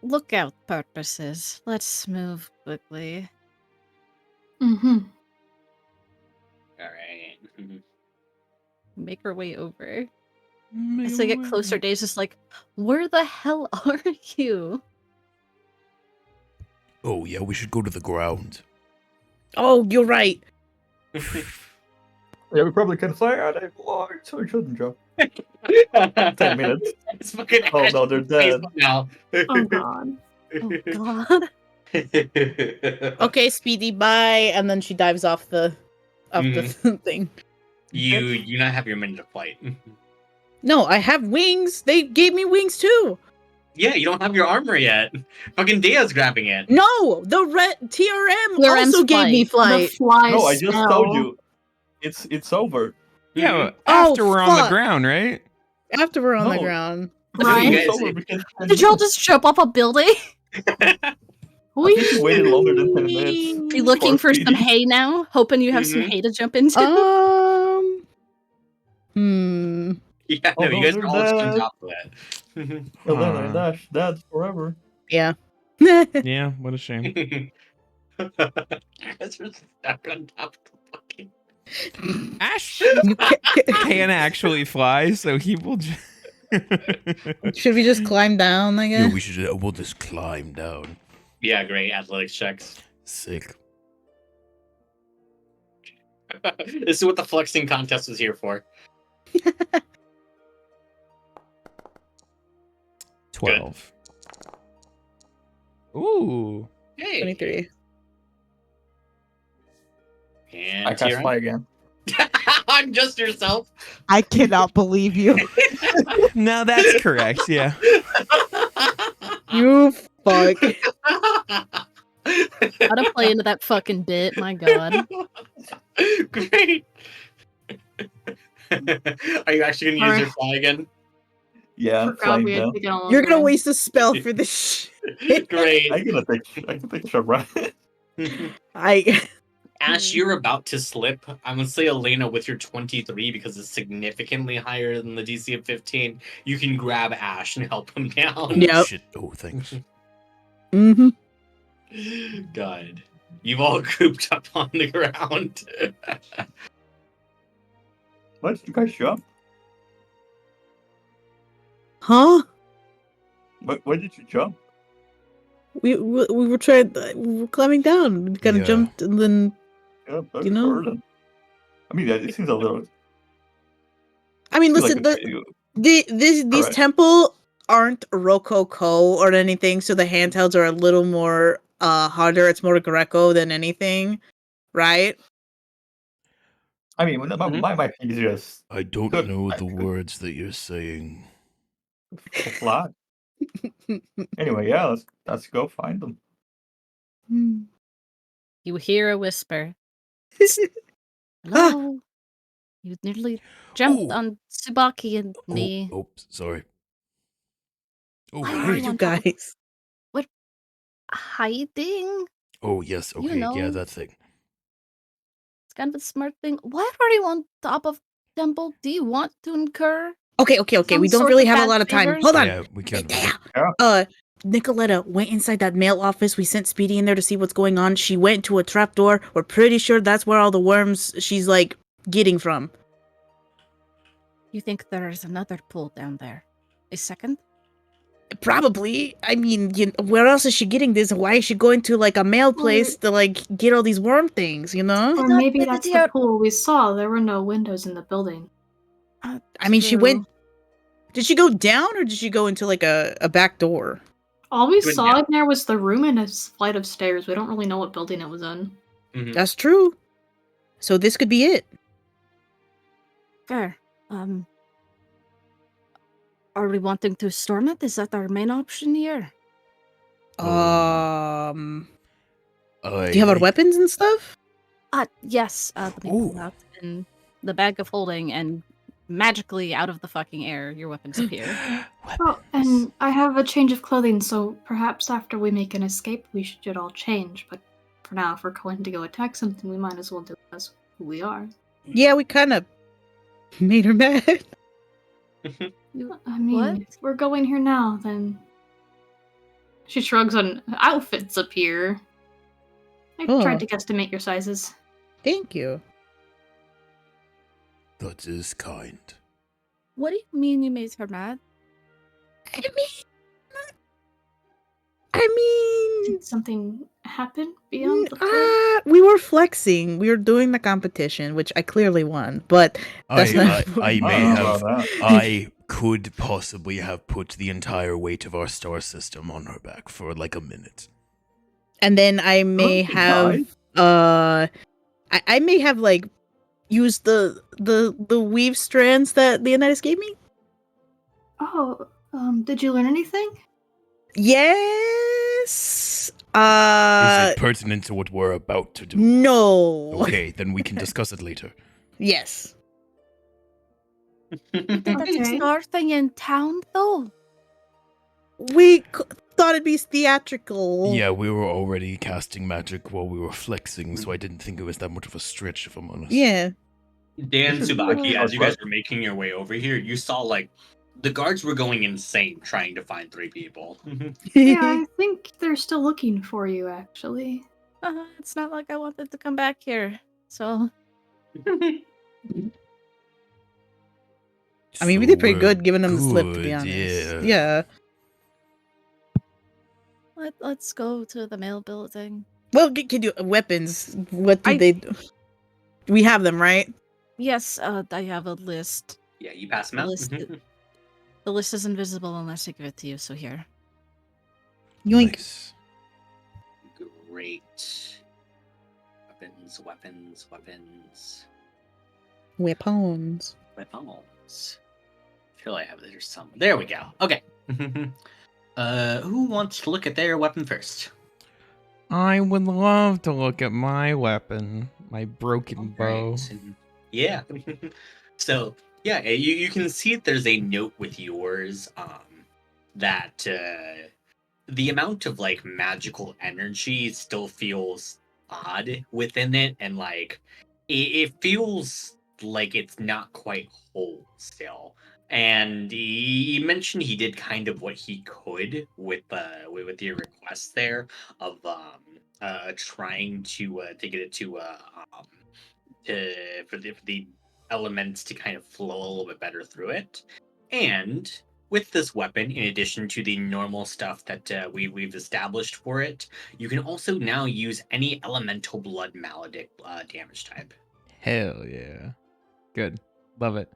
lookout purposes. Let's move quickly. Mm-hmm. All right. Make our way over. As they get closer, Daya's just like, where the hell are you? Oh, yeah, we should go to the ground. Oh, you're right. Yeah, we probably can fly out a large, so we shouldn't jump. 10 minutes. It's fucking Oh, Ash no, they're on Facebook dead. now. Oh god. Oh god. Okay, Speedy, bye. And then she dives off the thing. You not have your minute of flight. No, I have wings. They gave me wings too. Yeah, you don't have your armor yet. Fucking Dea's grabbing it. No, the red TRM TRM's also gave me flight. The flight. fly No, I just spell. told you. It's over. Yeah, Oh, after we're on the fuck. ground, right? After we're on the No. ground. Right? You It's guys- over because Did y'all just jump off a building? I think you waited longer than 10 minutes. Are you looking for some speedy. hay now? Hoping you have some Mhm. hay to jump into? Yeah, Oh, no, you don't guys do are all just on that. top of it. Elena and Ash, that's forever. Yeah. Yeah, what a shame. You guys are stuck on top of the fucking. Ash You can actually fly, so he will. Should we just climb down, I Yeah, guess? we'll just climb down. Yeah, great athletics checks. Sick. This is what the flexing contest was here for. 12. Ooh. Hey, 23. and I cast Tira. fly again. I'm just yourself. I cannot believe you. No, that's correct. Yeah. You fuck. Gotta play into that fucking bit, my god. Great. Are you actually gonna use your fly again? Yeah, I'm Forgot flying we had down. taken a long You're gonna ride. waste a spell for this shit. Great. I can take a shot right. Ash, you're about to slip. I'm gonna say Elena with your 23 because it's significantly higher than the DC of 15. You can grab Ash and help him down. Yep. Shit. Oh, thanks. Mm-hmm. God. You've all grouped up on the ground. What? You guys jump? Huh? Why did you jump? We were trying. We were climbing down. We kind of Yeah. jumped and then. Yeah, that's You know? burden. I mean, it seems a little. I mean, seems listen. like These Alright. temple aren't rococo or anything, so the handhelds are a little more harder. It's more Greco than anything, right? I mean, my thing is just I don't Good. know the words that you're saying. a fly. Anyway, yeah, let's go find them. You hear a whisper. Ah. Hello? You nearly jumped Oh. on Tsubaki and me. Oh, oops, sorry. Oh, Why Why are are hey. you you on top of- guys? Hiding? Oh, yes, You okay, yeah, know. that thing. It's kind of a smart thing. Why are you on top of temple? Do you want to incur? Okay. Some We don't sort really of have a bad lot of time. favors? Hold on. Yeah, we can. Yeah. Nicoletta went inside that mail office. We sent Speedy in there to see what's going on. She went to a trapdoor. We're pretty sure that's where all the worms she's like getting from. You think there is another pool down there? A second? Probably. I mean, where else is she getting this? Why is she going to like a mail place to like get all these worm things? You know? Or not maybe get that's it the out. pool we saw. There were no windows in the building. I mean, she True. went. Did she go down or did she go into like a back door? All we Good saw job. in there was the room and a flight of stairs. We don't really know what building it was in. Mhm. That's true. So this could be it. Fair. Are we wanting to storm it? Is that our main option here? Do you have our I- weapons and stuff? Yes. Let me pull Ooh. out in the bag of holding, and magically out of the fucking air, your weapons appear. Oh, and I have a change of clothing, so perhaps after we make an escape, we should all change. But for now, if we're going to go attack something, we might as well do as who we are. Yeah, we kind of made her mad. I mean, if we're going here now, then... She shrugs and outfits appear. I Oh. tried to guesstimate your sizes. Thank you. That is kind. What do you mean you made her mad? I mean, Did something happen beyond the pool? we were flexing. We were doing the competition, which I clearly won. But that's I not. may I don't know have. about that. I could possibly have put the entire weight of our star system on her back for like a minute. And then I may Okay, have. I may have like used the weave strands that Leonidas gave me. Oh, did you learn anything? Yes. Is it pertinent to what we're about to do? No. Okay, then we can discuss it later. Yes. Did the big Okay. star thing in town, though? We thought it'd be theatrical. Yeah, we were already casting magic while we were flexing, so I didn't think it was that much of a stretch, if I'm honest. Yeah. Dan, Tsubaki, as you guys What? were making your way over here, you saw like the guards were going insane trying to find 3 people. Yeah, I think they're still looking for you, actually. It's not like I wanted to come back here, so... I mean, we did pretty we're good giving them the slip, to be good, honest. Yeah. Let's go to the mail building. Well, can you weapons? What did they do? We have them, right? Yes, I have a list. Yeah, you pass them The out. list, the list is invisible unless I give it to you, so here. Yoink. Nice. Great. Weapons, weapons, weapons. Weapons. Weapons. I feel I have there's some. There we go. Okay. Who wants to look at their weapon first? I would love to look at my weapon, my broken bow. Alright. Yeah. So yeah, you can see there's a note with yours that the amount of like magical energy still feels odd within it, and like it feels like it's not quite whole still. And he mentioned he did kind of what he could with your request there of trying to get it to for the elements to kind of flow a little bit better through it. And with this weapon, in addition to the normal stuff that we've established for it, you can also now use any elemental blood maledict damage type. Hell yeah. Good. Love it.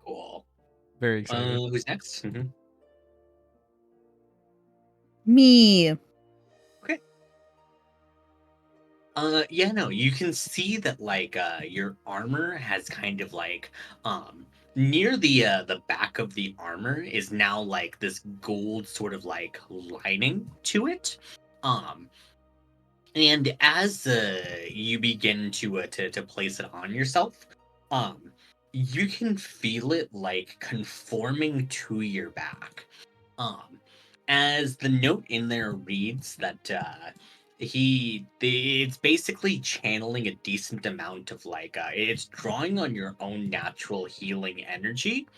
Cool. Very excited. Who's next? Mm-hmm. Me. Yeah, no, you can see that like your armor has kind of like near the back of the armor is now like this gold sort of like lining to it. And as you begin to place it on yourself, you can feel it like conforming to your back. As the note in there reads that it's basically channeling a decent amount of like it's drawing on your own natural healing energy,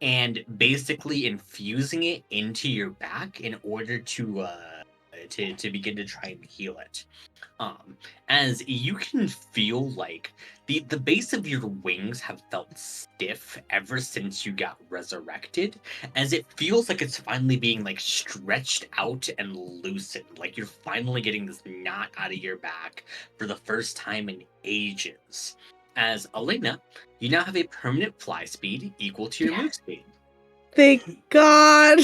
and basically infusing it into your back in order to begin to try and heal it. As you can feel like the base of your wings have felt stiff ever since you got resurrected, as it feels like it's finally being like stretched out and loosened, like you're finally getting this knot out of your back for the first time in ages. As Elena, you now have a permanent fly speed equal to your move speed. Thank God.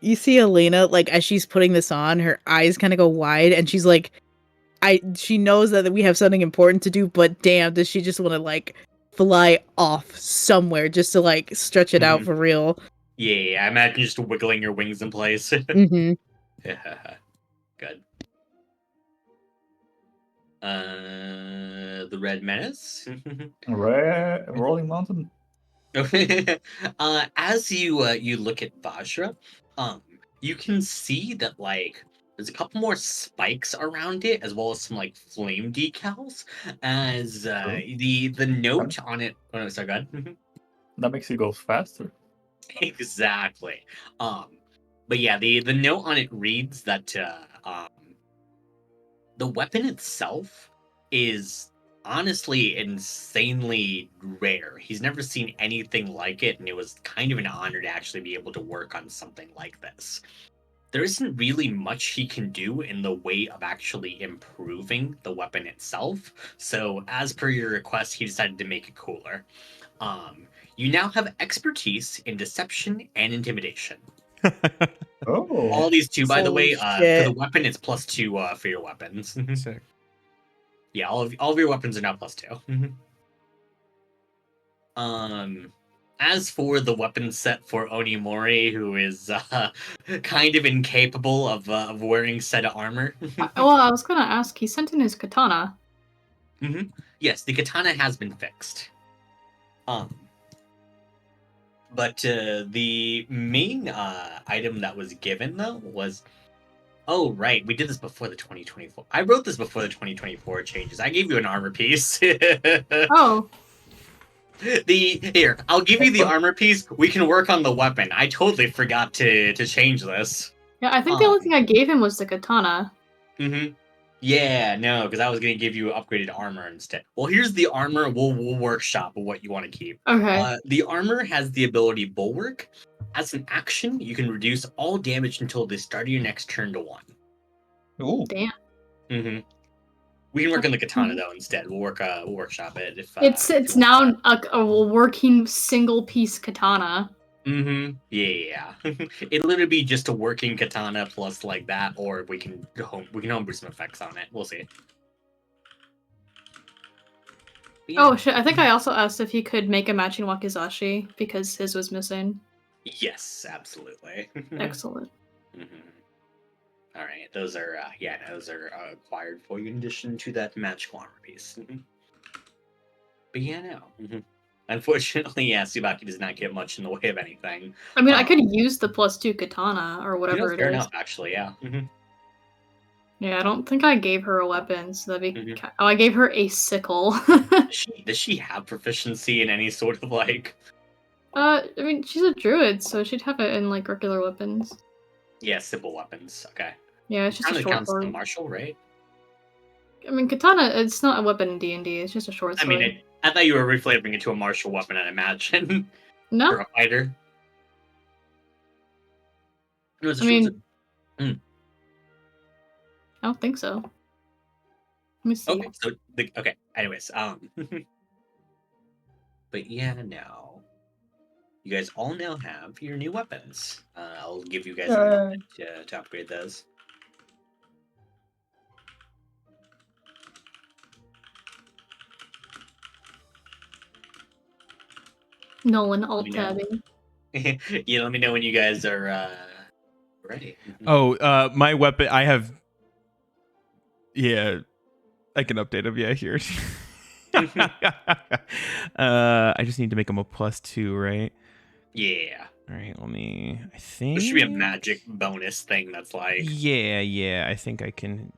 You see Elena, like, as she's putting this on, her eyes kind of go wide, and she's like, she knows that we have something important to do, but damn, does she just want to, like, fly off somewhere just to, like, stretch it out for real. Yeah, I imagine just wiggling your wings in place. Mm-hmm. Yeah, good. The Red Menace. Rolling Mountain. As you look at Vajra, you can see that like there's a couple more spikes around it, as well as some like flame decals. As the note on it. Oh no, sorry, go ahead. That makes it go faster. Exactly. But yeah, the note on it reads that the weapon itself is honestly insanely rare. He's never seen anything like it, and it was kind of an honor to actually be able to work on something like this. There isn't really much he can do in the way of actually improving the weapon itself, so as per your request, he decided to make it cooler. You now have expertise in deception and intimidation. Oh. All these two, by the way, Holy for shit. the weapon, it's +2 for your weapons. Sick. Yeah, all of your weapons are now +2. As for the weapon set for Onimori, who is kind of incapable of wearing said armor. Well, I was gonna ask. He sent in his katana. Yes, the katana has been fixed. But the main item that was given though was, oh right, we did this before the 2024. I wrote this before the 2024 changes. I gave you an armor piece. Oh, Here, I'll give you the armor piece. We can work on the weapon. I totally forgot to change this. yeah. I think the only thing I gave him was the katana. Yeah, no, because I was gonna give you upgraded armor instead. Well, here's the armor. We'll workshop what you want to keep. Okay. The armor has the ability Bulwark. As an action, you can reduce all damage until the start of your next turn to 1. Ooh. Damn. We can work on the katana though instead. We'll workshop it if It's now a working single piece katana. Yeah. It'll literally be just a working katana plus like that, or we can homebrew some effects on it. We'll see. Yeah. Oh shit! I think I also asked if he could make a matching wakizashi because his was missing. Yes, absolutely. Excellent. All right, those are acquired for you in addition to that magical armor piece. But yeah, no. Unfortunately, yeah, Tsubaki does not get much in the way of anything. I mean, I could use the +2 katana or whatever it fair is. enough, actually, yeah. Yeah, I don't think I gave her a weapon, so that'd be. Oh, I gave her a sickle. Does she have proficiency in any sort of like? I mean, she's a druid, so she'd have it in like regular weapons. Yeah, simple weapons. Okay. Yeah, it's just Katana a short counts sword. as martial, right? I mean, katana, it's not a weapon in D&D, it's just a short sword. I mean, I thought you were reflaving it to a martial weapon, I'd imagine. No? For a fighter. No, it's a I mean, I don't think so. Let me see. Okay, so okay. Anyways, but yeah, no. You guys all now have your new weapons. I'll give you guys a moment to upgrade those. Nolan alt-tabbing. Yeah, let me know when you guys are ready. Oh, my weapon. I have. Yeah, I can update him. Yeah, here. I just need to make him a +2, right? Yeah. All right, let me. I think There should be a magic bonus thing that's like. Yeah. I think I can.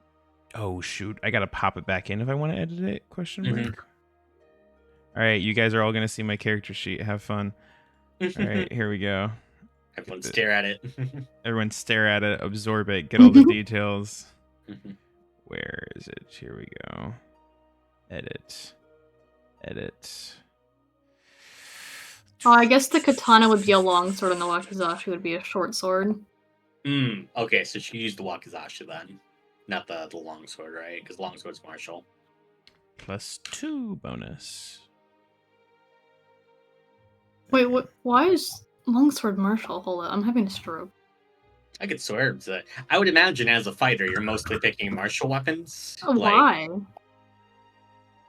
Oh shoot! I gotta pop it back in if I want to edit it. Question mark. All right, you guys are all gonna see my character sheet. Have fun. All right, here we go. Everyone stare at it. Everyone stare at it, absorb it, get all the details. Where is it? Here we go. Edit. Oh, I guess the katana would be a long sword and the wakizashi would be a short sword. Okay, so she used the wakizashi then. Not the longsword, right? Because longsword's martial. +2 bonus. Wait, what? Why is longsword martial? Hold on, I'm having a stroke. I could swear. I would imagine as a fighter, you're mostly picking martial weapons. Why?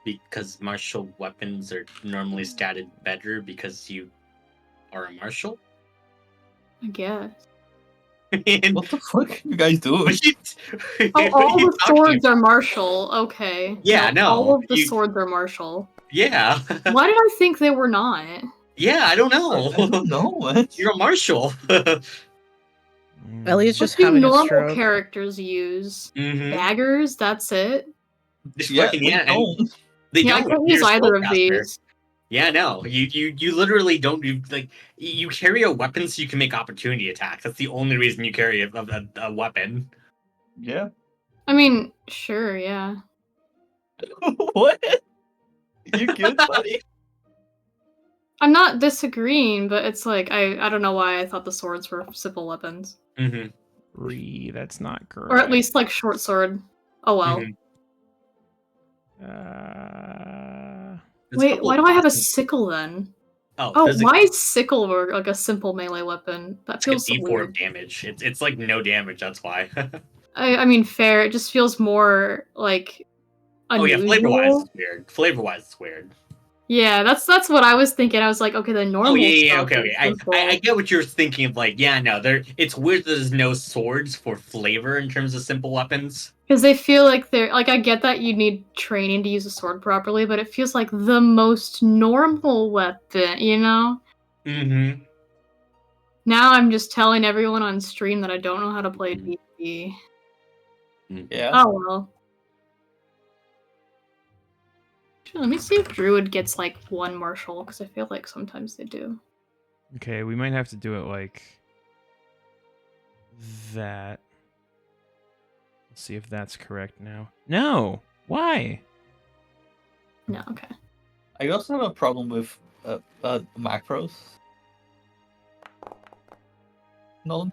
Because martial weapons are normally statted better because you are a martial? I guess. What the fuck are you guys doing? All the swords are martial. Okay. Yeah, no. All of the swords are martial. Yeah. Why did I think they were not? Yeah, I don't know. I don't know. What? You're a martial. Ellie's just What do having a normal stroke. characters use? Mhm. Daggers, that's it. Yeah, Fucking, we don't. They Yeah, I don't. can't You're use a either of spellcaster. these. Yeah, no. You literally don't do like you carry a weapon so you can make opportunity attacks. That's the only reason you carry a weapon. Yeah. I mean, sure, yeah. What? You good, buddy? I'm not disagreeing, but it's like I don't know why I thought the swords were simple weapons. That's not correct. Or at least like short sword. Oh well. Wait, why do I have a sickle then? Oh, why is sickle like a simple melee weapon? That feels so D4 weird. damage. It's like no damage. That's why. I mean, fair. It just feels more like unusual. Flavor-wise, it's weird. Yeah, that's what I was thinking. I was like, okay, the normal Oh yeah, stuff okay. is I simple. get what you're thinking of. Like, yeah, no, it's weird that there's no swords for flavor in terms of simple weapons. Because they feel like they're like, I get that you need training to use a sword properly, but it feels like the most normal weapon, you know? Mm-hmm. Now I'm just telling everyone on stream that I don't know how to play D&D. Yeah. Oh well. Let me see if Druid gets like one martial, because I feel like sometimes they do. Okay, we might have to do it like that. Let's see if that's correct now. No! Why? No, okay. I also have a problem with macros. Nolan?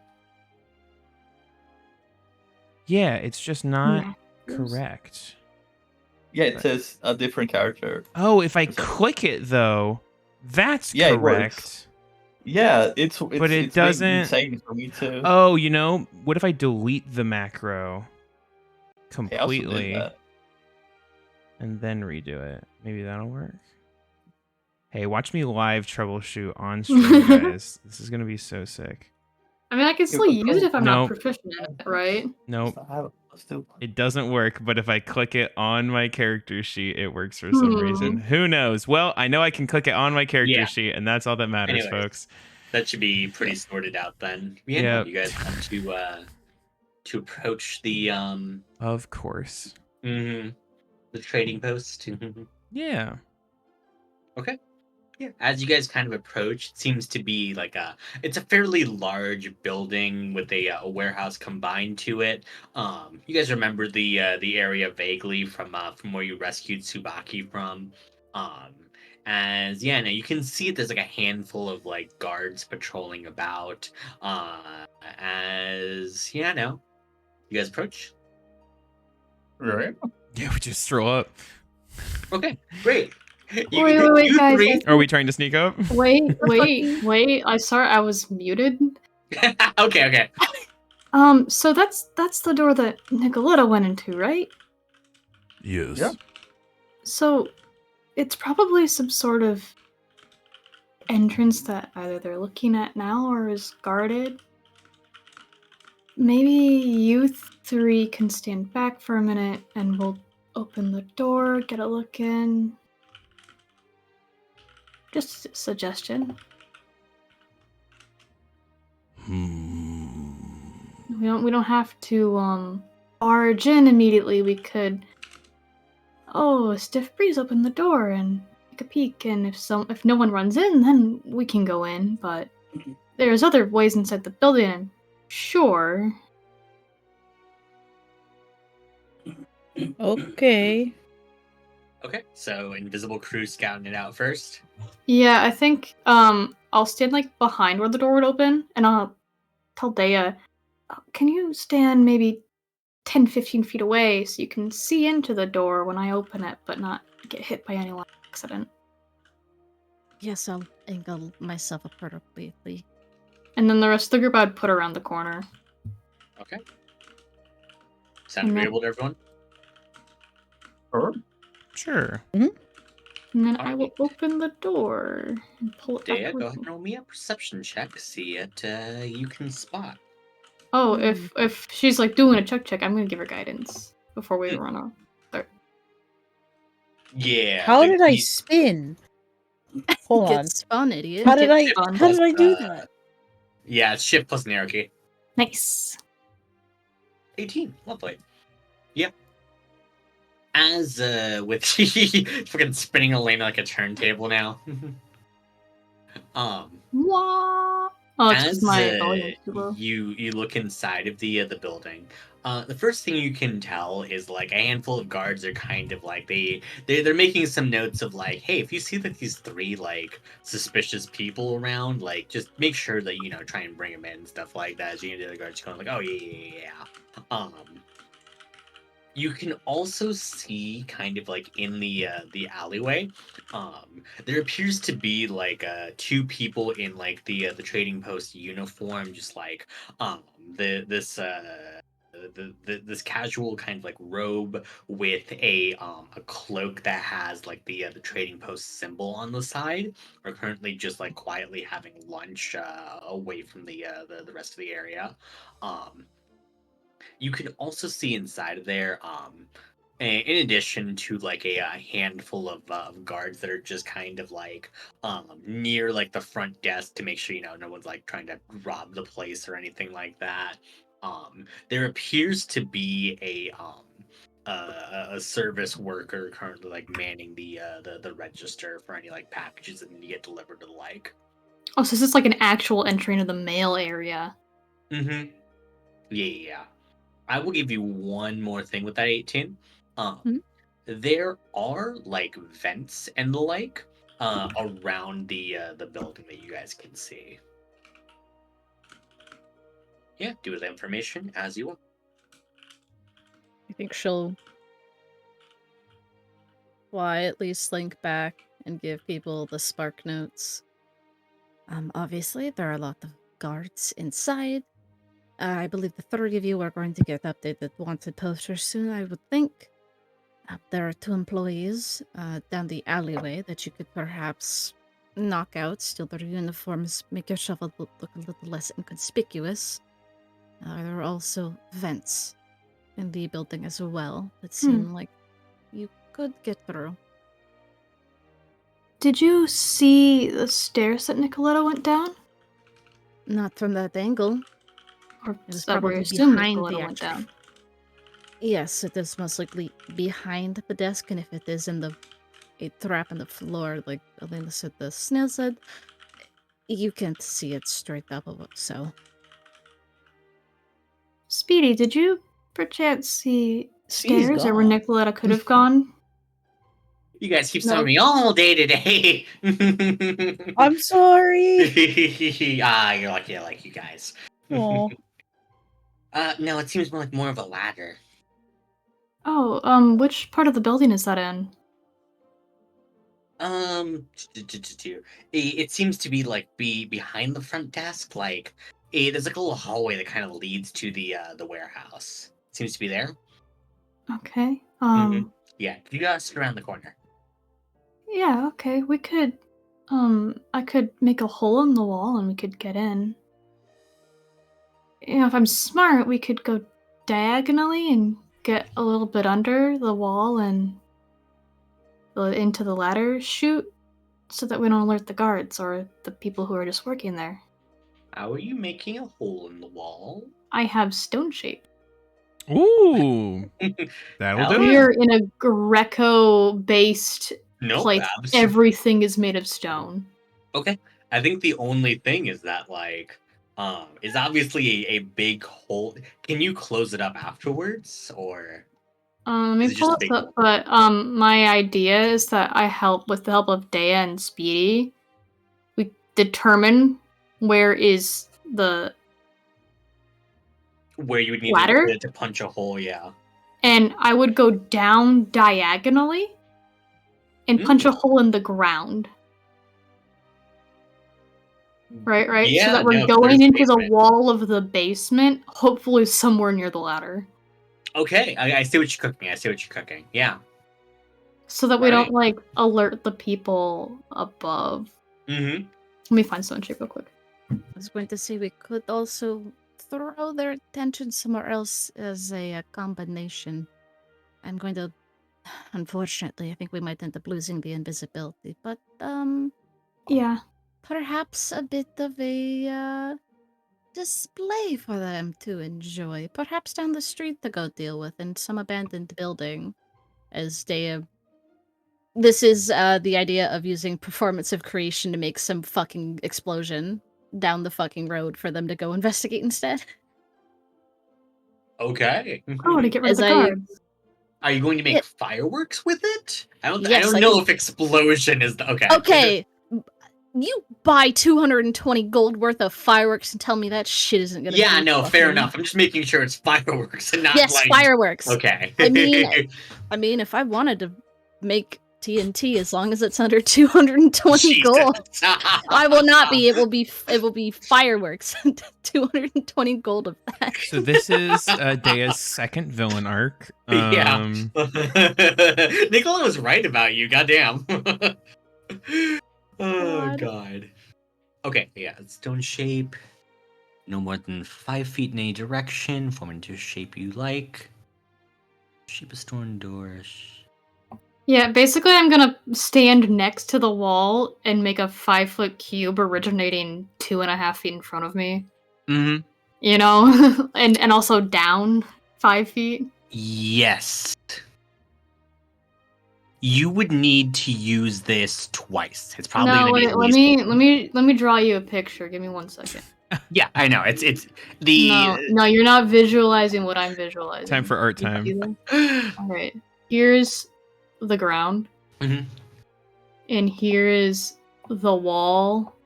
Yeah, it's just not Macros? correct. Yeah, it says a different character. Oh, if I It's like- click it though, that's Yeah, it correct. works. Yeah, it's But it made doesn't- insane for me too. Oh, you know, what if I delete the macro Hey, I also did completely that. and then redo it? Maybe that'll work. Hey, watch me live troubleshoot on stream, guys. This is gonna be so sick. I mean, I can still use it if I'm Nope. not proficient in it, right? Nope. Let's do It doesn't work, but if I click it on my character sheet, it works for some reason. Who knows? Well, I know I can click it on my character Yeah. sheet, and that's all that matters, Anyways. folks. That should be pretty sorted out then. Yeah, Yep. you guys want to approach the Of course. the trading post. Yeah. Okay. Yeah. As you guys kind of approach, it seems to be like it's a fairly large building with a warehouse combined to it. You guys remember the area vaguely from where you rescued Tsubaki from. As yeah, now you can see there's like a handful of like guards patrolling about. As yeah, no, you guys approach. Right? Yeah, we just stroll up. Okay, great. Wait, guys. three. Are we trying to sneak up? Wait. I was muted. Okay. So that's the door that Nicoletta went into, right? Yes. Yeah. So it's probably some sort of entrance that either they're looking at now or is guarded. Maybe you three can stand back for a minute and we'll open the door, get a look in. Just a suggestion. We don't have to barge in immediately. We could a stiff breeze open the door and take a peek, and if no one runs in, then we can go in, but there's other ways inside the building, I'm sure. Okay. Okay, so invisible crew scouting it out first. Yeah, I think I'll stand like behind where the door would open, and I'll tell Dea, can you stand maybe 10-15 feet away so you can see into the door when I open it, but not get hit by anyone by accident? Yes, I'll angle myself appropriately. And then the rest of the group I'd put around the corner. Okay. Sound And then- agreeable to everyone? Sure. And then I Alright. will open the door and pull it Dea, back. go ahead and roll me a perception check. See it you can spot. Oh, if she's like doing a check, I'm gonna give her guidance before we Mm. run off. Yeah. How did I you- spin? Hold on. Get spun, idiot. How did I spun. do that? Yeah, it's shift plus an arrow key. Nice. 18. Lovely. Yep. As with fucking spinning Elena like a turntable now. Wah. Oh, it's As just my volume too low. you look inside of the building, the first thing you can tell is like a handful of guards are kind of like they're making some notes of like, hey, if you see that these three like suspicious people around, like just make sure that try and bring them in and stuff like that. As you know, the guards going like, oh yeah. You can also see kind of like in the alleyway, there appears to be like two people in like the trading post uniform, just like this this casual kind of like robe with a cloak that has like the trading post symbol on the side are currently just like quietly having lunch away from the rest of the area. You can also see inside of there, in addition to like a handful of guards that are just kind of like near like the front desk to make sure no one's like trying to rob the place or anything like that. There appears to be a service worker currently like manning the register for any like packages that need to get delivered to the like. Oh, so this is like an actual entry into the mail area. Mm-hmm. Yeah. I will give you one more thing with that 18. There are like vents and the like around the building that you guys can see. Yeah, do with the information as you want. I think she'll quietly slink back and give people the spark notes. Obviously, there are a lot of guards inside. I believe the 3 of you are going to get updated wanted posters soon, I would think. There are 2 employees down the alleyway that you could perhaps knock out, steal their uniforms, make yourself look a little less inconspicuous. There are also vents in the building as well that seem like you could get through. Did you see the stairs that Nicoletta went down? Not from that angle. Or It was that we probably assume behind Nicoletta the went down? Yes, it is most likely behind the desk, and if it is in a trap in the floor, like Elena said, the snail said, you can't see it straight up above, so. Speedy, did you perchance see Speedy's stairs or where gone. Nicoletta could have gone? You guys keep No. telling me all day today. I'm sorry. You're like you guys. Oh, No, it seems more of a ladder. Oh, which part of the building is that in? It seems to be like behind the front desk. Like there's like a little hallway that kind of leads to the warehouse. Seems to be there. Okay. Yeah, you guys sit around the corner. Yeah, okay. We could, I could make a hole in the wall and we could get in. If I'm smart, we could go diagonally and get a little bit under the wall and into the ladder chute so that we don't alert the guards or the people who are just working there. How are you making a hole in the wall? I have stone shape. Ooh, that'll do We it. are in a Greco-based place. Everything is made of stone. Okay. I think the only thing is that is obviously a big hole. Can you close it up afterwards, or? Let me pull this up, but my idea is that I help with the help of Dea and Speedy. We determine where is the where you would need ladder to punch a hole, yeah. And I would go down diagonally and punch a hole in the ground. Right? Yeah, so that we're going into the wall of the basement, hopefully somewhere near the ladder. Okay, I see what you're cooking. Yeah. So that we don't alert the people above. Mm-hmm. Let me find stone shape real quick. I was going to say we could also throw their attention somewhere else as a combination. I'm going to, unfortunately, I think we might end up losing the invisibility, but yeah, perhaps a bit of a display for them to enjoy. Perhaps down the street to go deal with in some abandoned building, as they. This is the idea of using performance of creation to make some fucking explosion down the fucking road for them to go investigate instead. Okay. To get rid of the guards. Are you going to make fireworks with it? I don't Yes, know if explosion is the okay. Okay. You buy 220 gold worth of fireworks and tell me that shit isn't gonna Yeah, be no, fucking... fair enough. I'm just making sure it's fireworks and not yes, fireworks. Okay. I mean, if I wanted to make TNT as long as it's under 220 gold. I will not be. It will be fireworks. 220 gold of that. So this is Dea's second villain arc. Yeah. Nicola was right about you. Goddamn. Oh god. Okay, yeah, stone shape. No more than 5 feet in any direction. Form into a shape you like. Shape of stone doors. Yeah, basically I'm gonna stand next to the wall and make a 5-foot cube originating 2.5 feet in front of me. Mm-hmm. You know? and also down 5 feet. Yes. You would need to use this twice. It's probably No, gonna be wait, at let least me draw you a picture. Give me 1 second. Yeah, I know. It's the No, you're not visualizing what I'm visualizing. Time for art You time. see that? Alright. Here's the ground. Mhm. And here is the wall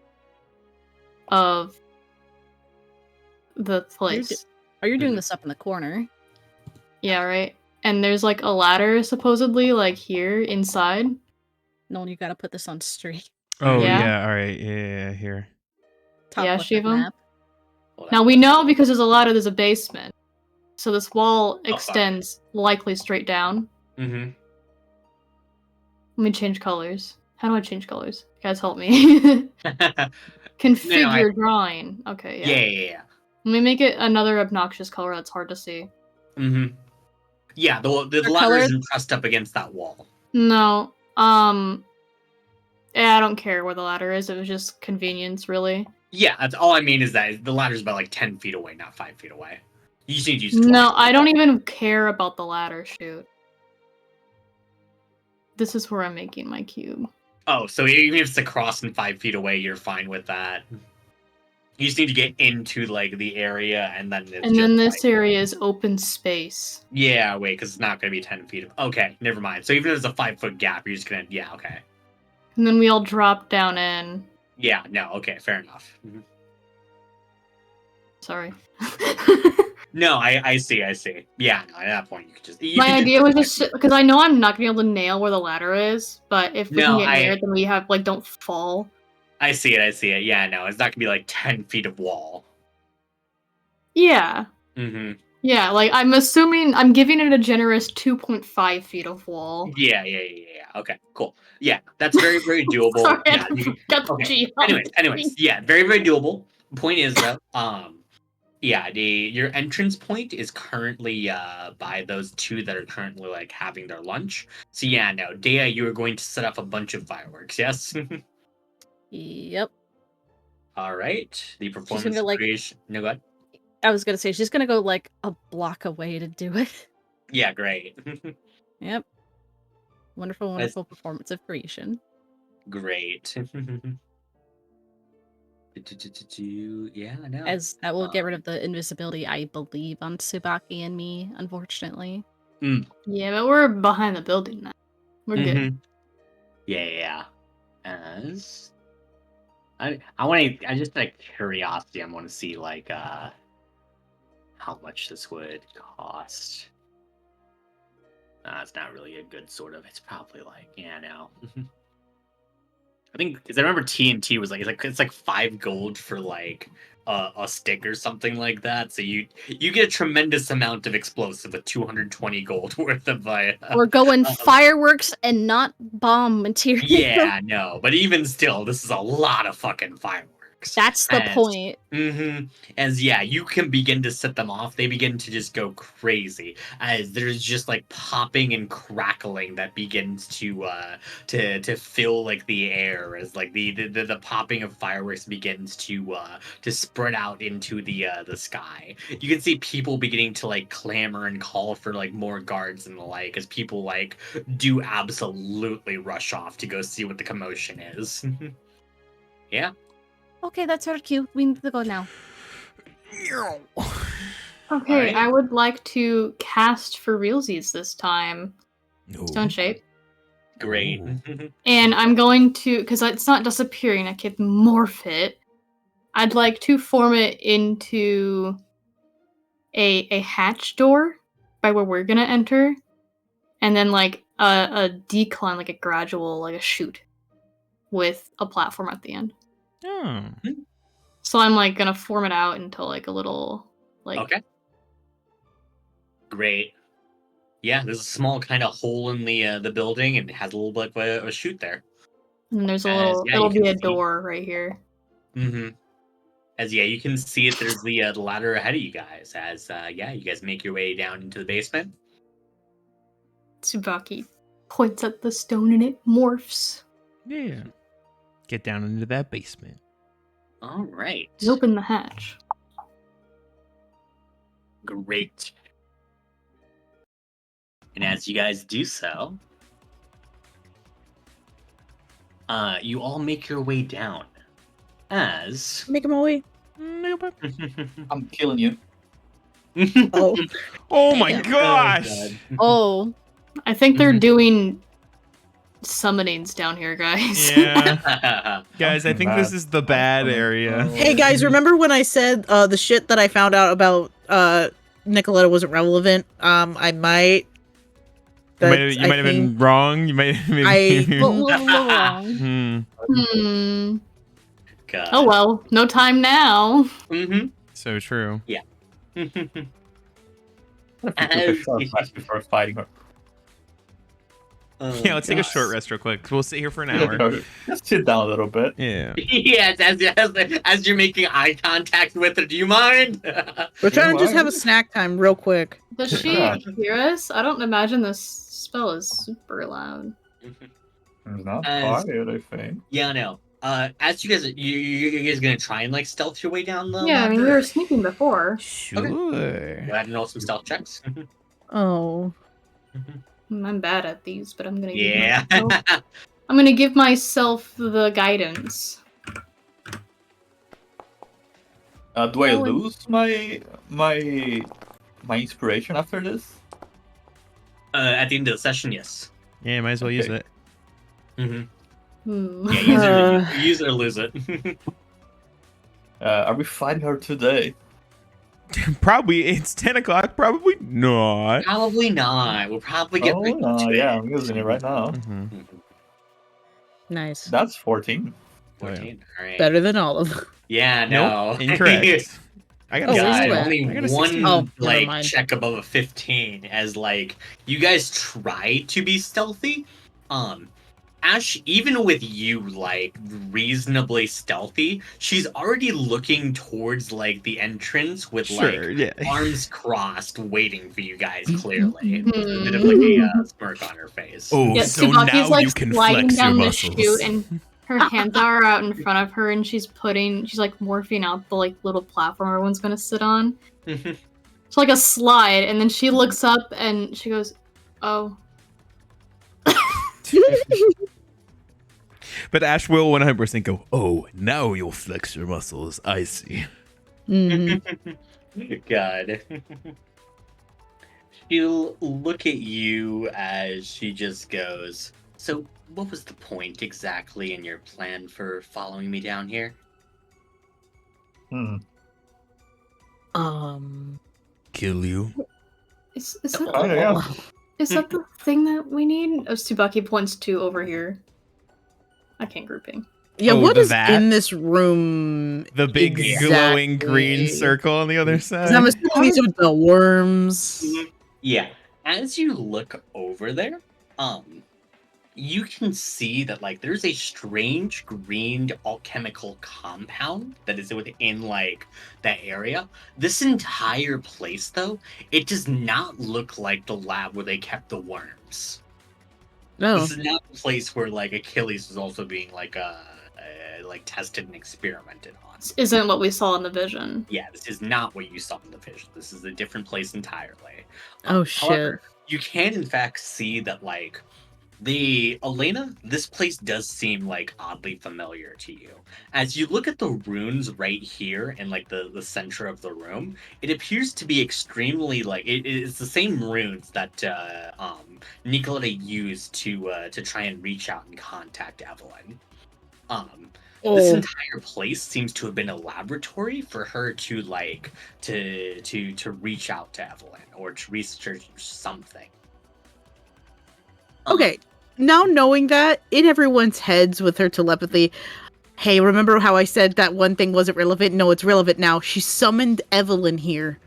of the place. Are you doing this up in the corner? Yeah, right. And there's like a ladder supposedly like here inside. Nolan, you gotta put this on street. Oh Yeah. yeah, all right, yeah, here. Top Yeah, left of Shivam? map. Hold on. Now we know because there's a ladder, there's a basement. So this wall fuck. extends likely straight down. Mm-hmm. Let me change colors. How do I change colors? You guys help me. Configure drawing. Okay, yeah. Yeah. Let me make it another obnoxious color that's hard to see. Mm-hmm. Yeah, the ladder color? isn't pressed up against that wall. No. Yeah, I don't care where the ladder is. It was just convenience, really. Yeah, that's all I mean is that the ladder's about like 10 feet away, not 5 feet away. You just need to use No, twice. I don't even care about the ladder, shoot. This is where I'm making my cube. Oh, so even if it's across and 5 feet away, you're fine with that. You just need to get into like the area, and then it's And then just, this like- area is open space. Yeah, wait, because it's not going to be 10 feet. Okay, never mind. So even if there's a 5-foot gap, you're just gonna. Yeah, okay. And then we all drop down in. Yeah, no, okay, fair enough. Mhm. Sorry. No, I see. Yeah, no, at that point you could just. My idea was just because I know I'm not gonna be able to nail where the ladder is, but if we No, can get near it, then we have like don't fall. I see it. Yeah, no, it's not gonna be like 10 feet of wall. Yeah. Mm-hmm. Yeah, like I'm assuming I'm giving it a generous 2.5 feet of wall. Yeah. Okay, cool. Yeah, that's very, very doable. Sorry, Yeah. I forgot the Okay. geometry. Anyways, yeah, very, very doable. Point is though, yeah, your entrance point is currently by those two that are currently like having their lunch. So yeah, no, Dea, you are going to set up a bunch of fireworks, yes? Yep. All right. The performance like- creation. No, go ahead. I was gonna say she's gonna go like a block away to do it. Yeah, great. Yep. Wonderful performance of creation. Great. Yeah, I know. As that will get rid of the invisibility, I believe, on Tsubaki and me, unfortunately. Yeah, but we're behind the building now. We're good. Mhm. Yeah. As I just like curiosity, I want to see like how much this would cost. It's not really a good sort of. It's probably like, yeah, no. I think because I remember TNT was like it's like 5 gold for like a stick or something like that. So you get a tremendous amount of explosive with 220 gold worth of We're going fireworks and not bomb material. Yeah, no, but even still, this is a lot of fucking fireworks. That's the point. Mm-hmm. As yeah, you can begin to set them off. They begin to just go crazy as there's just like popping and crackling that begins to fill like the air as like the popping of fireworks begins to spread out into the sky. You can see people beginning to like clamor and call for like more guards and the like as people like do absolutely rush off to go see what the commotion is. Yeah. Okay, that's our cue. We need to go now. Okay, Alright. I would like to cast for realsies this time. Stone shape. Great. And I'm going to, because it's not disappearing, I can morph it. I'd like to form it into a hatch door by where we're gonna enter. And then like a decline, like a gradual, like a chute, with a platform at the end. Oh. So I'm like gonna form it out into like a little like. Okay. Great. Yeah, there's a small kind of hole in the building, and it has a little bit of a chute there. And there's a As- little. yeah, it'll you be a can see. door right here. Mm-hmm. As you can see it. There's the ladder ahead of you guys. As you guys make your way down into the basement. Tsubaki points at the stone and it morphs. Yeah. Get down into that basement. All right. You open the hatch. Great. And as you guys do so, you all make your way down. As Make him away. I'm killing you. Oh. Oh my Damn. gosh! Oh, I think they're Mhm. doing summonings down here, guys. Yeah. Guys, I think this is the bad area. Hey guys, remember when I said the shit that I found out about Nicoletta wasn't relevant? I might. You might have been wrong. You might have I- been. a little wrong. Hmm. God. Oh well, no time now. Mm-hmm. So true. I think we took a short rest before fighting her. Yeah, let's take a short rest real quick. We'll sit here for an hour. Just sit down a little bit. Yeah. Yes, as you're making eye contact with her, do you mind? We're trying to just Why? have a snack time real quick. Does she Yeah. hear us? I don't imagine this spell is super loud. It's not As- quiet, I think. Yeah, no. As you guys, you guys gonna try and like stealth your way down the Yeah, I mean we ladder? were sneaking before. Sure. Go ahead and roll some stealth checks. Oh. I'm bad at these, but I'm gonna. Yeah. I'm gonna give myself the guidance. Do I Oh, and- lose my inspiration after this? At the end of the session, yes. Yeah, might as well use Okay. it. Mm-hmm. Hmm. Yeah, use it or lose it. Are we fighting her today? Probably it's 10 o'clock. Probably not. Probably not. We'll probably get. right to yeah, it. I'm using it right now. Mhm. Mhm. Nice. That's 14. 14. All right. Better than all of them. Yeah, no. Nope, incorrect. I got Oh, a where's God, 16. that? only I got a one 16. Oh, never like mind. check above a 15 as like you guys try to be stealthy. Ash, even with you like reasonably stealthy, she's already looking towards like the entrance with Sure, like yeah. arms crossed, waiting for you guys. Clearly, with a bit of like a smirk on her face. Oh, Yeah, so Tsubaki's now like you can sliding flex your down the muscles. chute, and her hands are out in front of her, and she's like morphing out the like little platform everyone's gonna sit on. It's like a slide, and then she looks up and she goes, "Oh." But Ash will 100% go, oh, now you'll flex your muscles. I see. Mhm. God. She'll look at you as she just goes, so what was the point exactly in your plan for following me down here? Kill you? Is Oh, yeah. that the thing that we need? Oh, Tsubaki points to over here. I can't grouping. Yeah, Oh, what the is vat? in this room? The big glowing green exactly? circle on the other side. 'Cause I'm assuming these are the worms. Yeah. As you look over there, you can see that like there's a strange green alchemical compound that is within like that area. This entire place though, it does not look like the lab where they kept the worms. No. This is not the place where like Achilles is also being like tested and experimented on. This isn't what we saw in the vision. Yeah, this is not what you saw in the vision. This is a different place entirely. Oh, shit. However, you can in fact see that like Elena, this place does seem like oddly familiar to you. As you look at the runes right here in like the center of the room, it appears to be extremely like it's the same runes that Nicoletta used to try and reach out and contact Evelyn. This Oh. entire place seems to have been a laboratory for her to like to reach out to Evelyn or to research something. Okay, now knowing that in everyone's heads with her telepathy, hey, remember how I said that one thing wasn't relevant? No, it's relevant now. She summoned Evelyn here.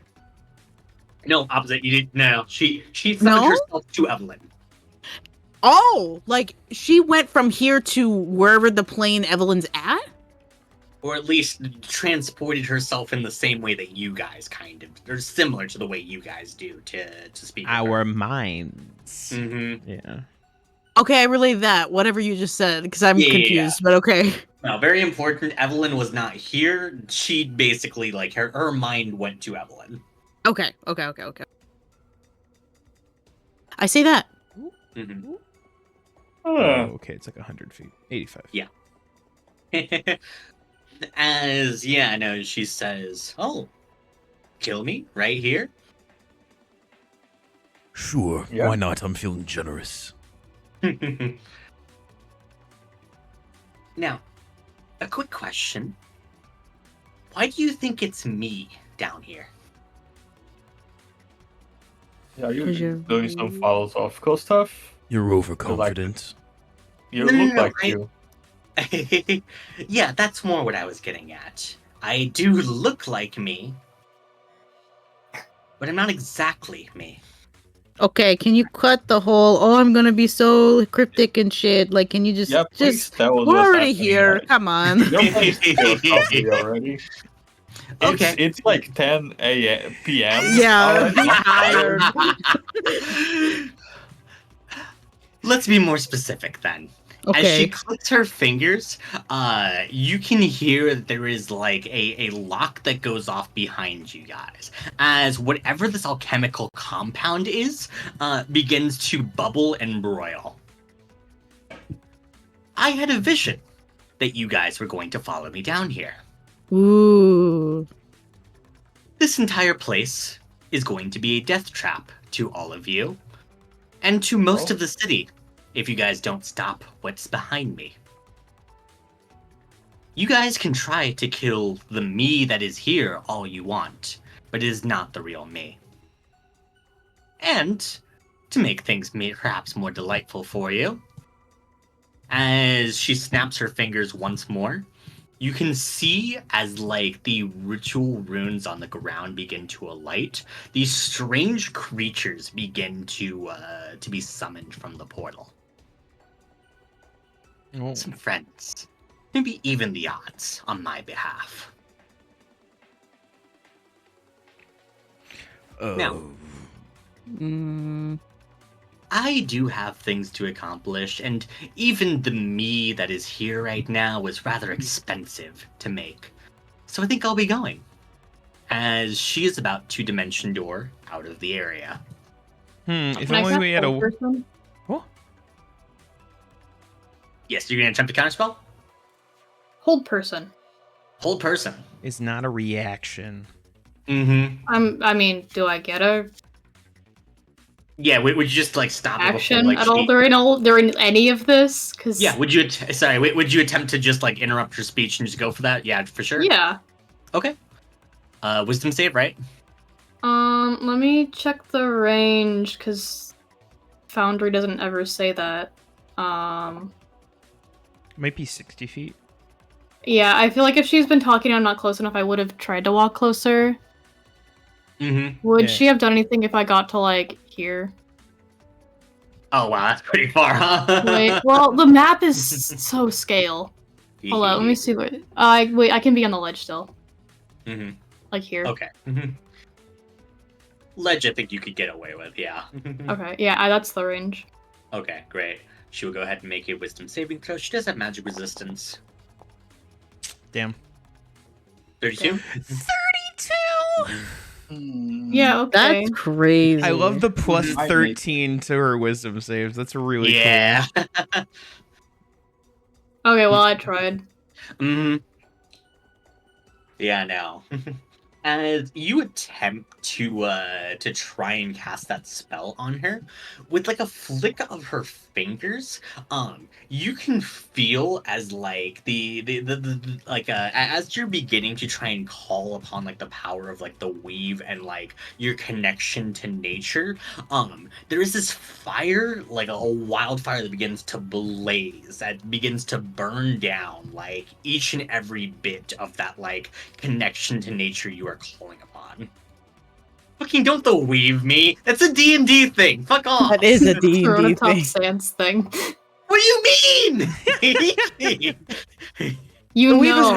No, opposite. You didn't. No, she summoned No? herself to Evelyn. Oh, like she went from here to wherever the plane Evelyn's at? Or at least transported herself in the same way that you guys kind of, or similar to the way you guys do to speak. Our minds. Mm-hmm. Yeah. Okay, I relay that. Whatever you just said, because I'm Yeah. confused. But okay. No, very important. Evelyn was not here. She basically like her mind went to Evelyn. Okay. I say that. Mm-hmm. Oh, okay, it's like 100 feet. 85. Yeah. As no, she says, "Oh, kill me right here." Sure, Yeah. why not? I'm feeling generous. Now, a quick question: why do you think it's me down here? Yeah, are 'Cause you you're doing some philosophical stuff? You're overconfident. You No, look like I- you. Yeah, that's more what I was getting at. I do look like me, but I'm not exactly me. Okay, can you cut the whole? Oh, I'm gonna be so cryptic and shit. Like, can you just Yeah, please tell us We're what's already happening. here. Come on. Your face feels lovely already. Okay. It's like 10 p.m. Yeah, already. be tired. Let's be more specific then. As she Okay. clicks her fingers, you can hear that there is like a lock that goes off behind you guys. As whatever this alchemical compound is, begins to bubble and broil. I had a vision that you guys were going to follow me down here. Ooh. This entire place is going to be a death trap to all of you, and to most Oh. of the city, if you guys don't stop what's behind me. You guys can try to kill the me that is here all you want, but it is not the real me. And, to make things perhaps more delightful for you, as she snaps her fingers once more, you can see as like the ritual runes on the ground begin to alight, these strange creatures begin to be summoned from the portal. Oh. Some friends, maybe even the odds on my behalf. Now. Mm. I do have things to accomplish, and even the me that is here right now is rather expensive to make. So I think I'll be going, as she is about to dimension door out of the area. If Can I only cast we had hold a. person? Oh, Yes, you're going to attempt a counterspell? Hold person. Hold person. it's not a reaction. Mm-hmm. I mean, do I get a Yeah, would you just like stop it before, action like, at all during any of this? Because Yeah, would you? Would you attempt to just like interrupt her speech and just go for that? Yeah, for sure. yeah. Okay. Wisdom save, right? Let me check the range because Foundry doesn't ever say that. Might be 60 feet. Yeah, I feel like if she's been talking and I'm not close enough, I would have tried to walk closer. Mm-hmm. Would Yeah. she have done anything if I got to like here? Oh wow, that's pretty far, huh? Wait, well, the map is so scale. Hold on, let me see where. Wait, I can be on the ledge still. Mm-hmm. Like here. Okay. Mm-hmm. Ledge, I think you could get away with, yeah. Okay, yeah, that's the range. Okay, great. She will go ahead and make a wisdom saving throw. She does have magic resistance. Damn. 32? 32! Yeah, okay. That's crazy. I love the plus I make- 13 to her wisdom saves. That's really Yeah. Okay, well, I tried. Mm-hmm. Yeah, no. As you attempt to try and cast that spell on her, with like a flick of her fingers, you can feel as like as you're beginning to try and call upon like the power of like the weave and like your connection to nature, there is this fire, like a wildfire that begins to blaze, that begins to burn down like each and every bit of that like connection to nature you are calling upon. Fucking don't the weave me. That's a D&D thing. Fuck off. That is a Throwing D&D a top thing. stance thing. What do you mean? You The weave know.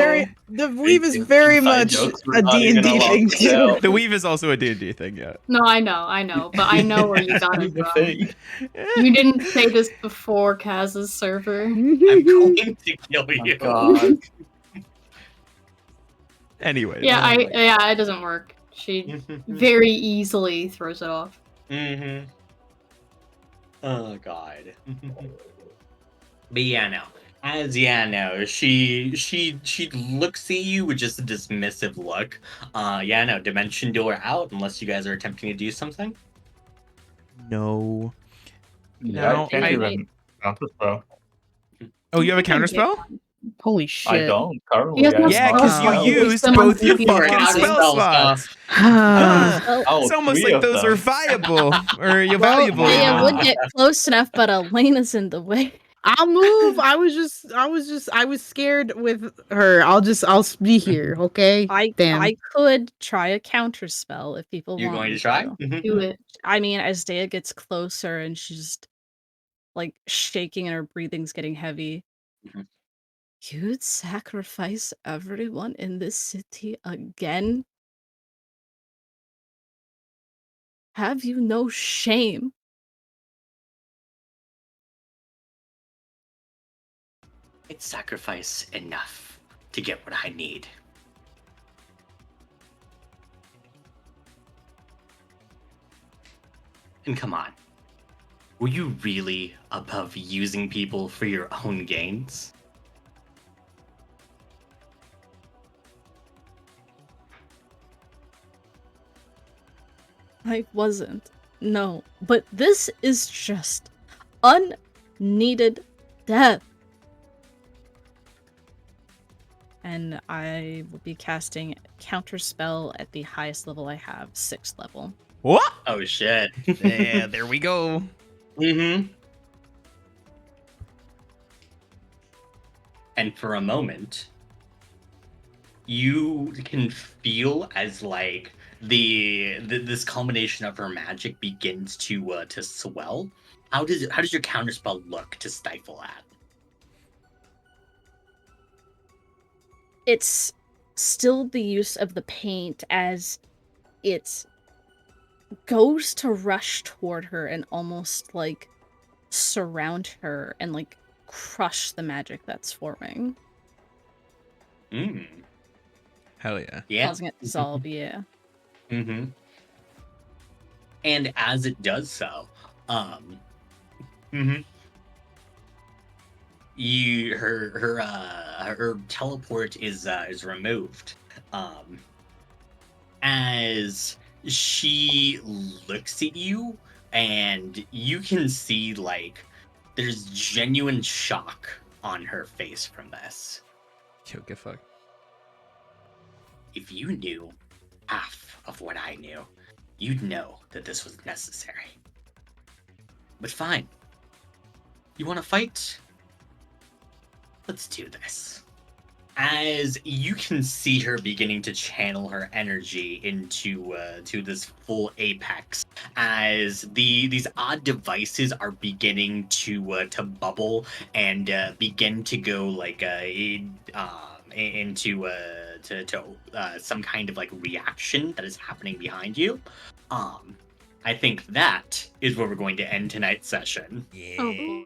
is very Inside much jokes we're a not even D&D allowed thing to too. tell. The weave is also a D&D thing, yeah. No, I know, but I know where you got it The from. thing. You didn't say this before Kaz's server. I'm going to kill Oh my you. god. Anyways. Yeah, it doesn't work. She very easily throws it off. Mm-hmm. Oh god. But yeah, no. She looks at you with just a dismissive look. Dimension door out unless you guys are attempting to do something. No. Yeah, No, I can't I- even counterspell. Oh, you have a I think I counterspell? Holy shit. I don't currently. He has no Yeah, spell because slot. you Waste used them on both your CP fucking body. spell slots. Ah. Oh, It's almost three like of those are them. viable or you're Well, valuable. They you know? would get close enough, but Elena's in the way. I'll move. I was scared with her. I'll be here, okay? Damn. I could try a counter spell if people You're want going me to try? Do it. I mean, as Dea gets closer and she's like shaking and her breathing's getting heavy. Mhm. You'd sacrifice everyone in this city again? Have you no shame? I'd sacrifice enough to get what I need. And come on. Were you really above using people for your own gains? I wasn't. No, but this is just unneeded death. And I will be casting counterspell at the highest level I have, 6th level. What? Oh shit. Yeah, there we go. Mm-hmm. And for a moment, you can feel as like this combination of her magic begins to swell. How does your counterspell look to stifle that? It's still the use of the paint as it goes to rush toward her and almost like surround her and like crush the magic that's forming. Mm. Hell yeah. Yeah. Causing it to dissolve, yeah. Mm-hmm. And as it does so, her teleport is removed. As she looks at you, and you can see like there's genuine shock on her face from this. Yo, get fucked. If you knew half of what I knew, you'd know that this was necessary. But fine. You want to fight? Let's do this. As you can see her beginning to channel her energy into to this full apex, as these odd devices are beginning to bubble and begin to go like into some kind of like reaction that is happening behind you. I think that is where we're going to end tonight's session. Yeah. Oh.